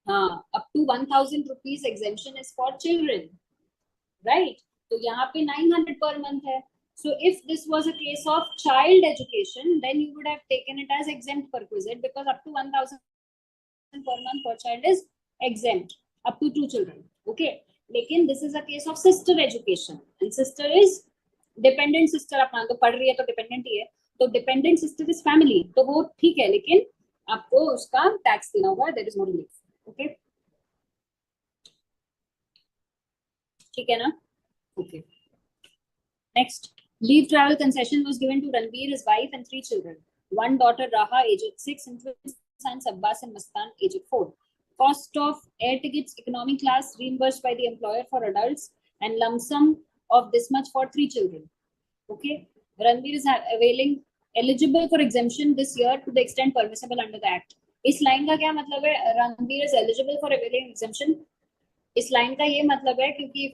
हाँ. Up to 1,000 rupees exemption is for children, right? तो यहाँ पे 900 per month है. So if this was a case of child education, then you would have taken it as exempt perquisite because up to 1,000 per month per child is exempt up to 2 children. Okay, लेकिन this is a case of sister education and sister is dependent sister. आप मान लो पढ़ रही है तो dependent ही है, तो dependent sister is family, तो वो ठीक है, लेकिन आपको उसका टैक्स देना होगा. there is no relief. Okay, ठीक है ना? Okay, next. Leave travel concession was given to Ranveer, his wife, and 3 children. One daughter, Raha, aged 6, and twin sons, Abbas and Mastan, aged 4. Cost of air tickets, economy class, reimbursed by the employer for adults, and lump sum of this much for 3 children. Okay. Ranveer is availing eligible for exemption this year to the extent permissible under the Act. इस line का क्या मतलब है? Ranveer is eligible for availing exemption. इस line का ये मतलब है क्योंकि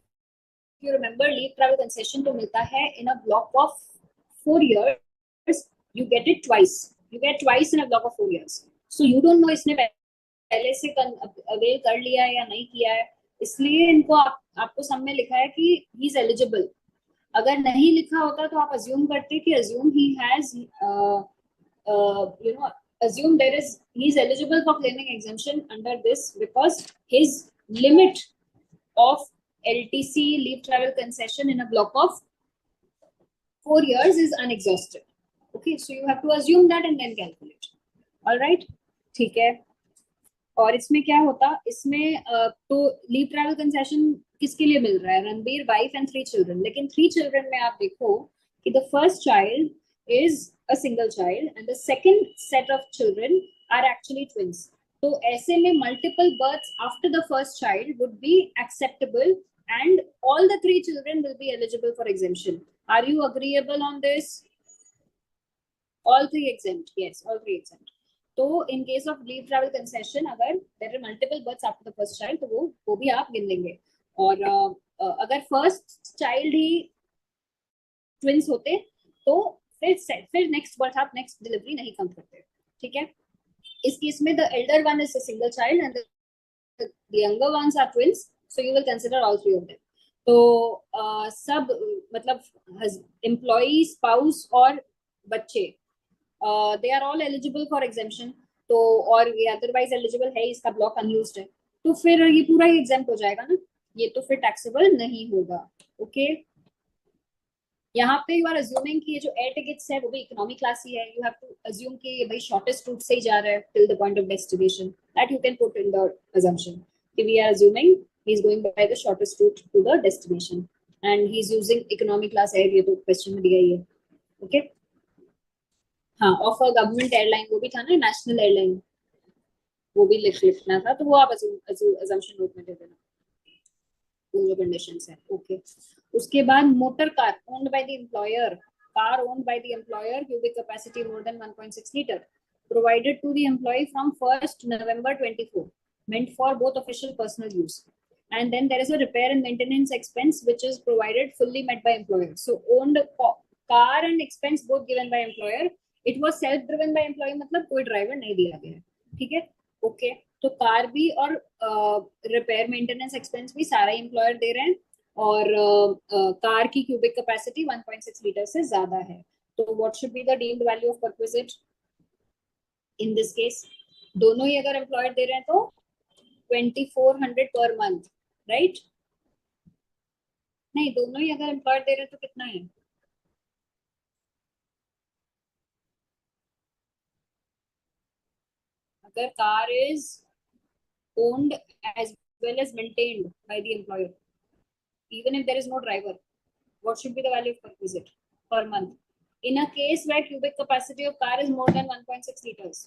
you remember leave travel concession तो मिलता है in a block of 4 years. You get it twice. You get twice in a block of 4 years. So you don't know इसने पहले से avail कर लिया है या नहीं किया है, इसलिए इनको आपको सब में लिखा है कि he is eligible. अगर नहीं लिखा होता तो आप assume करते कि assume he has assume he is eligible for claiming exemption under this because his limit of LTC leave travel concession in a block of 4 years is unexhausted. Okay, so you have to assume that and then calculate. All right, ठीक है. और इसमें क्या होता, इसमें तो leave travel concession किसके लिए मिल रहा है? Ranbir, wife and 3 children. लेकिन 3 चिल्ड्रन में आप देखो कि the first child is a single child and the second set of children are actually twins. तो ऐसे में multiple births after the first child would be acceptable and all the 3 children will be eligible for exemption. Are you agreeable on this? All 3 exempt. Yes, all 3 exempt. तो in case of leave travel concession, अगर there are multiple births after the first child, तो वो भी आप गिन लेंगे. और अगर फर्स्ट चाइल्ड ही ट्विंस होते तो फिर नेक्स्ट बर्थ आप नेक्स्ट डिलीवरी नहीं काउंट करते. ठीक है. इस केस में the elder one is a single child and the younger ones are twins. So you will consider all 3 of them. तो सब मतलब employee, spouse और बच्चे they are all eligible for exemption. तो और ये otherwise eligible है, इसका block unused है, तो फिर ये पूरा ही exempt हो जाएगा ना, ये तो फिर taxable नहीं होगा. Okay. यहाँ पे you are assuming कि ये जो air tickets है वो भी economy class ही है. You have to assume कि ये भाई shortest route से ही जा रहा है till the point of destination. That you can put in the assumption. कि we are assuming he is going by the shortest route to the destination and he is using economy class air. ये तो question में दिया ही है. Okay. हाँ, of a government airline वो भी था ना, नेशनल एयरलाइन, वो भी लिखना था, तो वो आप assumption नोट में दे देना वो जो कंडीशंस है. ओके. उसके बाद motor car owned by the employer. Car owned by the employer, cubic capacity more than 1.6 liter, provided to the employee from 1st November 24, meant for both official personal use. And then there is a repair and maintenance expense which is provided fully met by employer. So owned car and expense both given by employer. It was self driven by employee, मतलब कोई driver नहीं दिया गया है. ठीक है. Okay. तो car भी और रिपेयर मेंटेनेंस एक्सपेंस भी सारा एम्प्लॉयर दे रहे हैं और कार की क्यूबिक कैपेसिटी 1.6 लीटर से ज्यादा है. तो what should be the deemed value of perquisite in this case? दोनों ही अगर एम्प्लॉयर दे रहे हैं तो 2400 पर मंथ, राइट? नहीं, दोनों ही अगर एम्प्लॉयर दे रहे हैं तो कितना है? अगर car is owned as well as maintained by the employer, even if there is no driver, what should be the value of perquisite per month in a case where cubic capacity of car is more than 1.6 liters?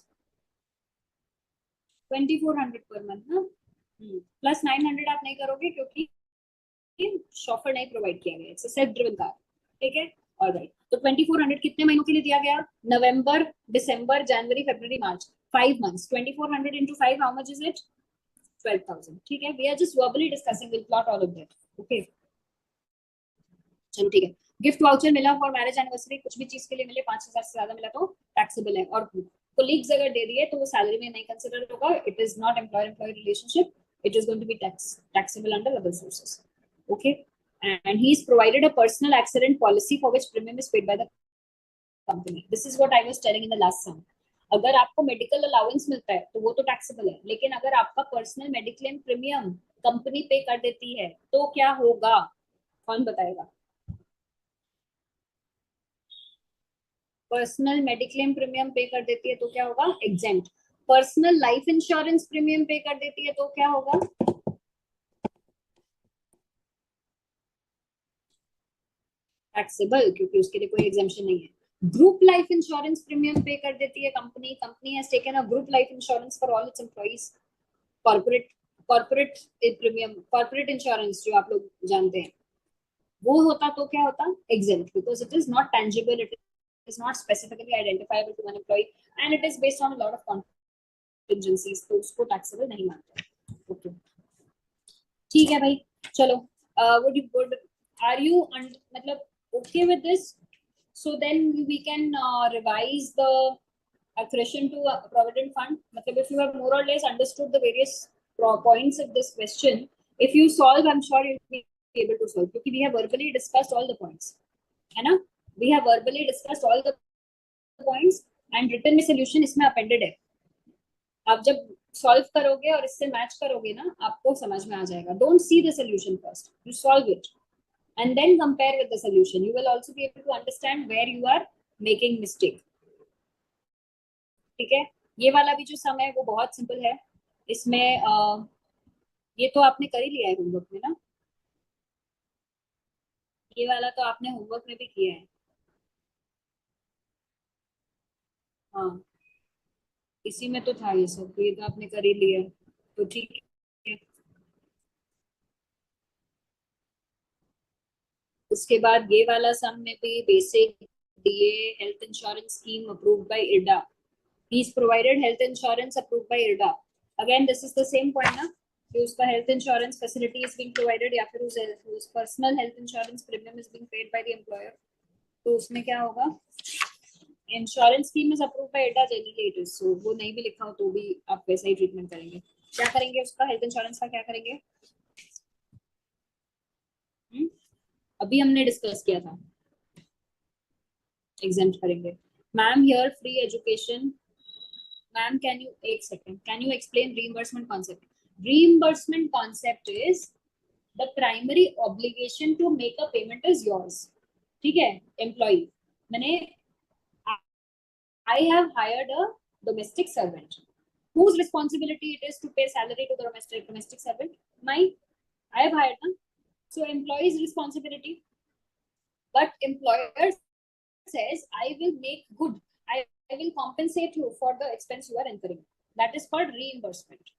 2400 per month ना. Plus 900 आप नहीं करोगे क्योंकि chauffeur नहीं provide किया गया, it's a self driven car. ठीक है. ऑलराइट. तो 2400 कितने महीनों के लिए दिया गया? नवंबर, दिसंबर, जनवरी, फरवरी, मार्च, 5 months. 2400 into 5, how much is it? 12,000. ठीक है. We are just verbally discussing, we'll plot all of that. Okay. चलो ठीक है. गिफ्ट वाउचर मिला फॉर मैरिज एनिवर्सरी, कुछ भी चीज के लिए मिले 5,000 से ज्यादा मिला तो टैक्सेबल है. और कोलीग्स अगर दे दिए तो वो सैलरी में नहीं कंसिडर होगा. It is not employer employee relationship. It is going to be taxable under other sources. Okay. And he is provided a personal accident policy for which premium is paid by the company. This is what I was telling in the last sum. अगर आपको medical allowance मिलता है तो वो तो taxable है, लेकिन अगर आपका पर्सनल मेडिक्लेम प्रीमियम कंपनी पे कर देती है तो क्या होगा? कौन बताएगा? पर्सनल मेडिक्लेम प्रीमियम पे कर देती है तो क्या होगा? Exempt. Personal life insurance premium पे कर देती है तो क्या होगा? टैक्सेबल, क्योंकि उसके लिए कोई एग्जेम्पशन नहीं है। ग्रुप लाइफ इंश्योरेंस प्रीमियम पे कर देती है company, company has taken a group life insurance for all it's employees. Corporate corporate premium, corporate insurance जो आप लोग जानते हैं, वो होता तो क्या होता? Exempt, because it is not tangible, it is not specifically identifiable to one employee and it is based on a lot of contingencies, तो उसको टैक्सेबल नहीं मानते। ओके, ठीक है भाई, चलो। Would you good, are you मतलब okay with this? So then we can revise the accretion to a provident fund. मतलब if you have more or less understood the various points of this question, if you solve, I'm sure you'll be able to solve, क्योंकि we have verbally discussed all the points, है ना? We have verbally discussed all the points and written में solution इसमें appended है। आप जब solve करोगे और इससे मैच करोगे ना, आपको समझ में आ जाएगा। Don't see the solution first, you solve it and then compare with the solution. You will also be able to understand where you are making mistake. ठीक है, ये वाला भी जो सम है वो बहुत सिंपल है। इसमें ये तो आपने कर ही लिया है होमवर्क में ना, ये वाला तो आपने होमवर्क में भी किया है। हाँ, इसी में तो था ये सब, तो ये तो आपने कर ही लिया है, तो ठीक है। उसके बाद ये वाला सम में भी basic DA health insurance scheme approved by IRDA, he's provided health insurance approved by IRDA. Again, this is the same point ना, कि उसका health insurance facility is being provided या फिर उस personal health insurance premium is being paid by the employer, तो उसमें क्या होगा? Insurance scheme is approved by IRDA generally it is, so वो नहीं भी लिखा हो तो भी आप वैसा ही ट्रीटमेंट करेंगे। क्या करेंगे उसका? हेल्थ इंश्योरेंस का क्या करेंगे? हुँ? अभी हमने डिस्कस किया था, एग्जेम्प्ट करेंगे। Ma'am here free education, ma'am, can you एक second? Can you explain reimbursement concept? Reimbursement concept is the primary obligation to make a payment is yours. ठीक है, employee, मैंने I have hired a domestic servant. Whose responsibility it is to pay salary to the domestic servant? My, I have hired them. So employee's responsibility. But employer says, I will make good. I will compensate you for the expense you are incurring. That is called reimbursement.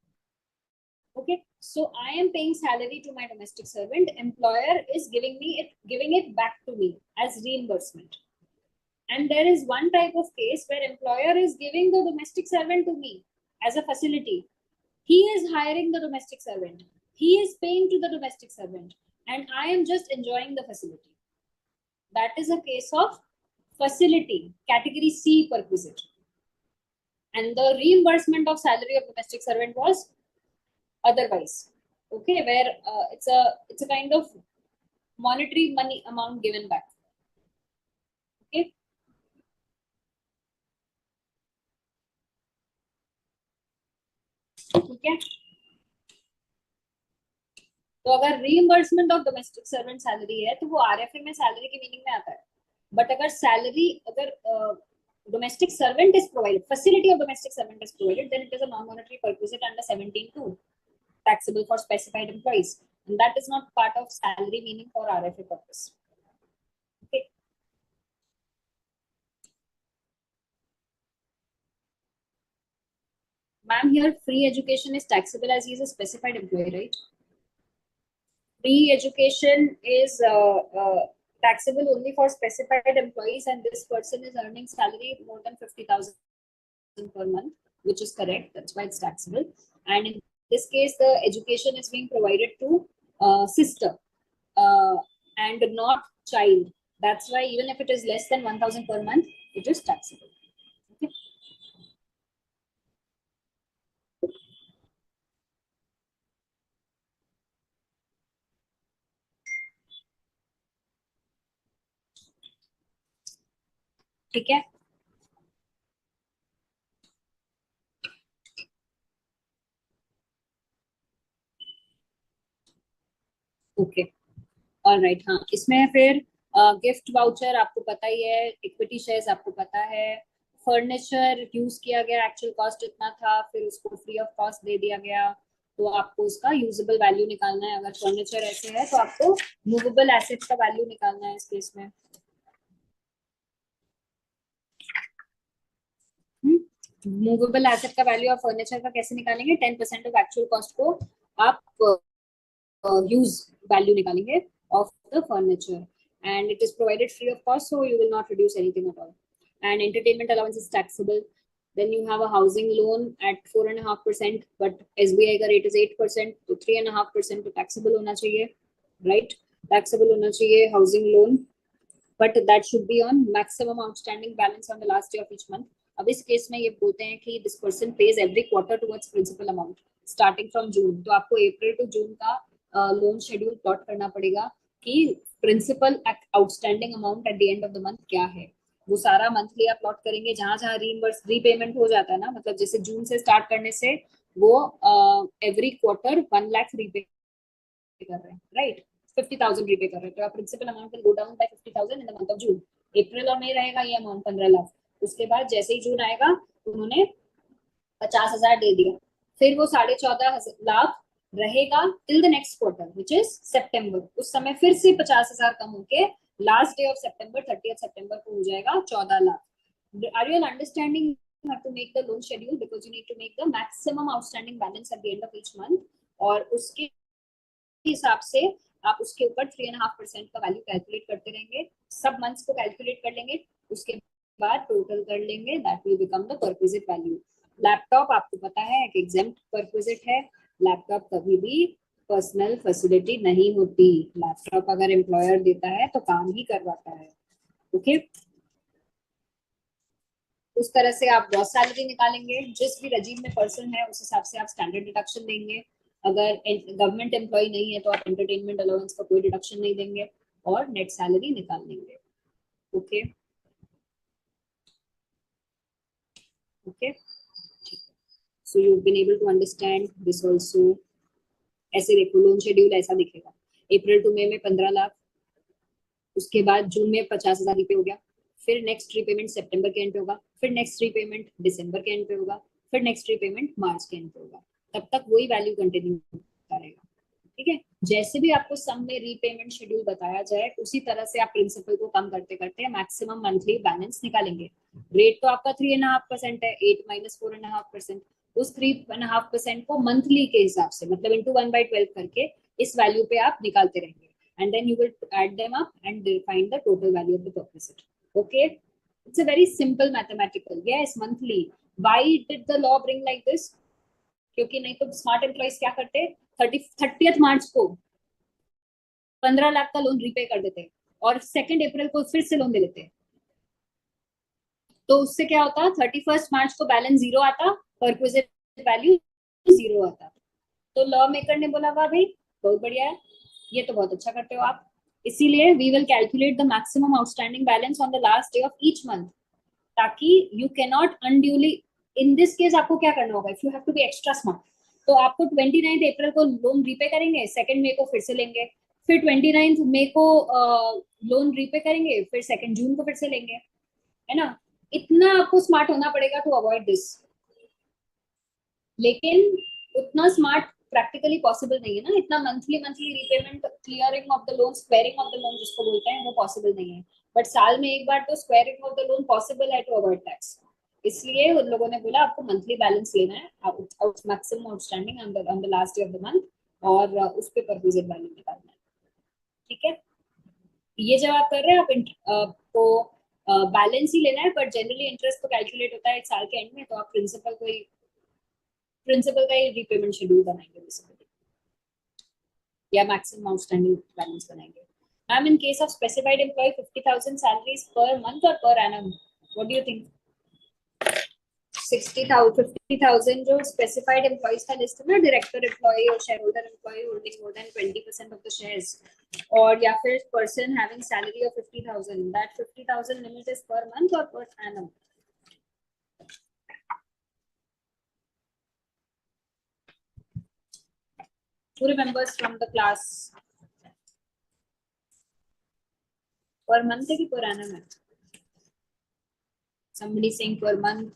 Okay, so I am paying salary to my domestic servant. Employer is giving it back to me as reimbursement. And there is one type of case where employer is giving the domestic servant to me as a facility. He is hiring the domestic servant. He is paying to the domestic servant, and I am just enjoying the facility. That is a case of facility, category C perquisite. And the reimbursement of salary of domestic servant was otherwise. Okay, where it's a kind of monetary money amount given back. Okay. ठीक है, तो अगर reimbursement of domestic servant salary है तो वो RFA में salary की meaning में आता है। बट अगर सैलरी, अगर domestic servant is provided, facility of domestic servant is provided, then it is a non-monetary perquisite under 17(2), taxable for specified employees, and that is not part of salary meaning for RFA purpose. Okay. Ma'am, here free education is taxable as he is a specified employee, right? Free education is taxable only for specified employees, and this person is earning salary more than 50,000 per month, which is correct. That's why it's taxable. And in this case, the education is being provided to sister and not child. That's why even if it is less than 1,000 per month, it is taxable. Okay. ठीक है, okay, alright. हाँ, इसमें फिर gift voucher आपको पता ही है, equity shares आपको पता है, फर्नीचर यूज किया गया, एक्चुअल कॉस्ट इतना था, फिर उसको फ्री ऑफ कॉस्ट दे दिया गया, तो आपको उसका यूजेबल वैल्यू निकालना है। अगर फर्नीचर ऐसे है तो आपको मूवेबल एसेट का वैल्यू निकालना है इस केस में। मूवेबल एसेट का वैल्यू ऑफ फर्नीचर का कैसे निकालेंगे? 10% ऑफ एक्चुअल कॉस्ट को आप use value निकालेंगे of the furniture, and it is provided free of cost, so you will not reduce anything at all. And entertainment allowance is taxable. Then you have a housing loan at 4.5%, but SBI का rate is 8%, तो 3.5% तो taxable होना चाहिए, right? Taxable होना चाहिए housing loan, but that should be on maximum outstanding balance on the last day of each month. अब इस case में ये बोलते हैं कि this person pays every quarter towards principal amount starting from June, तो आपको अप्रैल टू जून का लोन शेड्यूल प्लॉट करना पड़ेगा कि principal outstanding amount at the end of the month क्या है। वो सारा मंथली आप प्लॉट करेंगे, जहां जहां रीइंबर्स रीपेमेंट हो जाता है ना, मतलब जैसे जून से स्टार्ट करने से वो एवरी क्वार्टर 1 लाख रीपे कर रहे हैं, राइट? 50,000 रीपे कर रहे हैं, तो principal amount will go down by 50,000 in the month of June. April और मई रहेगा ये अमाउंट 15 लाख। उसके बाद जैसे ही जून आएगा उन्होंने 50,000 दे दिया, फिर वो 14.5 लाख रहेगा till the next quarter which is September. उस समय फिर से 50,000 कम होके लास्ट डे ऑफ सितंबर 30 सितंबर को हो जाएगा 14 lakh. Are you understanding? You have to make the loan schedule because you need to make the maximum outstanding balance at the end of each month, और उसके हिसाब से आप उसके ऊपर 3.5% का वैल्यू कैलकुलेट करते रहेंगे, सब मंथ्स को कैलकुलेट कर लेंगे, उसके बाद टोटल कर लेंगे, that will become the perquisite value. Laptop आपको पता है एक एग्जेम्प्ट परक्विजिट है, लैपटॉप कभी भी पर्सनल फैसिलिटी नहीं होती, लैपटॉप अगर एम्प्लॉयर देता है तो काम ही करवाता है, ओके? उस तरह से आप ग्रॉस सैलरी निकालेंगे, जिस भी रजीम में पर्सन है उस हिसाब से आप स्टैंडर्ड डिडक्शन देंगे। अगर गवर्नमेंट एम्प्लॉय नहीं है तो आप एंटरटेनमेंट अलाउंस का कोई डिडक्शन नहीं देंगे और नेट सैलरी निकाल लेंगे, okay? Okay, so you been able to understand this also. ऐसे देखो लोन शेड्यूल ऐसा दिखेगा, अप्रैल टू मई में 15 लाख, उसके बाद जून में 50,000 रिपे हो गया, फिर नेक्स्ट रीपेमेंट सितंबर के एंड पे होगा, फिर नेक्स्ट रीपेमेंट दिसंबर के एंड पे होगा, फिर नेक्स्ट रीपेमेंट मार्च के एंड पे होगा, तब तक वही वैल्यू कंटिन्यू होता रहेगा, ठीक है? जैसे भी आपको सम में रीपेमेंट शेड्यूल बताया जाए उसी तरह से आप प्रिंसिपल को कम करते करते मैक्सिमम मंथली बैलेंस निकालेंगे। रेट तो आपका 3.5% है, 8 माइनस 4.5%, उस 3.5% को मंथली के हिसाब से मतलब इंटू 1/12 करके इस वैल्यू पे आप निकालते रहेंगे, and then you will add them up and find the total value of the perquisite, okay? It's a very simple mathematical, yes, monthly. Why did the law bring like this? क्योंकि नहीं तो smart employees क्या करते, 30th मार्च को 15 लाख का loan repay कर देते और 2 अप्रैल को फिर से लोन दे लेते, तो उससे क्या होता, 31 मार्च को बैलेंस जीरो आता, परक्विजिट वैल्यू जीरो आता। तो लॉ मेकर ने बोला वाह भाई बहुत बढ़िया है, ये तो बहुत अच्छा करते हो आप, इसीलिए we will calculate the maximum outstanding balance on the last day of each month, ताकि you can not unduly, in this case आपको क्या करना होगा, if you have to be extra smart, तो आपको 29 अप्रैल को लोन रीपे करेंगे, 2 मई को फिर से लेंगे, फिर 29 मई को लोन रीपे करेंगे, फिर 2 जून को फिर से लेंगे, है ना? इतना आपको स्मार्ट होना पड़ेगा टू अवॉइड दिस, लेकिन उतना स्मार्ट प्रैक्टिकली पॉसिबल नहीं है ना, इतना monthly monthly repayment, clearing of the loan, squaring of the loan जिसको बोलते हैं, वो पॉसिबल नहीं है, बट साल में एक बार तो squaring of the loan possible है टू अवॉइड टैक्स, इसलिए उन लोगों ने बोला आपको मंथली बैलेंस लेना है, maximum outstanding on the last day of the month, और उस पे परक्विजिट वैल्यू निकालना है, ठीक है? ये जब आप कर रहे हैं आपको बैलेंस ही लेना है, बट जनरली इंटरेस्ट तो कैलकुलेट होता है एक साल के एंड में, तो आप प्रिंसिपल का ही रीपेमेंट शेड्यूल बनाएंगे बेसिकली, या मैक्सिमम आउटस्टैंडिंग बैलेंस बनाएंगे। Ma'am in case of specified employee 50,000 salaries per month और per annum, what do you think? 60,000 50,000 जो स्पेसिफाइड एम्प्लॉयज का लिस्ट है ना, डायरेक्टर एम्प्लॉय और shareholder employee holding more than 20% of the shares, और या फिर person having salary of 50,000, that 50,000 limit is per month और per annum. Who remembers from the class? per month है कि per annum है? Somebody saying per month.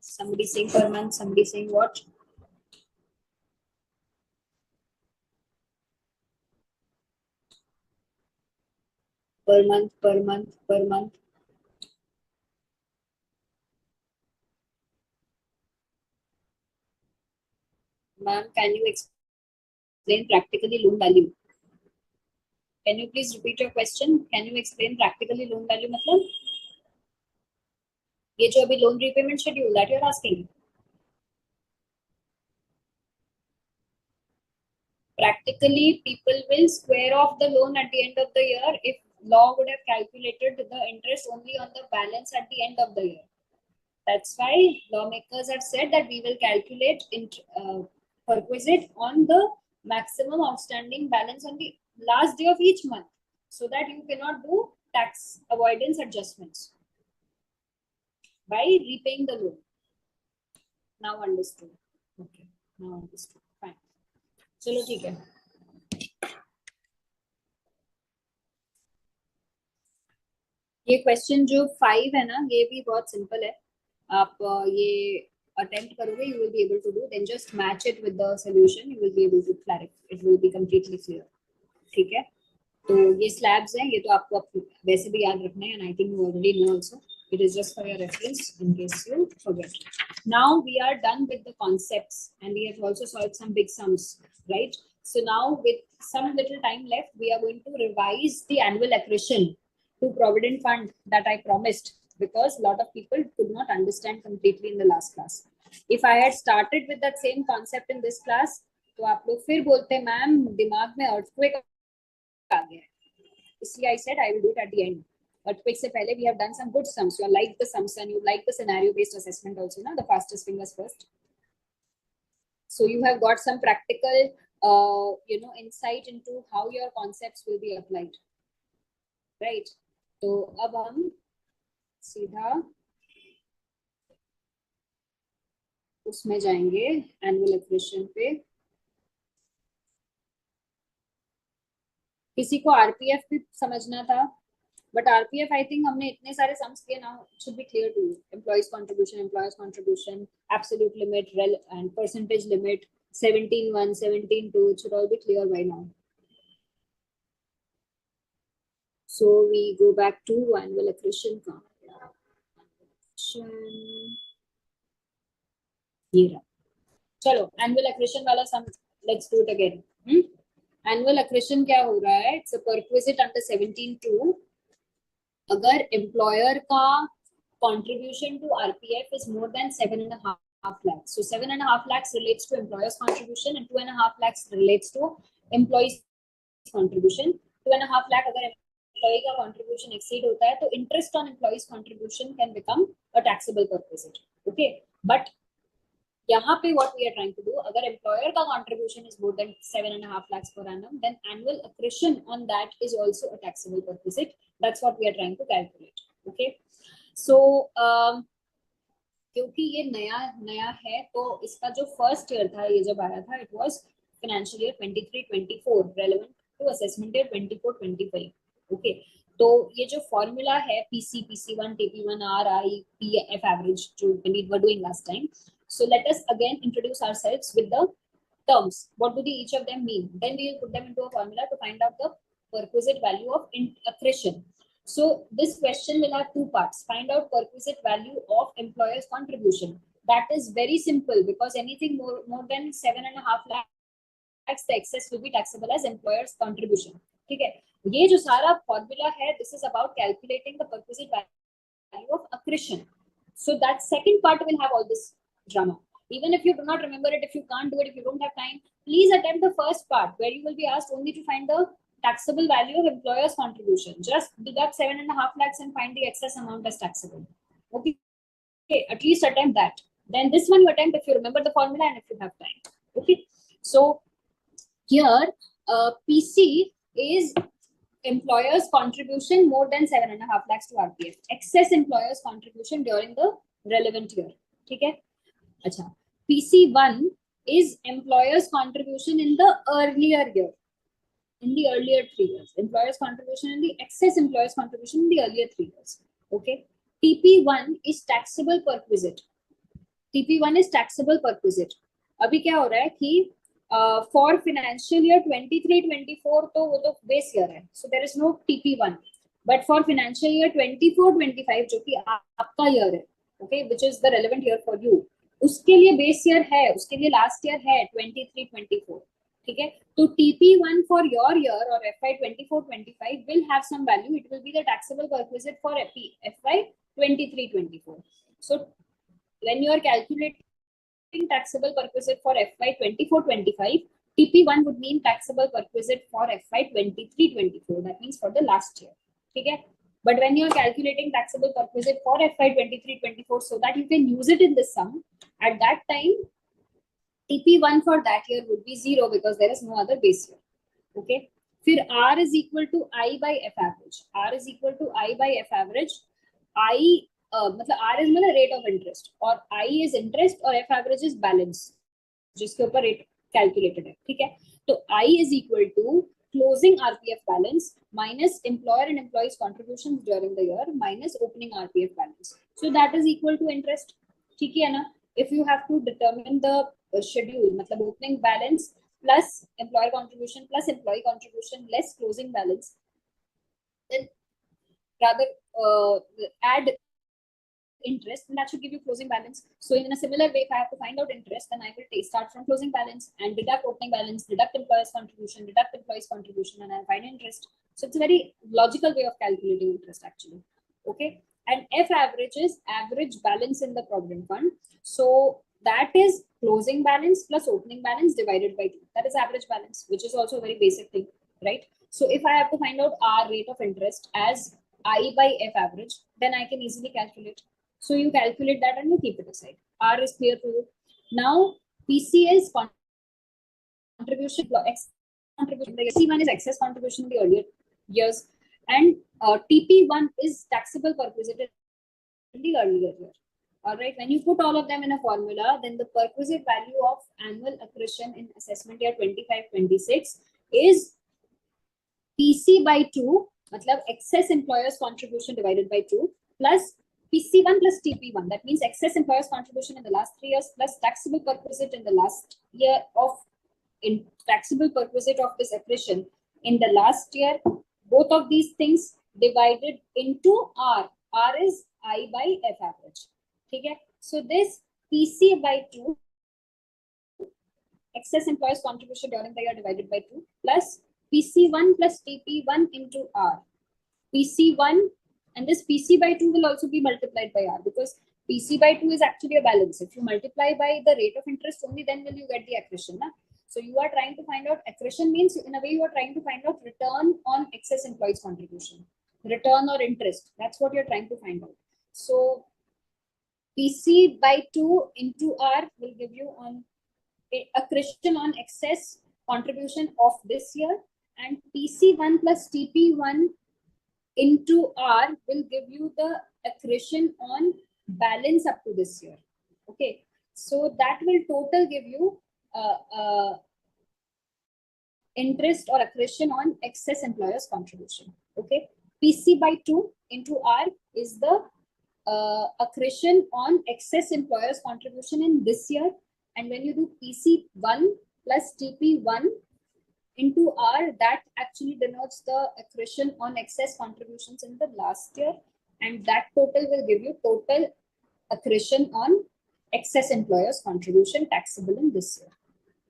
Somebody saying per month, somebody saying what? Per month, per month, per month. Ma'am, can you explain practically loan value? Can you please repeat your question? Can you explain practically loan value मतलब? ये जो अभी loan repayment schedule that you're asking? Practically, people will square off the loan at the end of the year if law would have calculated the interest only on the balance at the end of the year. That's why lawmakers have said that we will calculate perquisite on the maximum outstanding balance on the last day of each month, so that you cannot do tax avoidance adjustments by repaying the loan. Now understood. Okay, now understood. Fine. चलो ठीक है. ये question जो 5 है ना, ये भी बहुत सिंपल है. आप ये attempt करोगे, you will be able to do. Then just match it with the solution. You will be able to clarify. It will be completely clear. ठीक है. तो ये slabs हैं, ये तो आपको वैसे भी याद रखना है, and I think you already know also. It is just for your reference in case you forget. Now we are done with the concepts, and we have also solved some big sums, right? So now with some little time left, we are going to revise the annual accretion to provident fund that I promised, because a lot of people could not understand completely in the last class. If I had started with that same concept in this class, तो आप लोग फिर बोलते हैं ma'am दिमाग में earthquake आ गया है. इसलिए I said I will do it at the end. Earthquake से पहले we have done some good sums. You like the sums and you like the scenario based assessment also, na? The fastest fingers first. So you have got some practical insight into how your concepts will be applied, right? तो अब हम सीधा उसमें जाएंगे annual accretion पे. किसी को RPF भी समझना था, बट आरपीएफ आई थिंक हमने इतने सारे सम्स किए ना, it should be clear to you. Employee's contribution, absolute limit and percentage limit, 17(1), 17(2), it should all be clear by now. So we go back to annual accretion. चलो annual accretion वाला sum, let's do it again. Annual accretion क्या हो रहा है? It's a perquisite under 17(2). अगर employer का contribution to RPF is more than 7.5 lakhs, so 7.5 lakhs relates to employer's contribution and 2.5 lakhs relates to employee's contribution. 2.5 lakh अगर employee का contribution exceed होता है, तो interest on employee's contribution can become a taxable perquisite. Okay, but यहाँ पे what we are trying to do, अगर employer का contribution is more than 7.5 lakhs per annum, then annual accretion on that is also a taxable perquisite. That's what we are trying to calculate. Okay, so क्योंकि ये नया है, तो इसका जो first year था, ये जब आया था, it was financial year 23-24, relevant to assessment year 24-25. Okay, तो ये जो फॉर्मूला है PC1, TP1, RI, PF average जो we were doing last time. So let us again introduce ourselves with the terms. What do each of them mean? Then we will put them into a formula to find out the perquisite value of accretion. So this question will have two parts. Find out perquisite value of employer's contribution. That is very simple, because anything more than 7.5 lakhs, the excess will be taxable as employer's contribution. ठीक है, ये जो सारा formula है, this is about calculating the perquisite value of accretion. So that second part will have all this drama. Even if you do not remember it, if you can't do it, if you don't have time, please attempt the first part where you will be asked only to find the taxable value of employer's contribution. Just deduct 7.5 lakhs and find the excess amount as taxable. Okay, at least attempt that. Then this one you attempt if you remember the formula and if you have time. Okay, so here PC is employer's contribution more than 7.5 lakhs to RPF. Excess employer's contribution during the relevant year. ठीक है? अच्छा. PC1 is employer's contribution in the earlier year. In the earlier 3 years. Employer's contribution in the excess employer's contribution in the earlier 3 years. Okay. TP1 is taxable perquisite. TP1 is taxable perquisite. अभी क्या हो रहा है कि for financial year 23-24 तो वो तो base year है, so there is no TP1, but for financial year 24-25 जो कि आपका ईयर है, okay, which is the relevant year for you, उसके लिए बेस ईयर है, उसके लिए लास्ट ईयर है 23-24. ठीक है, तो TP1 फॉर योर ईयर और FY 24-25 will have some value. It will be the taxable perquisite for FY 23-24. So when you are calculating taxable perquisite for FY 24-25, TP1 would mean taxable perquisite for FY 23-24. That means for the last year. Okay? But when you are calculating taxable perquisite for FY 23-24, so that you can use it in this sum, at that time, TP1 for that year would be 0 because there is no other base year. Okay? फिर R is equal to I by F average. R is equal to I by F average. I मतलब R is मतलब rate of interest और I is interest और F average is balance जिसके ऊपर rate calculated है. ठीक है, तो I is equal to closing RPF balance minus employer and employees contributions during the year minus opening RPF balance. So that is equal to interest. ठीक है ना? If you have to determine the schedule, मतलब opening balance plus employer contribution plus employee contribution less closing balance, then rather add interest, and that should give you closing balance. So in a similar way, if I have to find out interest, then I will start from closing balance and deduct opening balance, deduct employer's contribution, deduct employee's contribution, and I find interest. So it's a very logical way of calculating interest actually. Okay, and F average is average balance in the provident fund. So that is closing balance plus opening balance divided by 2. That is average balance, which is also a very basic thing, right? So if I have to find out R rate of interest as I by F average, then I can easily calculate. So you calculate that and you keep it aside. R is clear to you. Now PC is contribution, contribution. The C1 is excess contribution in the earlier years, and TP1 is taxable perquisite in the earlier year. All right. When you put all of them in a formula, then the perquisite value of annual accretion in assessment year 25-26 is PC by 2, मतलब excess employer's contribution divided by 2 plus PC1 plus TP1. That means excess employer's contribution in the last 3 years plus taxable perquisite in the last year of taxable perquisite of this accretion in the last year. Both of these things divided into R. R is I by F average. Okay? So this PC by 2, excess employer's contribution during the year divided by 2 plus PC1 plus TP1 into R. PC1 and this PC by 2 will also be multiplied by R because PC by 2 is actually a balance. If you multiply by the rate of interest only, then will you get the accretion. Na? So you are trying to find out accretion means in a way you are trying to find out return on excess employees contribution, return or interest. That's what you're trying to find out. So PC by 2 into R will give you on accretion on excess contribution of this year, and PC1 plus TP1 into R will give you the accretion on balance up to this year. Okay, so that will total give you interest or accretion on excess employer's contribution. Okay, PC by 2 into R is the accretion on excess employer's contribution in this year, and when you do PC1 plus TP1 into R, that actually denotes the accretion on excess contributions in the last year, and that total will give you total accretion on excess employer's contribution taxable in this year.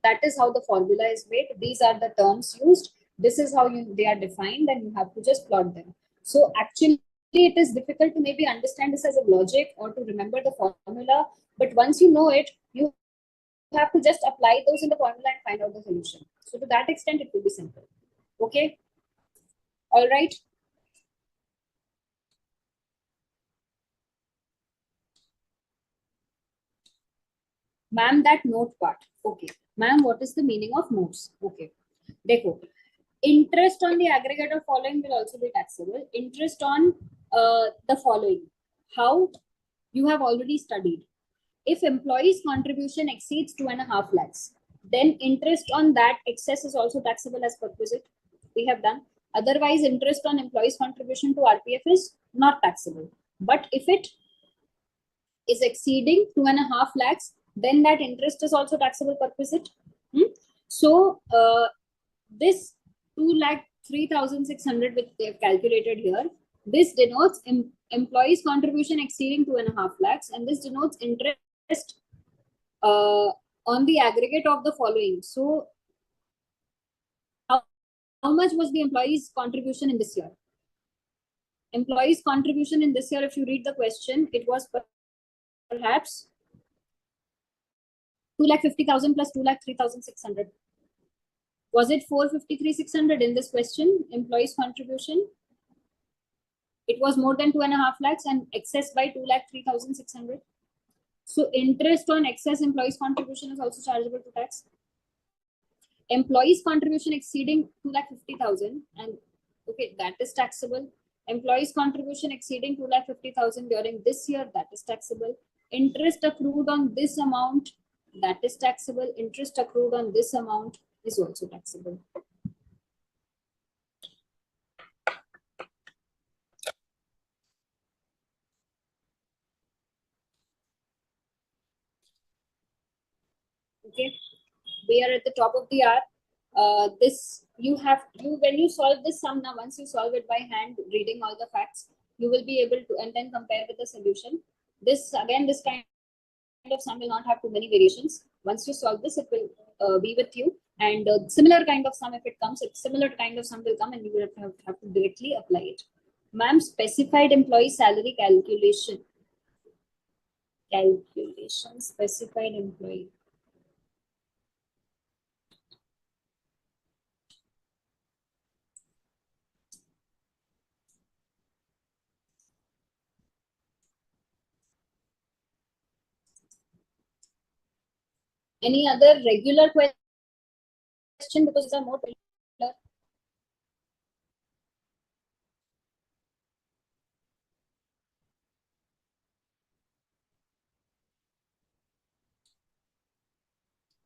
That is how the formula is made. These are the terms used. This is how they are defined, and you have to just plot them. So actually, it is difficult to maybe understand this as a logic or to remember the formula, but once you know it, you have to just apply those in the formula and find out the solution. So to that extent, it will be simple. Okay. All right. Ma'am, that note part. Okay. Ma'am, what is the meaning of notes? Okay. Dekho. Interest on the aggregate of following will also be taxable. Interest on the following. How? You have already studied. If employees' contribution exceeds 2.5 lakhs, then interest on that excess is also taxable as perquisite. We have done. Otherwise, interest on employees' contribution to RPF is not taxable. But if it is exceeding 2.5 lakhs, then that interest is also taxable perquisite. So this 2,03,600 which they have calculated here, this denotes employees' contribution exceeding 2.5 lakhs, and this denotes interest on the aggregate of the following. So how much was the employees' contribution in this year? Employees' contribution in this year, if you read the question, it was perhaps 2,50,000 plus 2,03,600. Was it 453,600 in this question? Employees' contribution. It was more than 2.5 lakhs and excess by 2,03,600. So interest on excess employees' contribution is also chargeable to tax. Employees' contribution exceeding 2,50,000 and okay, that is taxable. Employees' contribution exceeding 2,50,000 during this year, that is taxable. Interest accrued on this amount, that is taxable. Interest accrued on this amount is also taxable. Okay, we are at the top of the hour. This when you solve this sum now, once you solve it by hand, reading all the facts, you will be able to and then compare with the solution. This kind of sum will not have too many variations. Once you solve this, it will be with you. And similar kind of sum, if it comes, similar kind of sum will come, and you will have to directly apply it. Ma'am, specified employee salary calculation. Specified employee. Any other regular question, because these are more regular?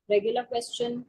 Regular question.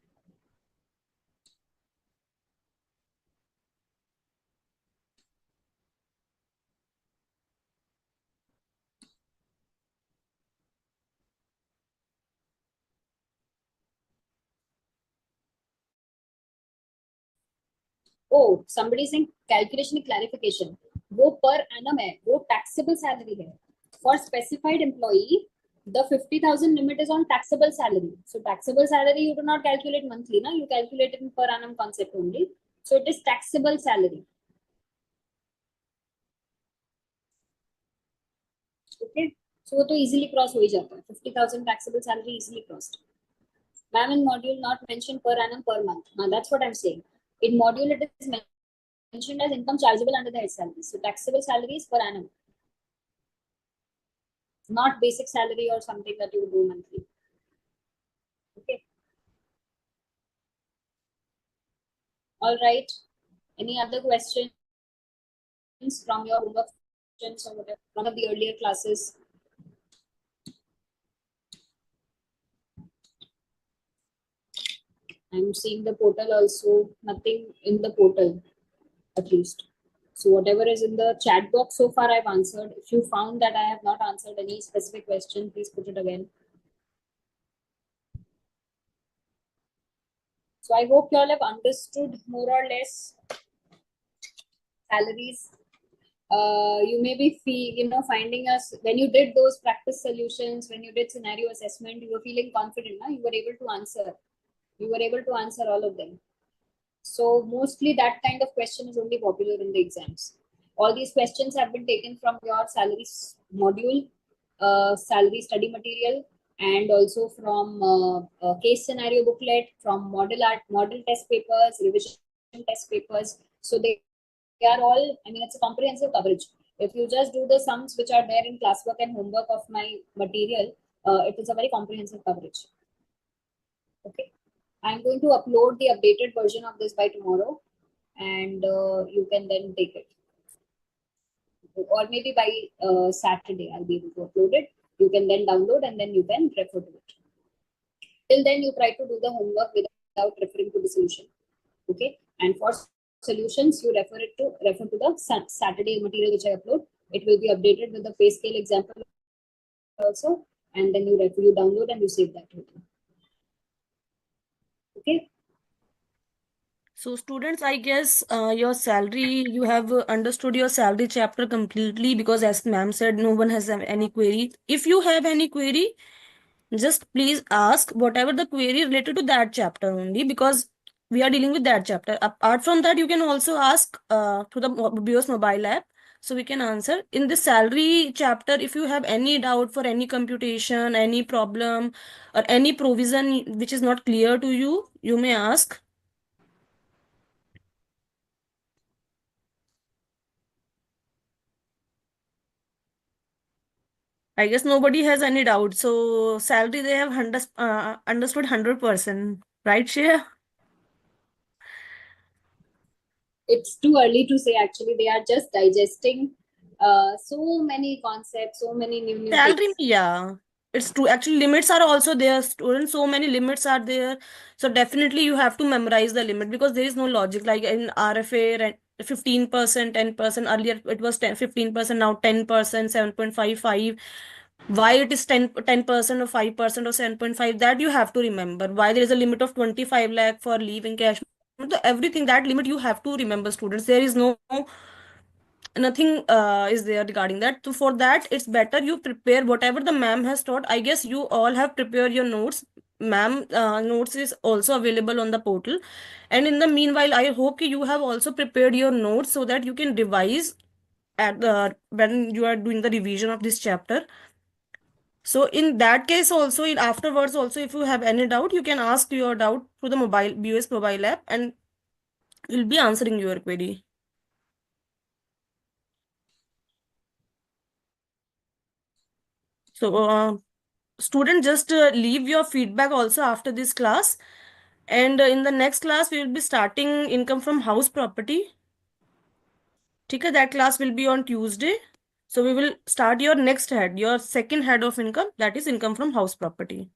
Oh, somebody saying calculation clarification. वो per annum है, वो taxable salary है. For specified employee, the 50,000 limit is on taxable salary. So taxable salary you do not calculate monthly, na? You calculate it in per annum concept only. So it is taxable salary. Okay. So वो तो easily cross हो ही जाता है. 50,000 taxable salary easily crossed. Ma'am, in module not mentioned per annum per month. That's what I'm saying. In module it is mentioned as income chargeable under the head salary. So taxable salary is per annum, not basic salary or something that you do monthly. Okay. All right. Any other questions from your homework questions or whatever from the earlier classes? I'm seeing the portal also. Nothing in the portal, at least. So whatever is in the chat box so far, I've answered. If you found that I have not answered any specific question, please put it again. So I hope you all have understood more or less salaries. You may be finding us when you did those practice solutions, when you did scenario assessment, you were feeling confident, you were able to answer. You were able to answer all of them. So mostly that kind of question is only popular in the exams. All these questions have been taken from your salaries module, salary study material, and also from case scenario booklet, from model test papers, revision test papers. So they are all, it's a comprehensive coverage. If you just do the sums which are there in classwork and homework of my material, it is a very comprehensive coverage. Okay. I'm going to upload the updated version of this by tomorrow. and you can then take it. Or maybe by Saturday, I'll be able to upload it. You can then download and then you can refer to it. Till then, you try to do the homework without referring to the solution. Okay, and for solutions, you refer to the Saturday material which I upload. It will be updated with the pay scale example also, and then you download and you save that. Okay. So students, I guess your salary, you have understood your salary chapter completely, because as ma'am said, no one has any query. If you have any query, just please ask whatever the query related to that chapter only, because we are dealing with that chapter. Apart from that, you can also ask to the BOS mobile app, so we can answer. In the salary chapter, if you have any doubt for any computation, any problem, or any provision which is not clear to you, you may ask. I guess nobody has any doubt. So salary they have understood 100%, right, Shreya? It's too early to say. Actually, they are just digesting so many concepts, so many new Salary, things. yeah, it's true. Actually, limits are also there, students. So many limits are there. So definitely you have to memorize the limit, because there is no logic. Like in RFA, 15%, 10%. Earlier it was 10, 15%, now 10%, 7.55. Why it is 10% or 5% or 7.5, that you have to remember. Why there is a limit of 25 lakh for leave encashment. Everything, that limit you have to remember, students. There is no nothing is there regarding that. So for that, it's better you prepare whatever the ma'am has taught. I guess you all have prepared your notes. Ma'am notes is also available on the portal, and in the meanwhile, I hope you have also prepared your notes so that you can revise at the when you are doing the revision of this chapter. So in that case also, in afterwards also, if you have any doubt, you can ask your doubt through the mobile BOS mobile app, and we'll be answering your query. So student, just leave your feedback also after this class, and in the next class we will be starting income from house property. Okay, that class will be on Tuesday. So we will start your next head, your second head of income, that is income from house property.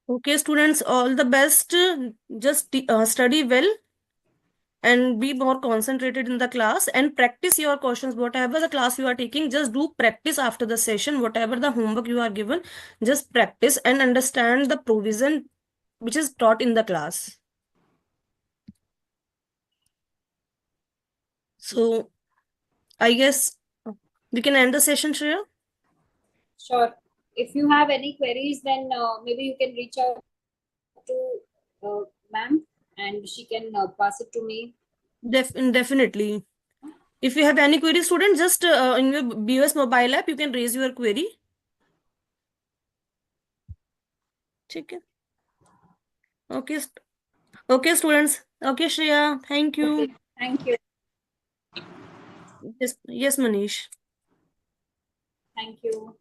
Okay, students, all the best. Just study well and be more concentrated in the class, and practice your questions. Whatever the class you are taking, just do practice after the session. Whatever the homework you are given, just practice and understand the provision which is taught in the class. So I guess we can end the session, Shreya. Sure. If you have any queries, then maybe you can reach out to ma'am and she can pass it to me. Definitely. If you have any query, student, just in your BOS mobile app, you can raise your query. Okay. Okay. Okay, students. Okay, Shreya. Thank Okay. you. Thank you. Yes, yes, Manish. Thank you.